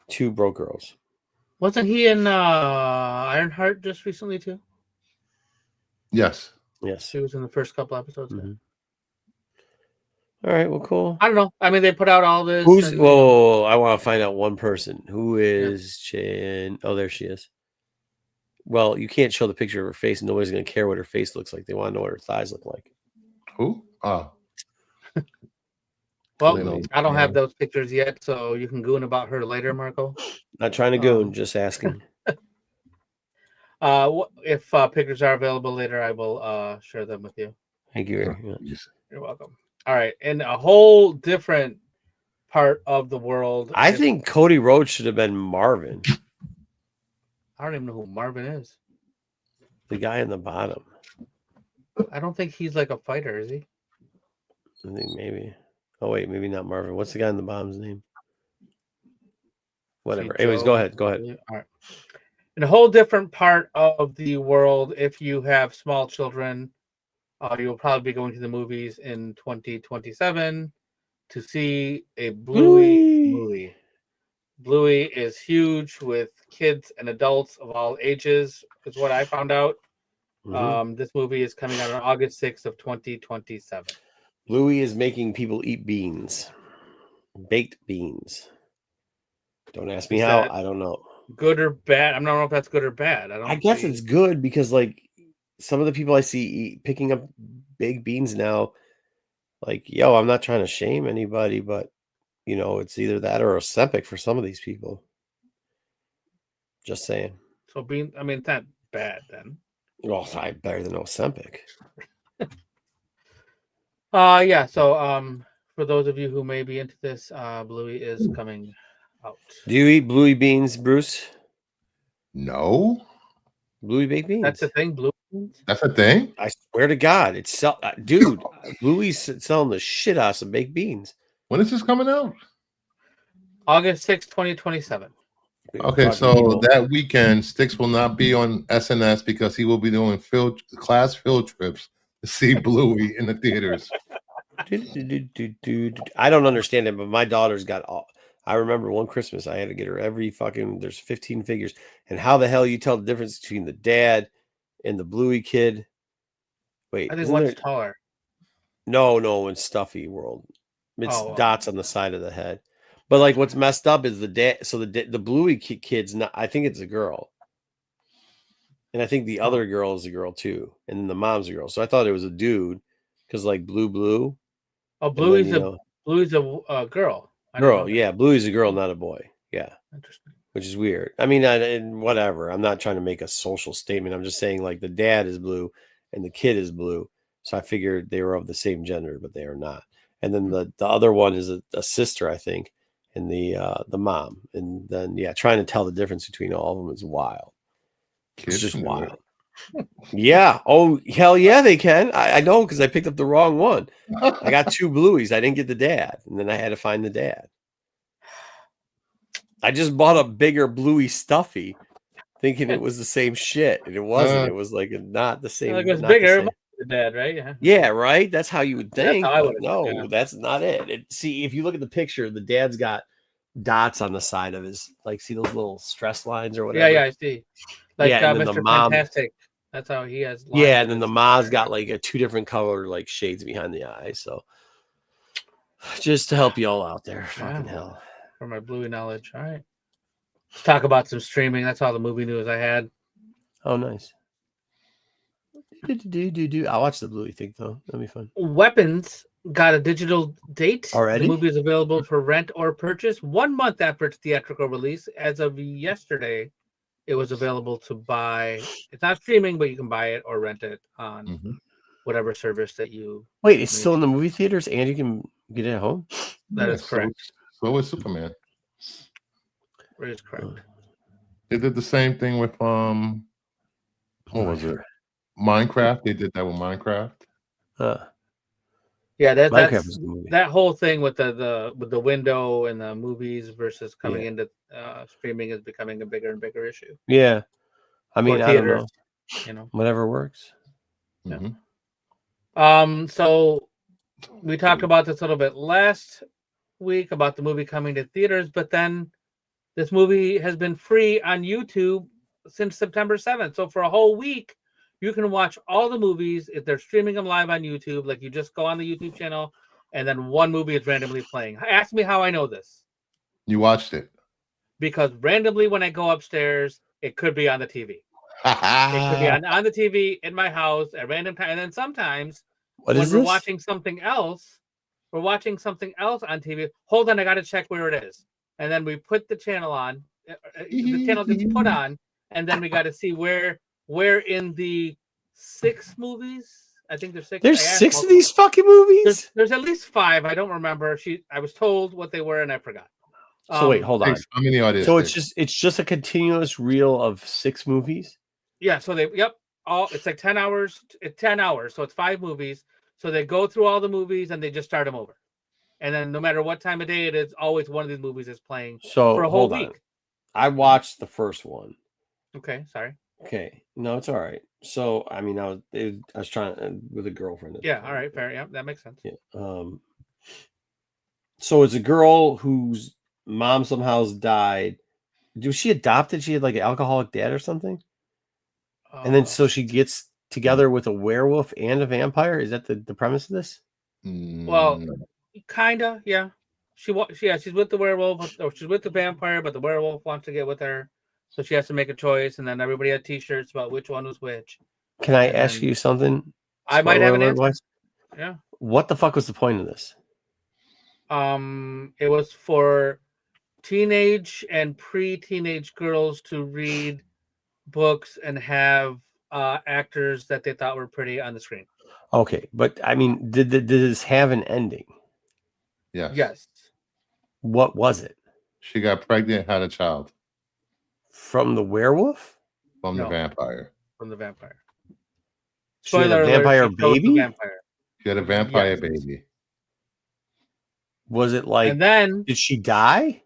two broke girls? Wasn't he in Ironheart just recently too? Yes. He was in the first couple episodes. Mm-hmm. All right, well, cool. I don't know. I mean, they put out all this. Whoa! I want to find out one person. Who is Chin? Oh, there she is. Well, you can't show the picture of her face. Nobody's going to care what her face looks like. They want to know what her thighs look like. Who? Oh. Well, I don't have those pictures yet, so you can goon about her later, Marco. Not trying to goon, just asking. If pictures are available later, I will share them with you. Thank you. You're welcome. All right, in a whole different part of the world, I think Cody Rhodes should have been Marvin. I don't even know who Marvin is. The guy in the bottom. I don't think he's like a fighter, is he? I think maybe. Oh wait, maybe not Marvin. What's the guy in the bottom's name? Whatever. Anyways, go ahead. All right. In a whole different part of the world, if you have small children, you'll probably be going to the movies in 2027 to see a Bluey movie. Bluey is huge with kids and adults of all ages, is what I found out. Mm-hmm. This movie is coming out on August 6th of 2027. Bluey is making people eat beans. Baked beans. Don't ask me how. I don't know. Good or bad? I don't know if that's good or bad. I guess it's good because like some of the people I see picking up baked beans now, like, I'm not trying to shame anybody, but it's either that or Ozempic for some of these people. Just saying. So it's not bad then. Well, it's better than Ozempic. So for those of you who may be into this, Bluey is coming out. Do you eat Bluey beans, Bruce? No. Bluey baked beans. That's the thing, Bluey beans? That's a thing? I swear to God, it's dude, Bluey's selling the shit out of some baked beans. When is this coming out? August 6th, 2027. Okay, so that weekend, Sticks will not be on SNS because he will be doing class field trips to see Bluey in the theaters. I don't understand it, but my daughter's got all. I remember one Christmas I had to get her every fucking. There's 15 figures, and how the hell you tell the difference between the dad and the Bluey kid? Wait, I think one's taller. No, in Stuffy World, it's dots on the side of the head. But like, what's messed up is the dad. So the Bluey kid's not. I think it's a girl, and I think the other girl is a girl too, and then the mom's a girl. So I thought it was a dude because like blue. Oh, Bluey's a girl. Girl, yeah, Bluey's a girl, not a boy. Yeah, interesting. Which is weird. I mean, whatever. I'm not trying to make a social statement. I'm just saying like the dad is blue and the kid is blue. So I figured they were of the same gender, but they are not. And then the other one is a sister, I think, and the mom. And then trying to tell the difference between all of them is wild. It's just wild. Yeah. Oh, hell yeah, they can. I know because I picked up the wrong one. I got 2 Blueys. I didn't get the dad, and then I had to find the dad. I just bought a bigger Bluey Stuffy, thinking it was the same shit, and it wasn't. It was like not the same. Like it was bigger. The dad, right? Yeah, right. That's how you would think. That's how no, that's not it. See, if you look at the picture, the dad's got dots on the side of his, like, see those little stress lines or whatever. Yeah, I see. Like and then Mr. the mom, Fantastic. That's how he has. Yeah, and then the mom's got like a 2 different color like shades behind the eyes. So just to help you all out there, fucking hell. For my Bluey knowledge. All right. Let's talk about some streaming. That's all the movie news I had. Oh, nice. I'll watch the Bluey thing though. That'll be fun. Weapons got a digital date already. The movie is available for rent or purchase 1 month after its theatrical release. As of yesterday, it was available to buy. It's not streaming, but you can buy it or rent it on whatever service that you. Wait, it's still in the movie theaters and you can get it at home? That is correct. So is Superman. That is correct. They did the same thing with what was it? Minecraft. They did that with Minecraft. Yeah, that's that whole thing with the window and the movies versus coming into streaming is becoming a bigger and bigger issue. Yeah, I mean, I don't know. You know, whatever works. Yeah. So we talked about this a little bit last week about the movie coming to theaters, but then this movie has been free on YouTube since September 7th. So for a whole week, you can watch all the movies if they're streaming them live on YouTube. Like you just go on the YouTube channel, and then one movie is randomly playing. Ask me how I know this. You watched it because randomly when I go upstairs, it could be on the TV. It could be on the TV in my house at random time, and then sometimes we're watching something else. We're watching something else on TV. Hold on, I got to check where it is, and then we put the channel on. The channel gets put on, and then we got to see where in the 6 movies. I think there's 6. There's 6 of these fucking movies. There's at least 5. I don't remember. I was told what they were and I forgot. So wait, hold on. How many are there? So it's just a continuous reel of 6 movies. Yeah. So it's like 10 hours. It's 10 hours. So it's 5 movies. So they go through all the movies and they just start them over. And then no matter what time of day it is, always one of these movies is playing for a whole week. I watched the first one. Okay, sorry. Okay, no, it's all right. So, I mean, I was trying with a girlfriend. Yeah, all right, fair. Yeah, that makes sense. Yeah. So it's a girl whose mom somehow died. Was she adopted? She had like an alcoholic dad or something. And then so she gets together with a werewolf and a vampire. Is that the premise of this? Well, kinda, yeah. She's with the werewolf, or she's with the vampire, but the werewolf wants to get with her. So she has to make a choice, and then everybody had T-shirts about which one was which. Can I ask you something? I might have an answer. Yeah. What the fuck was the point of this? It was for teenage and pre-teenage girls to read books and have actors that they thought were pretty on the screen. Okay, but I mean, did this have an ending? Yes. Yes. What was it? She got pregnant, had a child. From the werewolf? From the vampire. From the vampire. She had a vampire baby? She had a vampire baby. Was it like, and then did she die?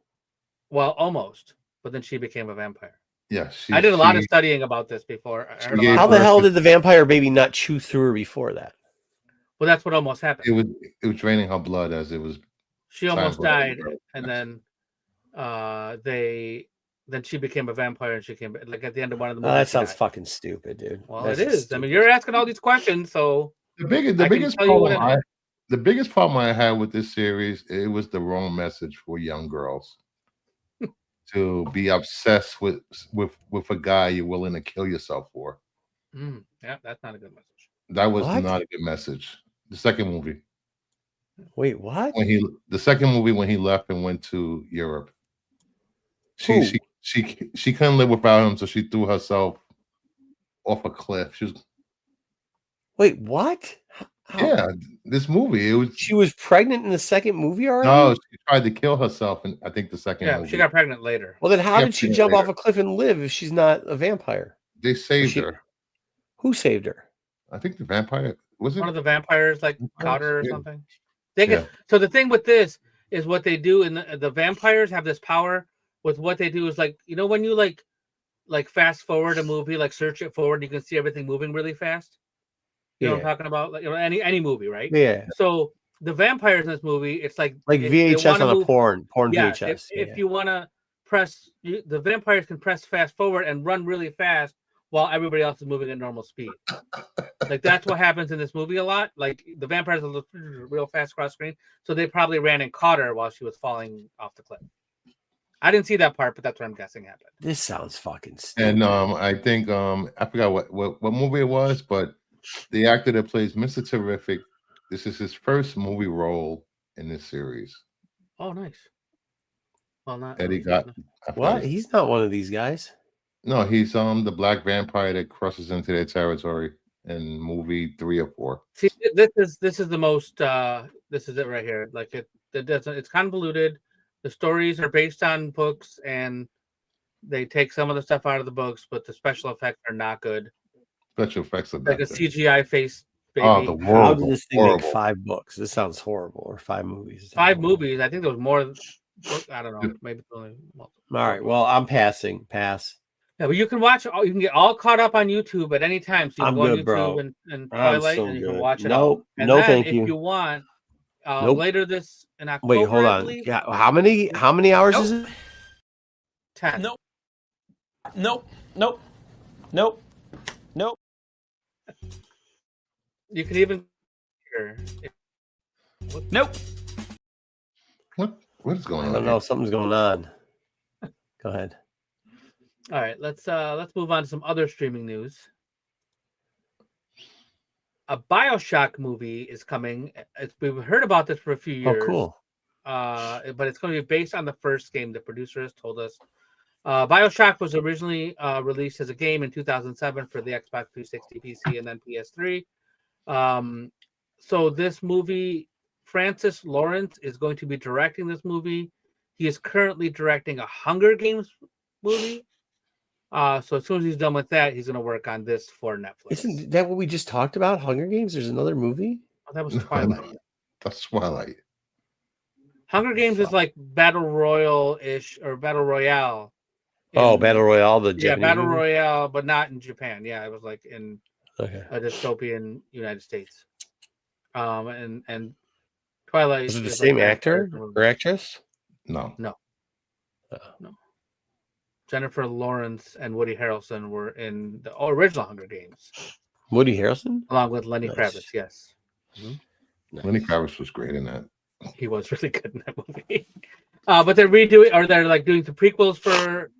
Well, almost, but then she became a vampire. Yeah, I did a lot of studying about this before. How the hell did the vampire baby not chew through her before that? Well, that's what almost happened. It was draining her blood as it was. She almost died, and then then she became a vampire, and she came like at the end of one of the movies. That sounds fucking stupid, dude. Well, it is. Stupid. I mean, you're asking all these questions, so the biggest problem I had with this series, it was the wrong message for young girls. To be obsessed with a guy you're willing to kill yourself for. Yeah, that's not a good message. That was not a good message. The second movie. Wait, what? The second movie when he left and went to Europe. She couldn't live without him, so she threw herself off a cliff. Wait, what? Yeah, this movie. She was pregnant in the second movie already? No, she tried to kill herself in I think the second movie. She got pregnant later. Well, then how did she jump off a cliff and live if she's not a vampire? They saved her. Who saved her? I think the vampire was it one of the vampires, like caught her or something. So the thing with this is what they do, and the vampires have this power. With what they do is like, you know, when you like fast forward a movie, like search it forward, you can see everything moving really fast. You know what I'm talking about? Like, you know, any movie, right? Yeah. So the vampires in this movie, it's like VHS on a porn VHS. If you want to press, the vampires can press fast forward and run really fast while everybody else is moving at normal speed. Like that's what happens in this movie a lot. Like the vampires are real fast cross screen, so they probably ran and caught her while she was falling off the cliff. I didn't see that part, but that's what I'm guessing happened. This sounds fucking stupid. And I think I forgot what movie it was, but the actor that plays Mr. Terrific, this is his first movie role in this series. Oh, nice. Well, not that he got. What? He's not one of these guys. No, he's the black vampire that crosses into their territory in movie 3 or 4. See, this is the most. This is it right here. Like it's convoluted. The stories are based on books, and they take some of the stuff out of the books, but the special effects are not good. Special effects are like a CGI face baby. Oh, the world! How did this thing make 5 books? This sounds horrible. Or 5 movies. 5 movies. I think there was more. I don't know. Maybe only. All right. Well, I'm passing. Pass. Yeah, but you can watch. You can get all caught up on YouTube at any time. So you can go on YouTube and Twilight, and you can watch it all. And no, then thank if you. If you want, later this in October. Wait, hold on. Yeah, how many hours is it? 10. Nope. You can even. Nope. What is going on? I don't know. Something's going on. Go ahead. All right, let's move on to some other streaming news. A BioShock movie is coming. We've heard about this for a few years. Oh, cool. But it's going to be based on the first game. The producer has told us. BioShock was originally released as a game in 2007 for the Xbox 360, PC, and then PS3. So this movie, Francis Lawrence is going to be directing this movie. He is currently directing a Hunger Games movie. So as soon as he's done with that, he's going to work on this for Netflix. Isn't that what we just talked about? Hunger Games? There's another movie? Oh, that was Twilight. That's Twilight. Hunger Games is like Battle Royale-ish or Battle Royale. Battle Royale, the Japanese Battle movie? Royale, but not in Japan. Yeah, it was like in a dystopian United States. And Twilight. Is it the same actor or actress? No. No. Jennifer Lawrence and Woody Harrelson were in the original Hunger Games. Woody Harrelson? Along with Lenny Kravitz, yes. Mm-hmm. Nice. Lenny Kravitz was great in that. He was really good in that movie. But they're redoing, or they're like doing the prequels for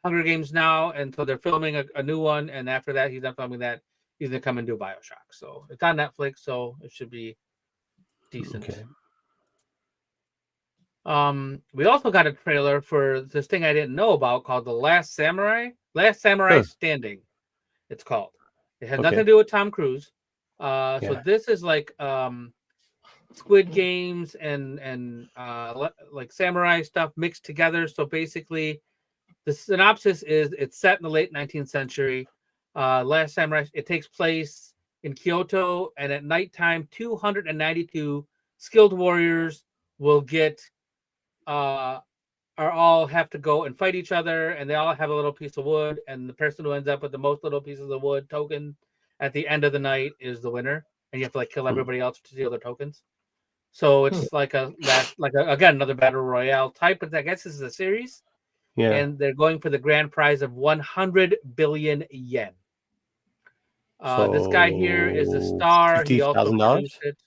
Hunger Games now, and so they're filming a new one, and after that, he's not filming that. He's gonna come and do BioShock. So it's on Netflix, so it should be decent. Okay. We also got a trailer for this thing I didn't know about called The Last Samurai. Last Samurai Standing, it's called. It has nothing to do with Tom Cruise. So this is like Squid Games and like samurai stuff mixed together. So basically, the synopsis is it's set in the late 19th century. Last Samurai. It takes place in Kyoto, and at nighttime, 292 skilled warriors will get are all have to go and fight each other, and they all have a little piece of wood, and the person who ends up with the most little pieces of wood token at the end of the night is the winner, and you have to like kill everybody else to steal their tokens. So it's like again another battle royale type, but I guess this is a series. Yeah. And they're going for the grand prize of 100 billion yen. This guy here is a star. He also produced it.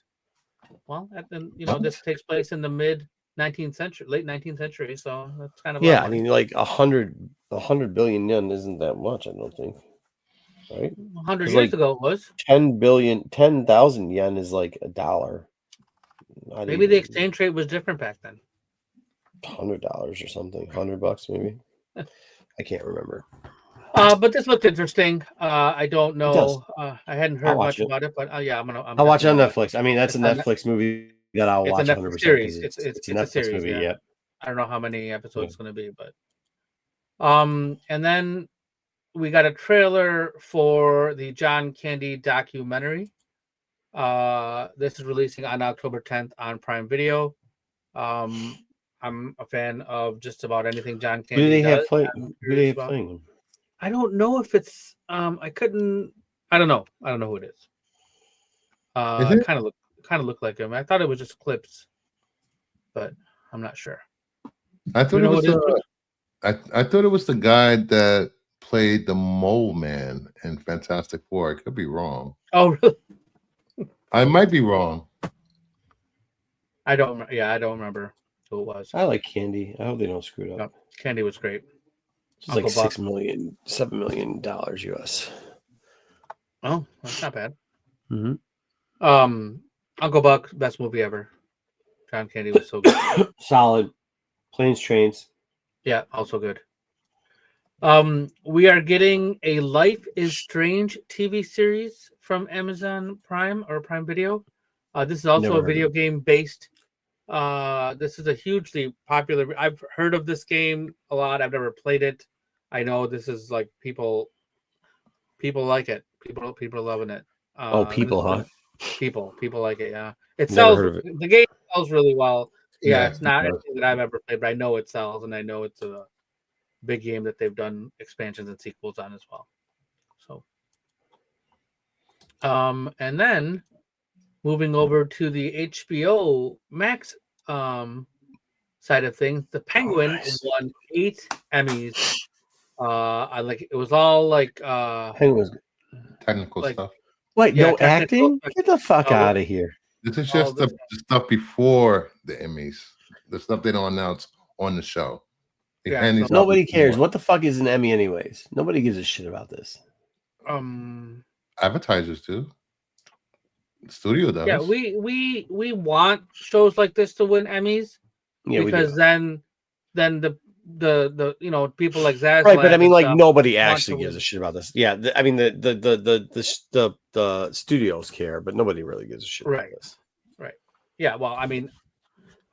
Well, this takes place in the mid 19th century, late 19th century. So that's kind of I mean, like 100 billion yen isn't that much, I don't think. Right? 100 years ago it was 10,000 yen is like $1. Maybe the exchange rate was different back then. $100 or something, $100 maybe. I can't remember. But this looked interesting. I don't know. I hadn't heard much about it, but yeah, I'll watch it on Netflix. I mean, that's a Netflix movie that I'll watch 100%. Series. It's a Netflix series, movie. Yeah. I don't know how many episodes it's going to be, but and then we got a trailer for the John Candy documentary. This is releasing on October 10th on Prime Video. I'm a fan of just about anything John Candy Who do they does. Who they have playing him? I don't know if it's I don't know who it is. It kind of looked like him. I thought it was just clips, but I'm not sure. I thought I thought it was the guy that played the Mole Man in Fantastic Four. I could be wrong. Oh, really? I might be wrong. I don't remember who it was. I like Candy. I hope they don't screw it up. Candy was great. It's like $7 million US. Oh, that's not bad. Mm-hmm. Uncle Buck, best movie ever. John Candy was so good. Solid. Planes, Trains. Yeah, also good. We are getting a Life is Strange TV series from Amazon Prime or Prime Video. This is also a video game based. This is a hugely popular. I've heard of this game a lot. I've never played it. I know this is like people like it. People are loving it. People like it. Yeah, it sells. The game sells really well. Yeah, it's not anything that I've ever played, but I know it sells, and I know it's a big game that they've done expansions and sequels on as well. So, and then moving over to the HBO Max side of things, The Penguin won 8 Emmys. It was all like technical stuff. Wait, no acting? Get the fuck out of here. This is just the stuff before the Emmys. The stuff they don't announce on the show. Nobody cares. What the fuck is an Emmy anyways? Nobody gives a shit about this. Advertisers do. The studio does. Yeah, we want shows like this to win Emmys. Yeah, because then the people like Zaz, right? But I mean, like nobody actually gives a shit about this. Yeah, I mean the studios care, but nobody really gives a shit about this. Right. Yeah. Well, I mean,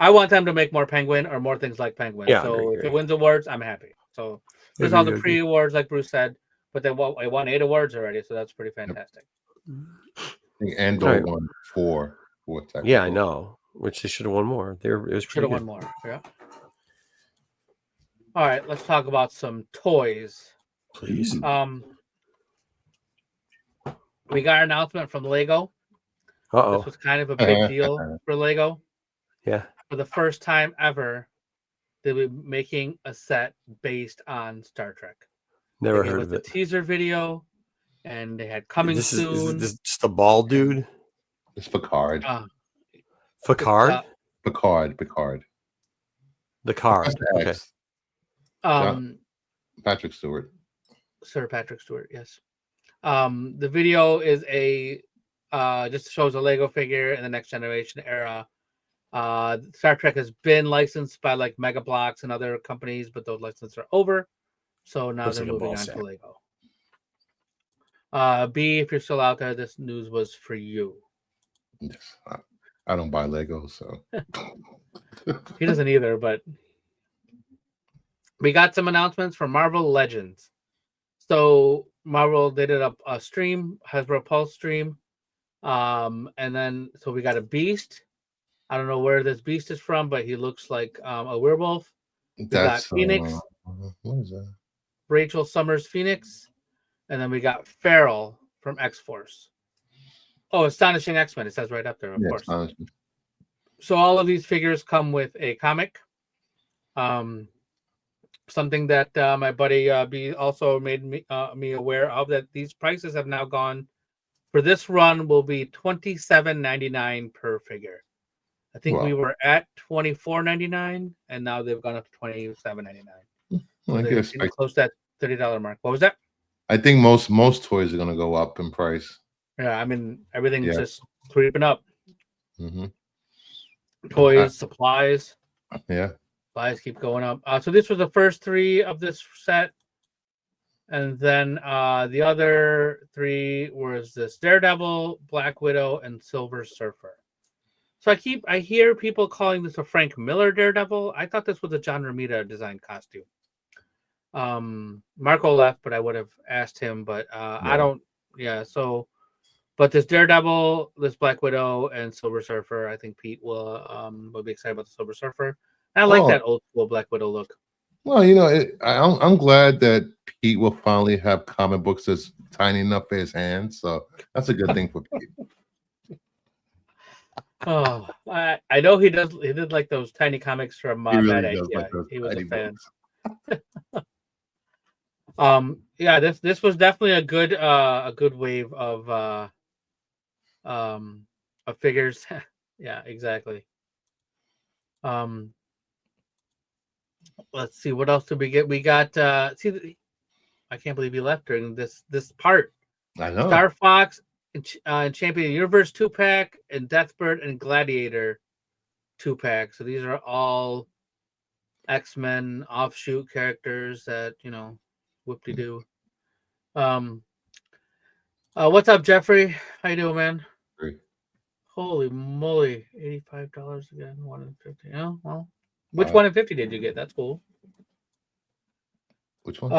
I want them to make more Penguin or more things like Penguin. Yeah, so if it wins awards, I'm happy. So there's all the pre-awards, like Bruce said, but they won 8 awards already, so that's pretty fantastic. And won 4. Yeah, I know. Which they should have won more. Should have won more. Yeah. All right, let's talk about some toys. Please. We got an announcement from Lego. This was kind of a big deal for Lego. Yeah. For the first time ever, they'll be making a set based on Star Trek. Never heard of it. The teaser video, and they had coming soon. Is this just a bald dude? It's Picard. Picard? Picard. The card. Okay. Patrick Stewart. Sir Patrick Stewart, yes. The video is just shows a Lego figure in the Next Generation era. Star Trek has been licensed by like Mega Bloks and other companies, but those licenses are over. So now they're moving on to Lego. B, if you're still out there, this news was for you. Yes. I don't buy Lego, so he doesn't either, but we got some announcements for Marvel Legends. So Marvel did it a stream, Hasbro Pulse stream. And then so we got a Beast, I don't know where this beast is from, but he looks like a werewolf. We got Phoenix, what is that? Rachel Summers Phoenix, and then we got Feral from X-Force. Oh, Astonishing X-Men. It says right up there, of course. So all of these figures come with a comic. Something that my buddy B also made me aware of, that these prices have now gone for this run will be $27.99 per figure. I think we were at $24.99, and now they've gone up to $27.99. So they're getting close to that $30 mark. What was that? I think most toys are going to go up in price. Yeah, I mean everything's just creeping up. Mm-hmm. Toys, supplies. Yeah. Supplies keep going up. So this was the first 3 of this set. And then the other 3 was this Daredevil, Black Widow, and Silver Surfer. So I hear people calling this a Frank Miller Daredevil. I thought this was a John Romita designed costume. Marco left, but I would have asked him, but I don't. Yeah. So, but this Daredevil, this Black Widow, and Silver Surfer, I think Pete will be excited about the Silver Surfer. I like that old school Black Widow look. Well, you know, I'm glad that Pete will finally have comic books that's tiny enough for his hands. So that's a good thing for Pete. Oh, I know he does. He did like those tiny comics from Bad Idea. Like he was a fan. Yeah, this was definitely a good wave of figures. Yeah, exactly. Let's see, what else did we get? We got I can't believe he left during this part. I know. Star Fox and Champion of the Universe 2-pack, and Deathbird and Gladiator 2-pack. So these are all X-Men offshoot characters that, whoop-de-doo. What's up, Jeffrey? How you doing, man? Great. Holy moly, $85 again, 1 in 50. Yeah, well, which 1 in 50 did you get? That's cool. Which one?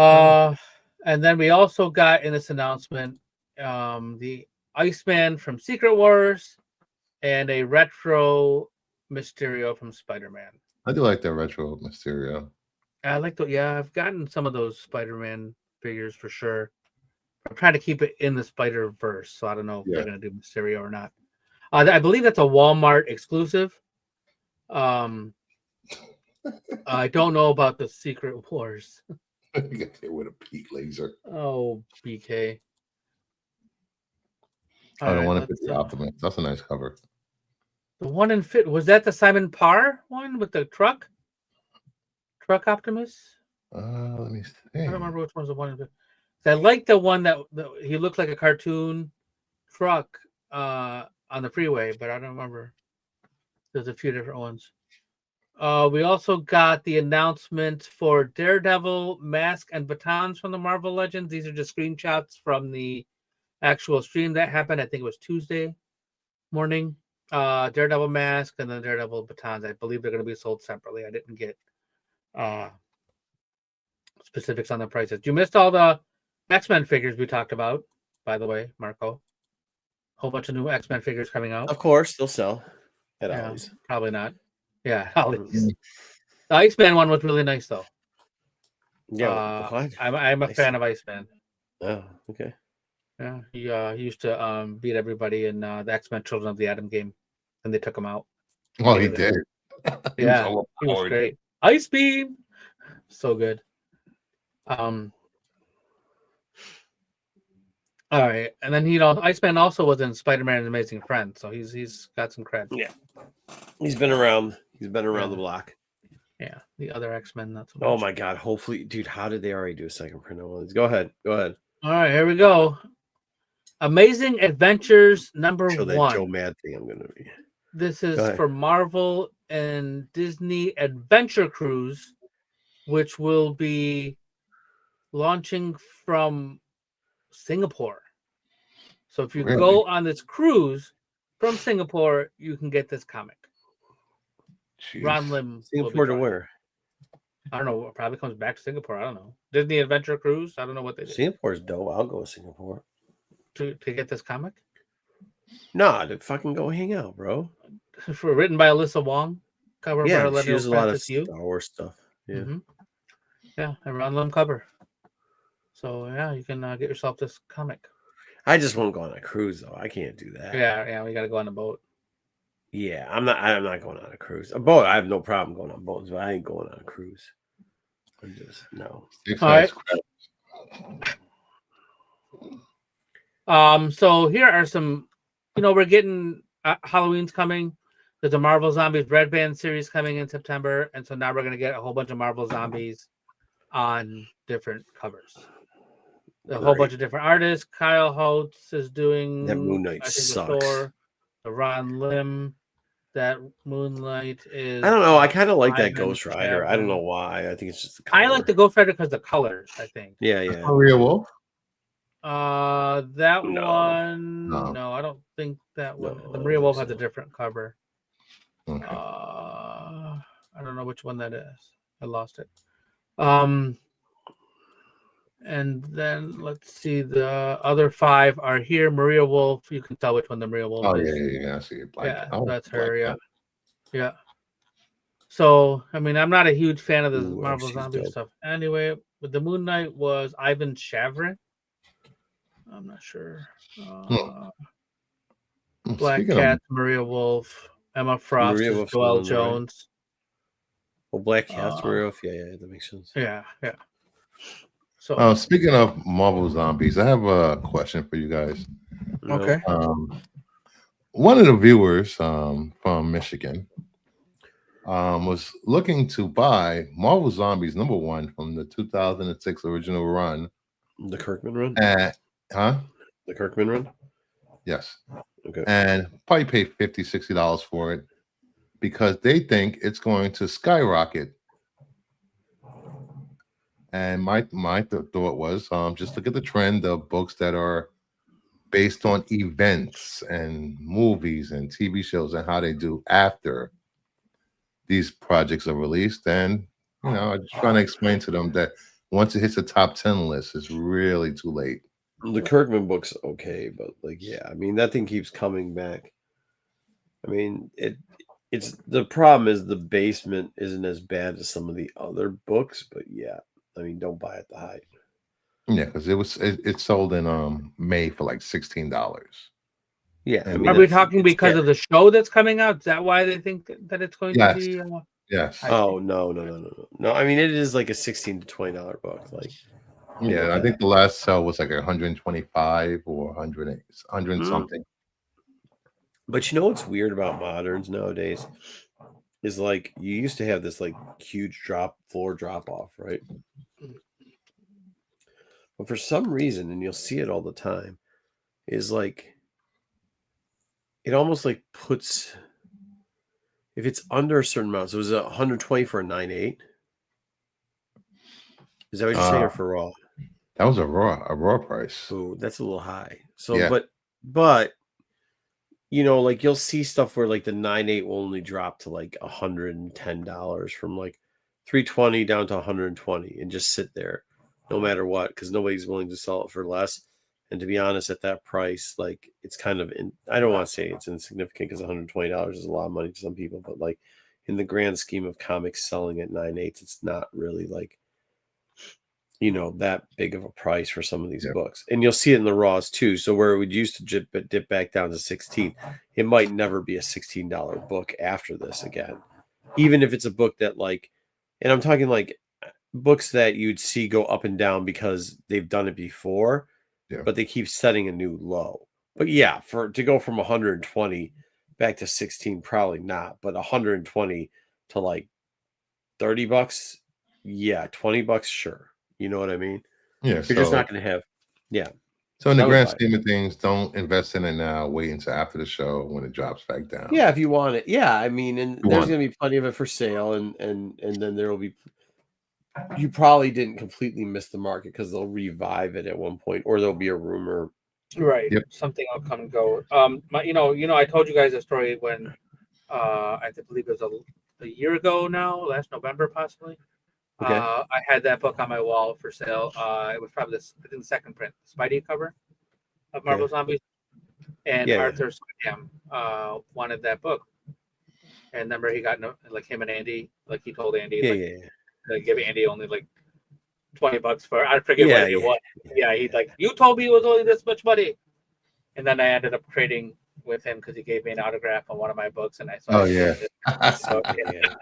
And then we also got in this announcement the Iceman from Secret Wars and a retro Mysterio from Spider-Man. I do like that retro Mysterio. I like I've gotten some of those Spider-Man figures for sure. I'm trying to keep it in the Spider-Verse, so I don't know if they're going to do Mysterio or not. I believe that's a Walmart exclusive. I don't know about the Secret Wars. You got hit with a Pete laser. Oh, BK. I don't want to put the Optimus. That's a nice cover. The 1 in 50, was that the Simon Parr one with the truck? Truck Optimus? Let me see. I don't remember which one's the 1 in 50. I like the one that he looked like a cartoon truck on the freeway, but I don't remember. There's a few different ones. We also got the announcement for Daredevil, Mask, and Batons from the Marvel Legends. These are just screenshots from the actual stream that happened. I think it was Tuesday morning. Daredevil Mask and then Daredevil Batons. I believe they're going to be sold separately. I didn't get specifics on the prices. You missed all the X-Men figures we talked about, by the way, Marco. Whole bunch of new X-Men figures coming out. Of course, they'll sell. Always. Probably not. Yeah, always. The Iceman one was really nice, though. Yeah, I'm a fan of Iceman. Oh, okay. Yeah, he used to beat everybody in the X-Men Children of the Atom game, and they took him out. Oh, he did. He was great. Ice Beam, so good. All right, and then Iceman also was in Spider-Man and Amazing Friends, so he's got some cred. Yeah, he's been around. He's been around the block. Yeah, the other X-Men. Not so much. Oh my God! Hopefully, dude, how did they already do a second print of one? Go ahead. All right, here we go. Amazing Adventures number 1. That Joe Mad thing I'm gonna be. This is for Marvel and Disney Adventure Cruise, which will be launching from Singapore. So if you go on this cruise from Singapore, you can get this comic. Jeez. Ron Lim. Singapore to where? I don't know. It probably comes back to Singapore. I don't know. Disney Adventure Cruise. I don't know what they do. Singapore's dope. I'll go to Singapore To get this comic. Nah, to fucking go hang out, bro. Written by Alyssa Wong, cover by Yeah, she Leonard does a lot of Francis Yu. Star Wars stuff. Yeah. Mm-hmm. Yeah, and Ron Lim cover. So yeah, you can get yourself this comic. I just won't go on a cruise though. I can't do that. Yeah, we got to go on a boat. Yeah, I'm not going on a cruise. A boat, I have no problem going on boats, but I ain't going on a cruise. I'm just no. Six All Flags right. So here are some. We're getting Halloween's coming. There's a Marvel Zombies Red Band series coming in September, and so now we're gonna get a whole bunch of Marvel Zombies on different covers. A whole bunch of different artists. Kyle Holtz is doing that Moon Knight sucks. The Ron Lim. That Moonlight is. I don't know. I kind of like that Ivan Ghost Rider. I don't know why. I think it's just. I like the Ghost Rider because the colors. I think. Yeah. Maria Wolf. That one. No, I don't think that one. No, The Maria Wolf has so. a different cover. Okay. I don't know which one that is. I lost it. And then let's see. The other 5 are here. Maria Wolf. You can tell which one the Maria Wolf is. Yeah. I see it. That's her. Yeah. So I mean, I'm not a huge fan of the Marvel Zombie stuff. Anyway, but the Moon Knight was Ivan Chavrin. I'm not sure. Black Cat, Maria Wolf, Emma Frost, Joelle Jones. Well, Black Cat's Maria Wolf. Yeah, that makes sense. Yeah. So, speaking of Marvel Zombies, I have a question for you guys. Okay. One of the viewers from Michigan was looking to buy Marvel Zombies #1 from the 2006 original run. The Kirkman run? The Kirkman run? Yes. Okay. And probably pay $50, $60 for it because they think it's going to skyrocket. And my thought was just look at the trend of books that are based on events and movies and TV shows and how they do after these projects are released. And, I'm just trying to explain to them that once it hits the top 10 list, it's really too late. The Kirkman book's okay, but I mean, that thing keeps coming back. I mean, it's the problem is the basement isn't as bad as some of the other books, but yeah, I mean, don't buy at the hype. Yeah, because it sold in May for like $16. Yeah, I mean, are we talking because of the show that's coming out? Is that why they think that it's going to be? Yes. Oh no! I mean, it is like a $16 to $20 book. Yeah, I think the last sell was like 125 or 100 something. But you know what's weird about moderns nowadays is you used to have this huge floor drop off, right? But for some reason, and you'll see it all the time, is it almost puts, if it's under a certain amount, so it was 120 for a 9.8. Is that what you're saying, or for raw? That was a raw price. Oh, that's a little high. So, yeah. but you'll see stuff where the 9.8 will only drop to $110 from $320 down to $120 and just sit there, no matter what, because nobody's willing to sell it for less. And to be honest, at that price, it's kind of I don't want to say it's insignificant because $120 is a lot of money to some people, but in the grand scheme of comics selling at 9.8, it's not really that big of a price for some of these books. And you'll see it in the raws too. So where it would used to dip back down to 16, it might never be a $16 book after this again. Even if it's a book that and I'm talking books that you'd see go up and down because they've done it before, but they keep setting a new low. But yeah, to go from 120 back to 16, probably not, but 120 to $30, yeah, $20, sure. You know what I mean? Yeah. You're just not going to have, yeah. So in the grand scheme of things, don't invest in it now. Wait until after the show when it drops back down. Yeah, if you want it. Yeah, I mean, and there's going to be plenty of it for sale, and then there will be. You probably didn't completely miss the market because they'll revive it at one point, or there'll be a rumor. Right. Yep. Something will come and go. I told you guys a story when I believe it was a year ago now, last November possibly. Okay. I had that book on my wall for sale. It was probably the second print, Spidey cover of Marvel Zombies. and Yeah, yeah. Arthur Swinham wanted that book. And remember, he got like him and Andy, like he told Andy, Yeah, like, yeah, like give Andy only like $20 for, I forget Yeah, what it yeah. was. Yeah, he'd like, you told me it was only this much money. And then I ended up trading with him because he gave me an autograph on one of my books, and I saw. Oh yeah. So, Yeah.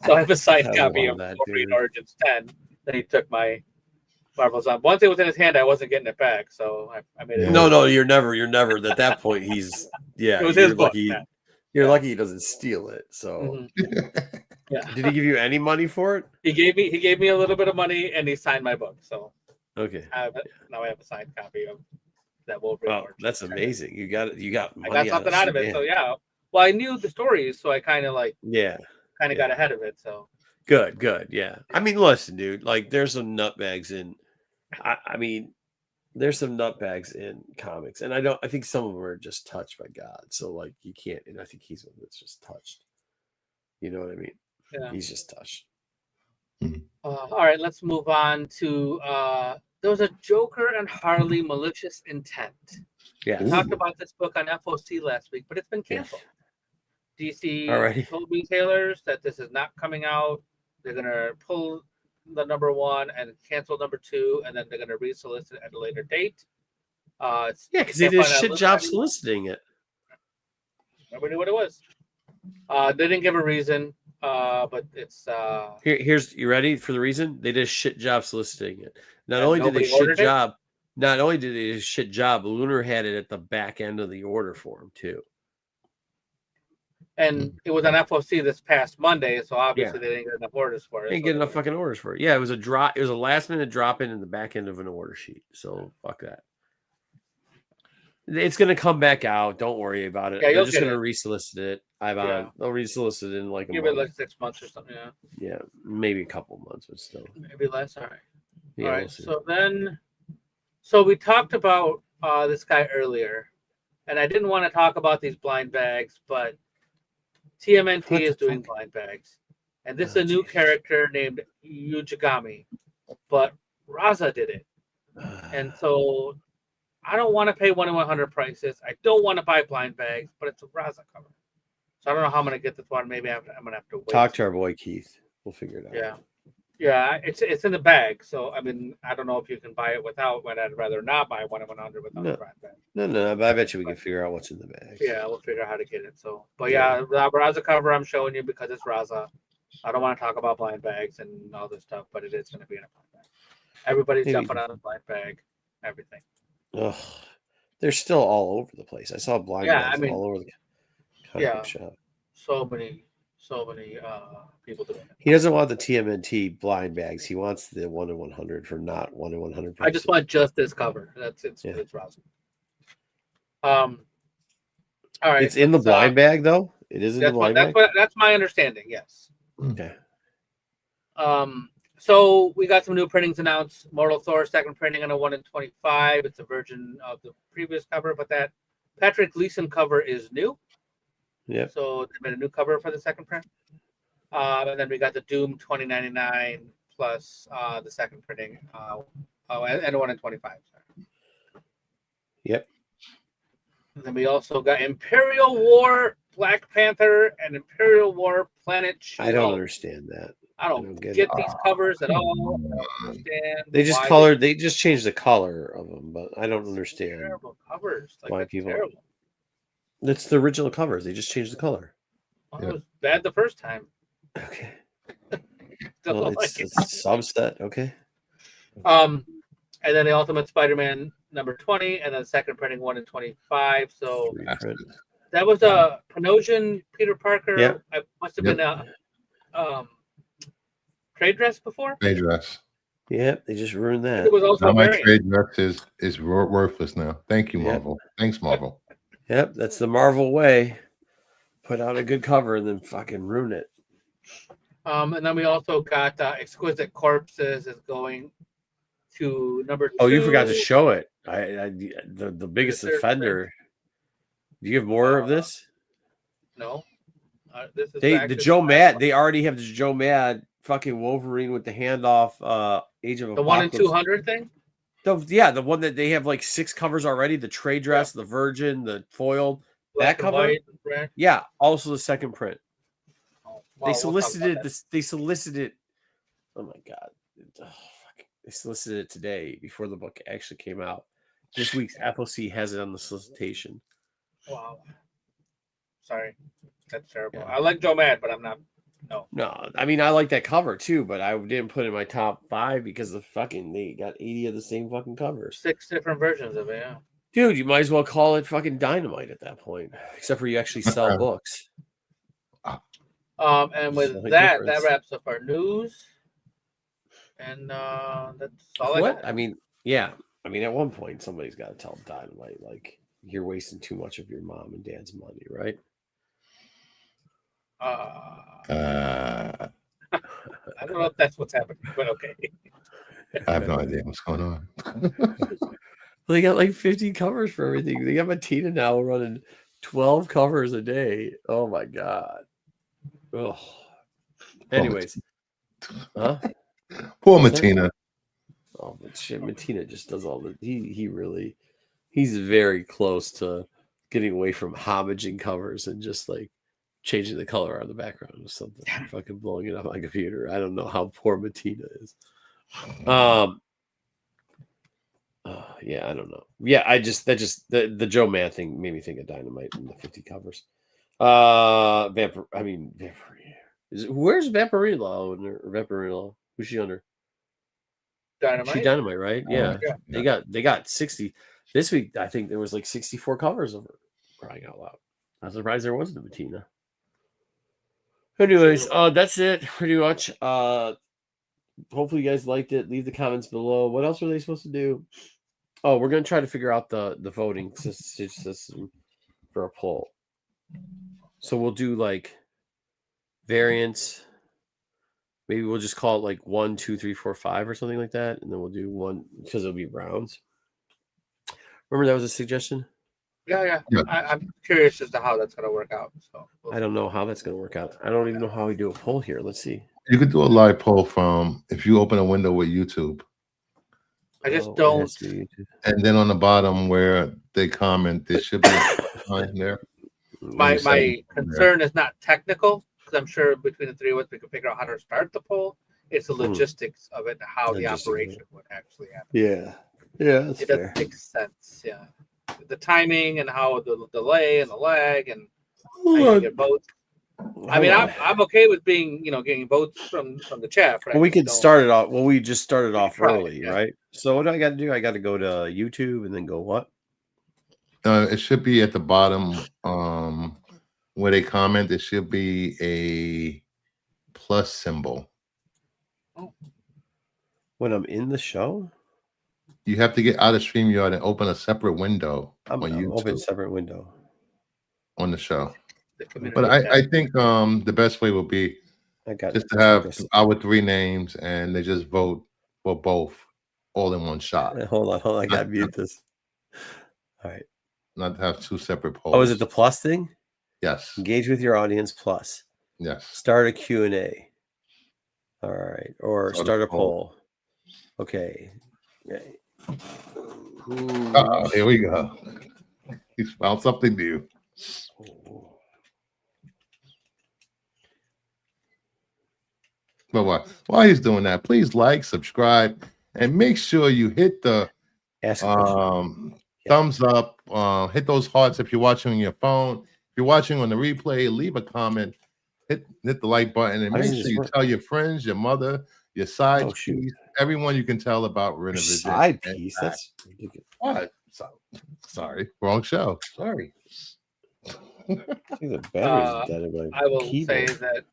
so I have a signed I copy love of that, Wolverine dude. Origins 10. Then he took my Marvel's on. Once it was in his hand, I wasn't getting it back, so I made it. Yeah. No, you're never. At that point, he's It was you're his book. lucky. Yeah. You're Yeah. lucky he doesn't steal it. So, Yeah. did he give you any money for it? He gave me a little bit of money, and he signed my book. So Okay. now I have a signed copy of that Wolverine. Oh, Origins. that's amazing. You got money. I got something out of it. So yeah. Well, I knew the stories, so I kind of got ahead of it. So good. Yeah. I mean, listen, dude. Like, there's some nutbags in. I mean, there's some nutbags in comics, and I think some of them are just touched by God. So like, you can't. And I think he's one that's just touched. You know what I mean? yeah. He's just touched. All right, let's move on to there was a Joker and Harley Malicious Intent. Yeah. We talked about this book on FOC last week, but it's been canceled. DC Alrighty. told retailers that this is not coming out. They're gonna pull the number 1 and cancel number 2, and then they're gonna resolicit at a later date. Because they did a shit job soliciting it. Nobody knew what it was. They didn't give a reason, but it's Here's you ready for the reason? They did a shit job soliciting it. Not And only did they nobody ordered shit it? job, not only did they do a shit job, Lunar had it at the back end of the order for him too. and it was on FOC this past Monday, so obviously they didn't get enough orders for it. They didn't get enough fucking orders for it. Yeah, it was a drop. It was a last minute drop in the back end of an order sheet. So fuck that. It's gonna come back out. Don't worry about it. Yeah, They're just gonna resolicit it. They'll resolicit it in like a give month. it like 6 months or something. Yeah, maybe a couple months, but still. Maybe less. All right. Yeah, All right. we'll see. So we talked about this guy earlier, and I didn't want to talk about these blind bags, but TMNT is doing blind bags, and this is a new character named Yujigami, but Raza did it, and so I don't want to pay 1-100 prices. I don't want to buy blind bags, but it's a Raza cover, so I don't know how I'm gonna get this one. Maybe I'm gonna have to wait. Talk to our boy Keith. We'll figure it out. Yeah, it's in the bag. So I mean, I don't know if you can buy it without, but I'd rather not buy 1-100 without the blind bag. No, but I bet you we can figure out what's in the bag. Yeah, we'll figure out how to get it. So, but yeah, the Raza cover I'm showing you because it's Raza. I don't want to talk about blind bags and all this stuff, but it is going to be in a blind bag. Everybody's jumping on a blind bag, everything. Ugh, they're still all over the place. I saw blind bags all over the comic shop. So many people doing it. He doesn't want the TMNT blind bags. He wants the 1-100 for not 1-100. I just want just this cover. It's Raza. All right. It's in the blind bag though. It is in the blind bag. That's my understanding. Yes. Okay. So we got some new printings announced. Mortal Thor second printing on a 1-in-25. It's a version of the previous cover, but that Patrick Gleason cover is new. Yeah. So they made a new cover for the second print. And then we got the Doom 2099 plus the second printing. And a 1-in-25. Sorry. Yep. And then we also got Imperial War Black Panther and Imperial War Planet She-Hulk. I don't understand that. I don't get these covers at all. I don't understand. They just colored. They just changed the color of them, but I don't understand. Terrible covers. Like, why people? Terrible. That's the original covers. They just changed the color. Well, it was bad the first time. Okay. Well, it's subset. Okay. And then the Ultimate Spider-Man number 20, and then second printing 1-in-25. So that was a Panosian Peter Parker. Yeah. It must have been a trade dress before. Trade dress. Yeah, they just ruined that. It was also now my trade dress is worthless now. Thank you, Marvel. Yep. Thanks, Marvel. Yep, that's the Marvel way. Put out a good cover and then fucking ruin it. And then we also got Exquisite Corpses is going to number 2. Oh, you forgot to show it. The biggest offender. Do you have more of this? No. This is the Joe Mad. They already have the Joe Mad fucking Wolverine with the handoff. Age of the 1-in-200 thing. The one that they have like 6 covers already: the trade dress, the virgin, the foiled. Black That and cover, white, red. yeah, also the second print. Oh, They well, solicited this. They solicited. Oh my god! They solicited it today before the book actually came out. This week's FOC has it on the solicitation. Wow. Sorry, that's terrible. Yeah. I like Joe Mad, but I'm not. No, I mean I like that cover too, but I didn't put it in my top 5 because they got 80 of the same fucking covers. 6 different versions of it. Yeah. Dude, you might as well call it fucking Dynamite at that point, except for you actually sell books. And with Slight that difference. wraps up our news. And that's all I What? got. I mean, yeah. I mean, at one point, somebody's got to tell Dynamite, like, you're wasting too much of your mom and dad's money, right? I don't know if that's what's happening, but okay. I have no idea what's going on. They got like 50 covers for everything. They got Matina now running 12 covers a day. Oh my god. Oh. Anyways, huh? Poor Matina. Oh, but shit, Matina just does all the. He's very close to getting away from homaging covers and just like changing the color on the background or something. Fucking blowing it up on my computer. I don't know how poor Matina is. Yeah, I don't know. Yeah, the Joe Mann thing made me think of Dynamite and the 50 covers. Vampire. Where's Vampirella under Vampirella? Who's she under? Dynamite. She Dynamite, right? Yeah. Yeah. They got 60 this week. I think there was like 64 covers of her. Crying out loud. I'm surprised there wasn't a Matina. Anyways, that's it pretty much. Hopefully you guys liked it. Leave the comments below. What else were they supposed to do? Oh, we're gonna try to figure out the voting system for a poll. So we'll do like variants. Maybe we'll just call it like 1, 2, 3, 4, 5 or something like that, and then we'll do one because it'll be rounds. Remember that was a suggestion? Yeah. I'm curious as to how that's gonna work out. So I don't know how that's gonna work out. I don't even know how we do a poll here. Let's see. You could do a live poll from if you open a window with YouTube. I just don't. And then on the bottom where they comment, there should be a there. My concern is not technical because I'm sure between the 3 of us we can figure out how to start the poll. It's the logistics of it, how the operation would actually happen. Yeah, that's it doesn't make sense. Yeah, the timing and how the delay and the lag and how you get votes. I mean, I'm okay with getting votes from the chat. Well, we could start it off. Well, we just started off early, right? So what do I got to do? I got to go to YouTube and then go what? It should be at the bottom where they comment. It should be a plus symbol. Oh. When I'm in the show, you have to get out of StreamYard and open a separate window on YouTube. Open a separate window on the show. But I think the best way would be just to have our 3 names and they just vote for both all in one shot. Hold on. I got to mute this. All right. Not to have 2 separate polls. Oh, is it the plus thing? Yes. Engage with your audience plus. Yes. Start a Q&A. All right. Or start a poll. Okay. Here we go. He's found something new. But while he's doing that, please like, subscribe, and make sure you hit the thumbs up. Hit those hearts if you're watching on your phone. If you're watching on the replay, leave a comment. Hit the like button, and make sure you tell your friends, your mother, your side piece, everyone you can tell about Renovision. Side piece? That's ridiculous. What? Sorry, wrong show. Sorry. I will say that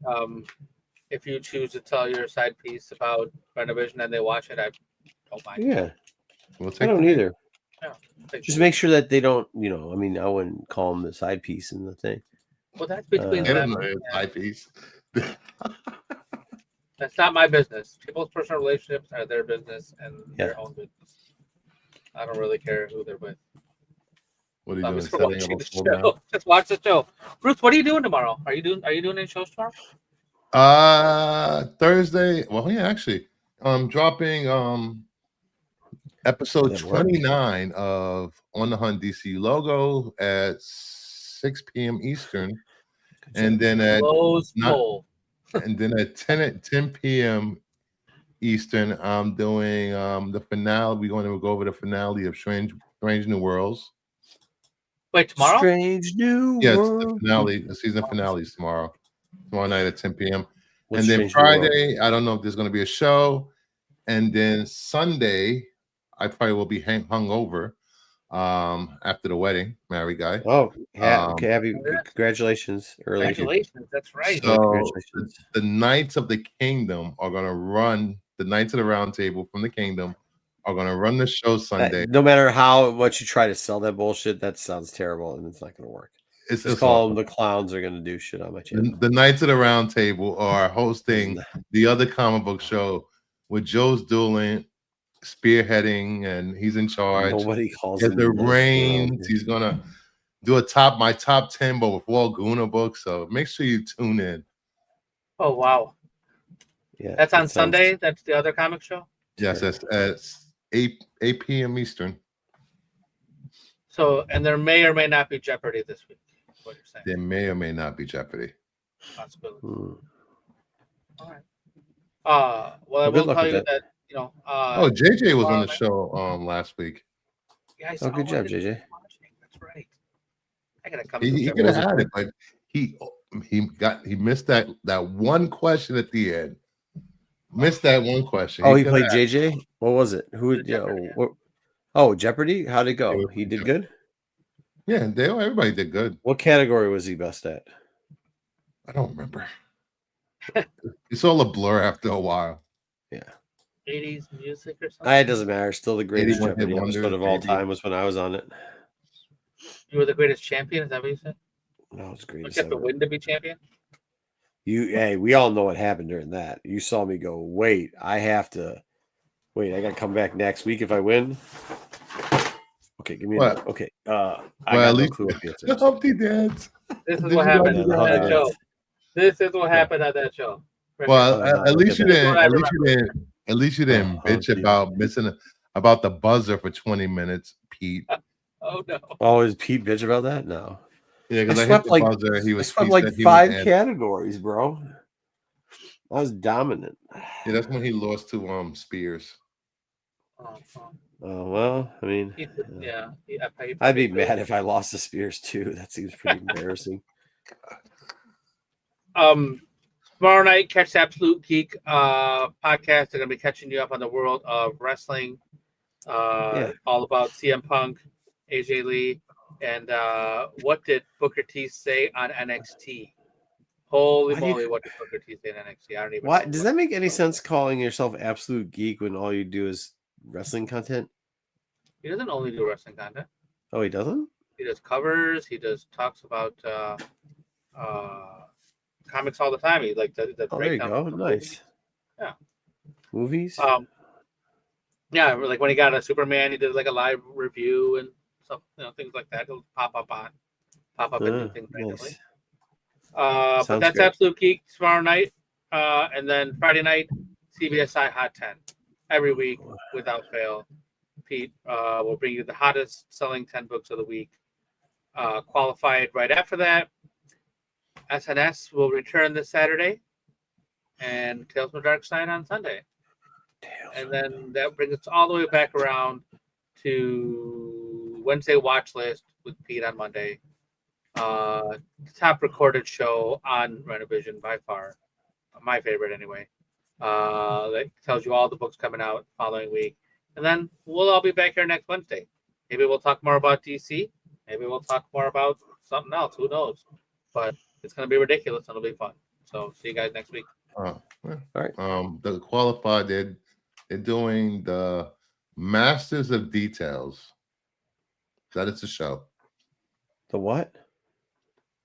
if you choose to tell your side piece about Renovision and they watch it, I don't mind. Yeah, I don't either. Yeah, just make sure that they don't. I mean, I wouldn't call them the side piece in the thing. Well, that's between them. Side piece. That's not my business. People's personal relationships are their business and their own business. I don't really care who they're with. What are you doing? Just watch the show. Bruce, what are you doing tomorrow? Are you doing any shows tomorrow? Thursday. Well, yeah, actually, I'm dropping episode That works. 29 of On the Hunt DC logo at 6 p.m. Eastern, and then at Close not, poll. and then at 10 p.m. Eastern, I'm doing the finale. We're going to go over the finale of Strange New Worlds. Wait, tomorrow? Strange New Yes, World. the finale, the season finale is tomorrow night at 10 p.m. What's And then Strange New World? Friday, I don't know if there's going to be a show. And then Sunday, I probably will be hung over after the wedding, married guy. Oh, okay. Happy congratulations. Early. Congratulations. That's right. So Congratulations. the Knights of the Kingdom are going to run, the Knights of the Round Table from the Kingdom are going to run the show Sunday. No matter how much you try to sell that bullshit, that sounds terrible and it's not going to work. It's call awesome. them the clowns are going to do shit on my channel. The Knights of the Round Table are hosting the other comic book show with Joe's dueling, spearheading, and he's in charge. Nobody calls him the Knights reins. He's gonna do my top 10, but with all Guna books. So make sure you tune in. Oh wow. Yeah, that's on Sunday. That's the other comic show. Yes, that's at 8 p.m. Eastern. So, and there may or may not be Jeopardy this week. What you're saying? There may or may not be Jeopardy. Possibility. All right. Well, I will tell you that oh, JJ was on the show last week. Yeah, oh, good job, JJ. That's right. I gotta come. He could have had it, but he missed that one question at the end. Missed that one question. Oh, he played JJ. What was it? Who? Oh, Jeopardy. How'd it go? He did good. Yeah, everybody did good. What category was he best at? I don't remember. It's all a blur after a while. Yeah. 80s music or something. It doesn't matter. Still the greatest Jeopardy episode of all time was when I was on it. You were the greatest champion. Is that what you said? No, it's greatest. You have to win to be champion. Hey, we all know what happened during that. You saw me go. Wait, I got to come back next week if I win. Okay, give me what? Okay. I got no clue what the answer is. Humpty Dance. This is what happened on that show. This is what happened at that show. Well, at least you didn't. At least you didn't bitch about missing about the buzzer for 20 minutes, Pete. Oh no. Oh, is Pete bitch about that? No. Yeah, because I hit the buzzer. He swept like 5 categories, bro. I was dominant. Yeah, that's when he lost to Spears. Oh well, I mean, yeah. I'd be mad if I lost to Spears too. That seems pretty embarrassing. Tomorrow night, catch the Absolute Geek podcast. They're gonna be catching you up on the world of wrestling. All about CM Punk, AJ Lee, and what did Booker T say on NXT? Holy moly, what did Booker T say on NXT? I don't even know. Does that make any sense calling yourself Absolute Geek when all you do is wrestling content? He doesn't only do wrestling content. Oh, he doesn't? He does covers. He talks about comics all the time. He like the there you go. Nice. Yeah. Movies? Yeah, like when he got a Superman, he did like a live review and stuff, things like that. He'll pop up and do things randomly. But that's great. Absolute Geek tomorrow night. And then Friday night, CBSI Hot 10. Every week, without fail. Pete will bring you the hottest selling 10 books of the week. Qualified right after that. SNS will return this Saturday. And Tales from the Dark Side on Sunday. And then that brings us all the way back around to Wednesday watch list with Pete on Monday. Top recorded show on Renovision by far. My favorite anyway. That tells you all the books coming out following week. And then we'll all be back here next Wednesday. Maybe we'll talk more about DC. Maybe we'll talk more about something else. Who knows? But it's going to be ridiculous and it'll be fun. So see you guys next week. All right. The qualified, they're doing the Masters of Details. That is the show. The what?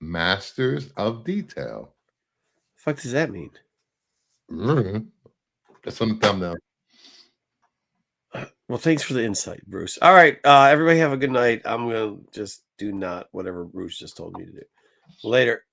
Masters of Detail. The fuck does that mean? That's on the thumbnail. Well, thanks for the insight, Bruce. All right. Everybody have a good night. I'm going to just do not whatever Bruce just told me to do. Later.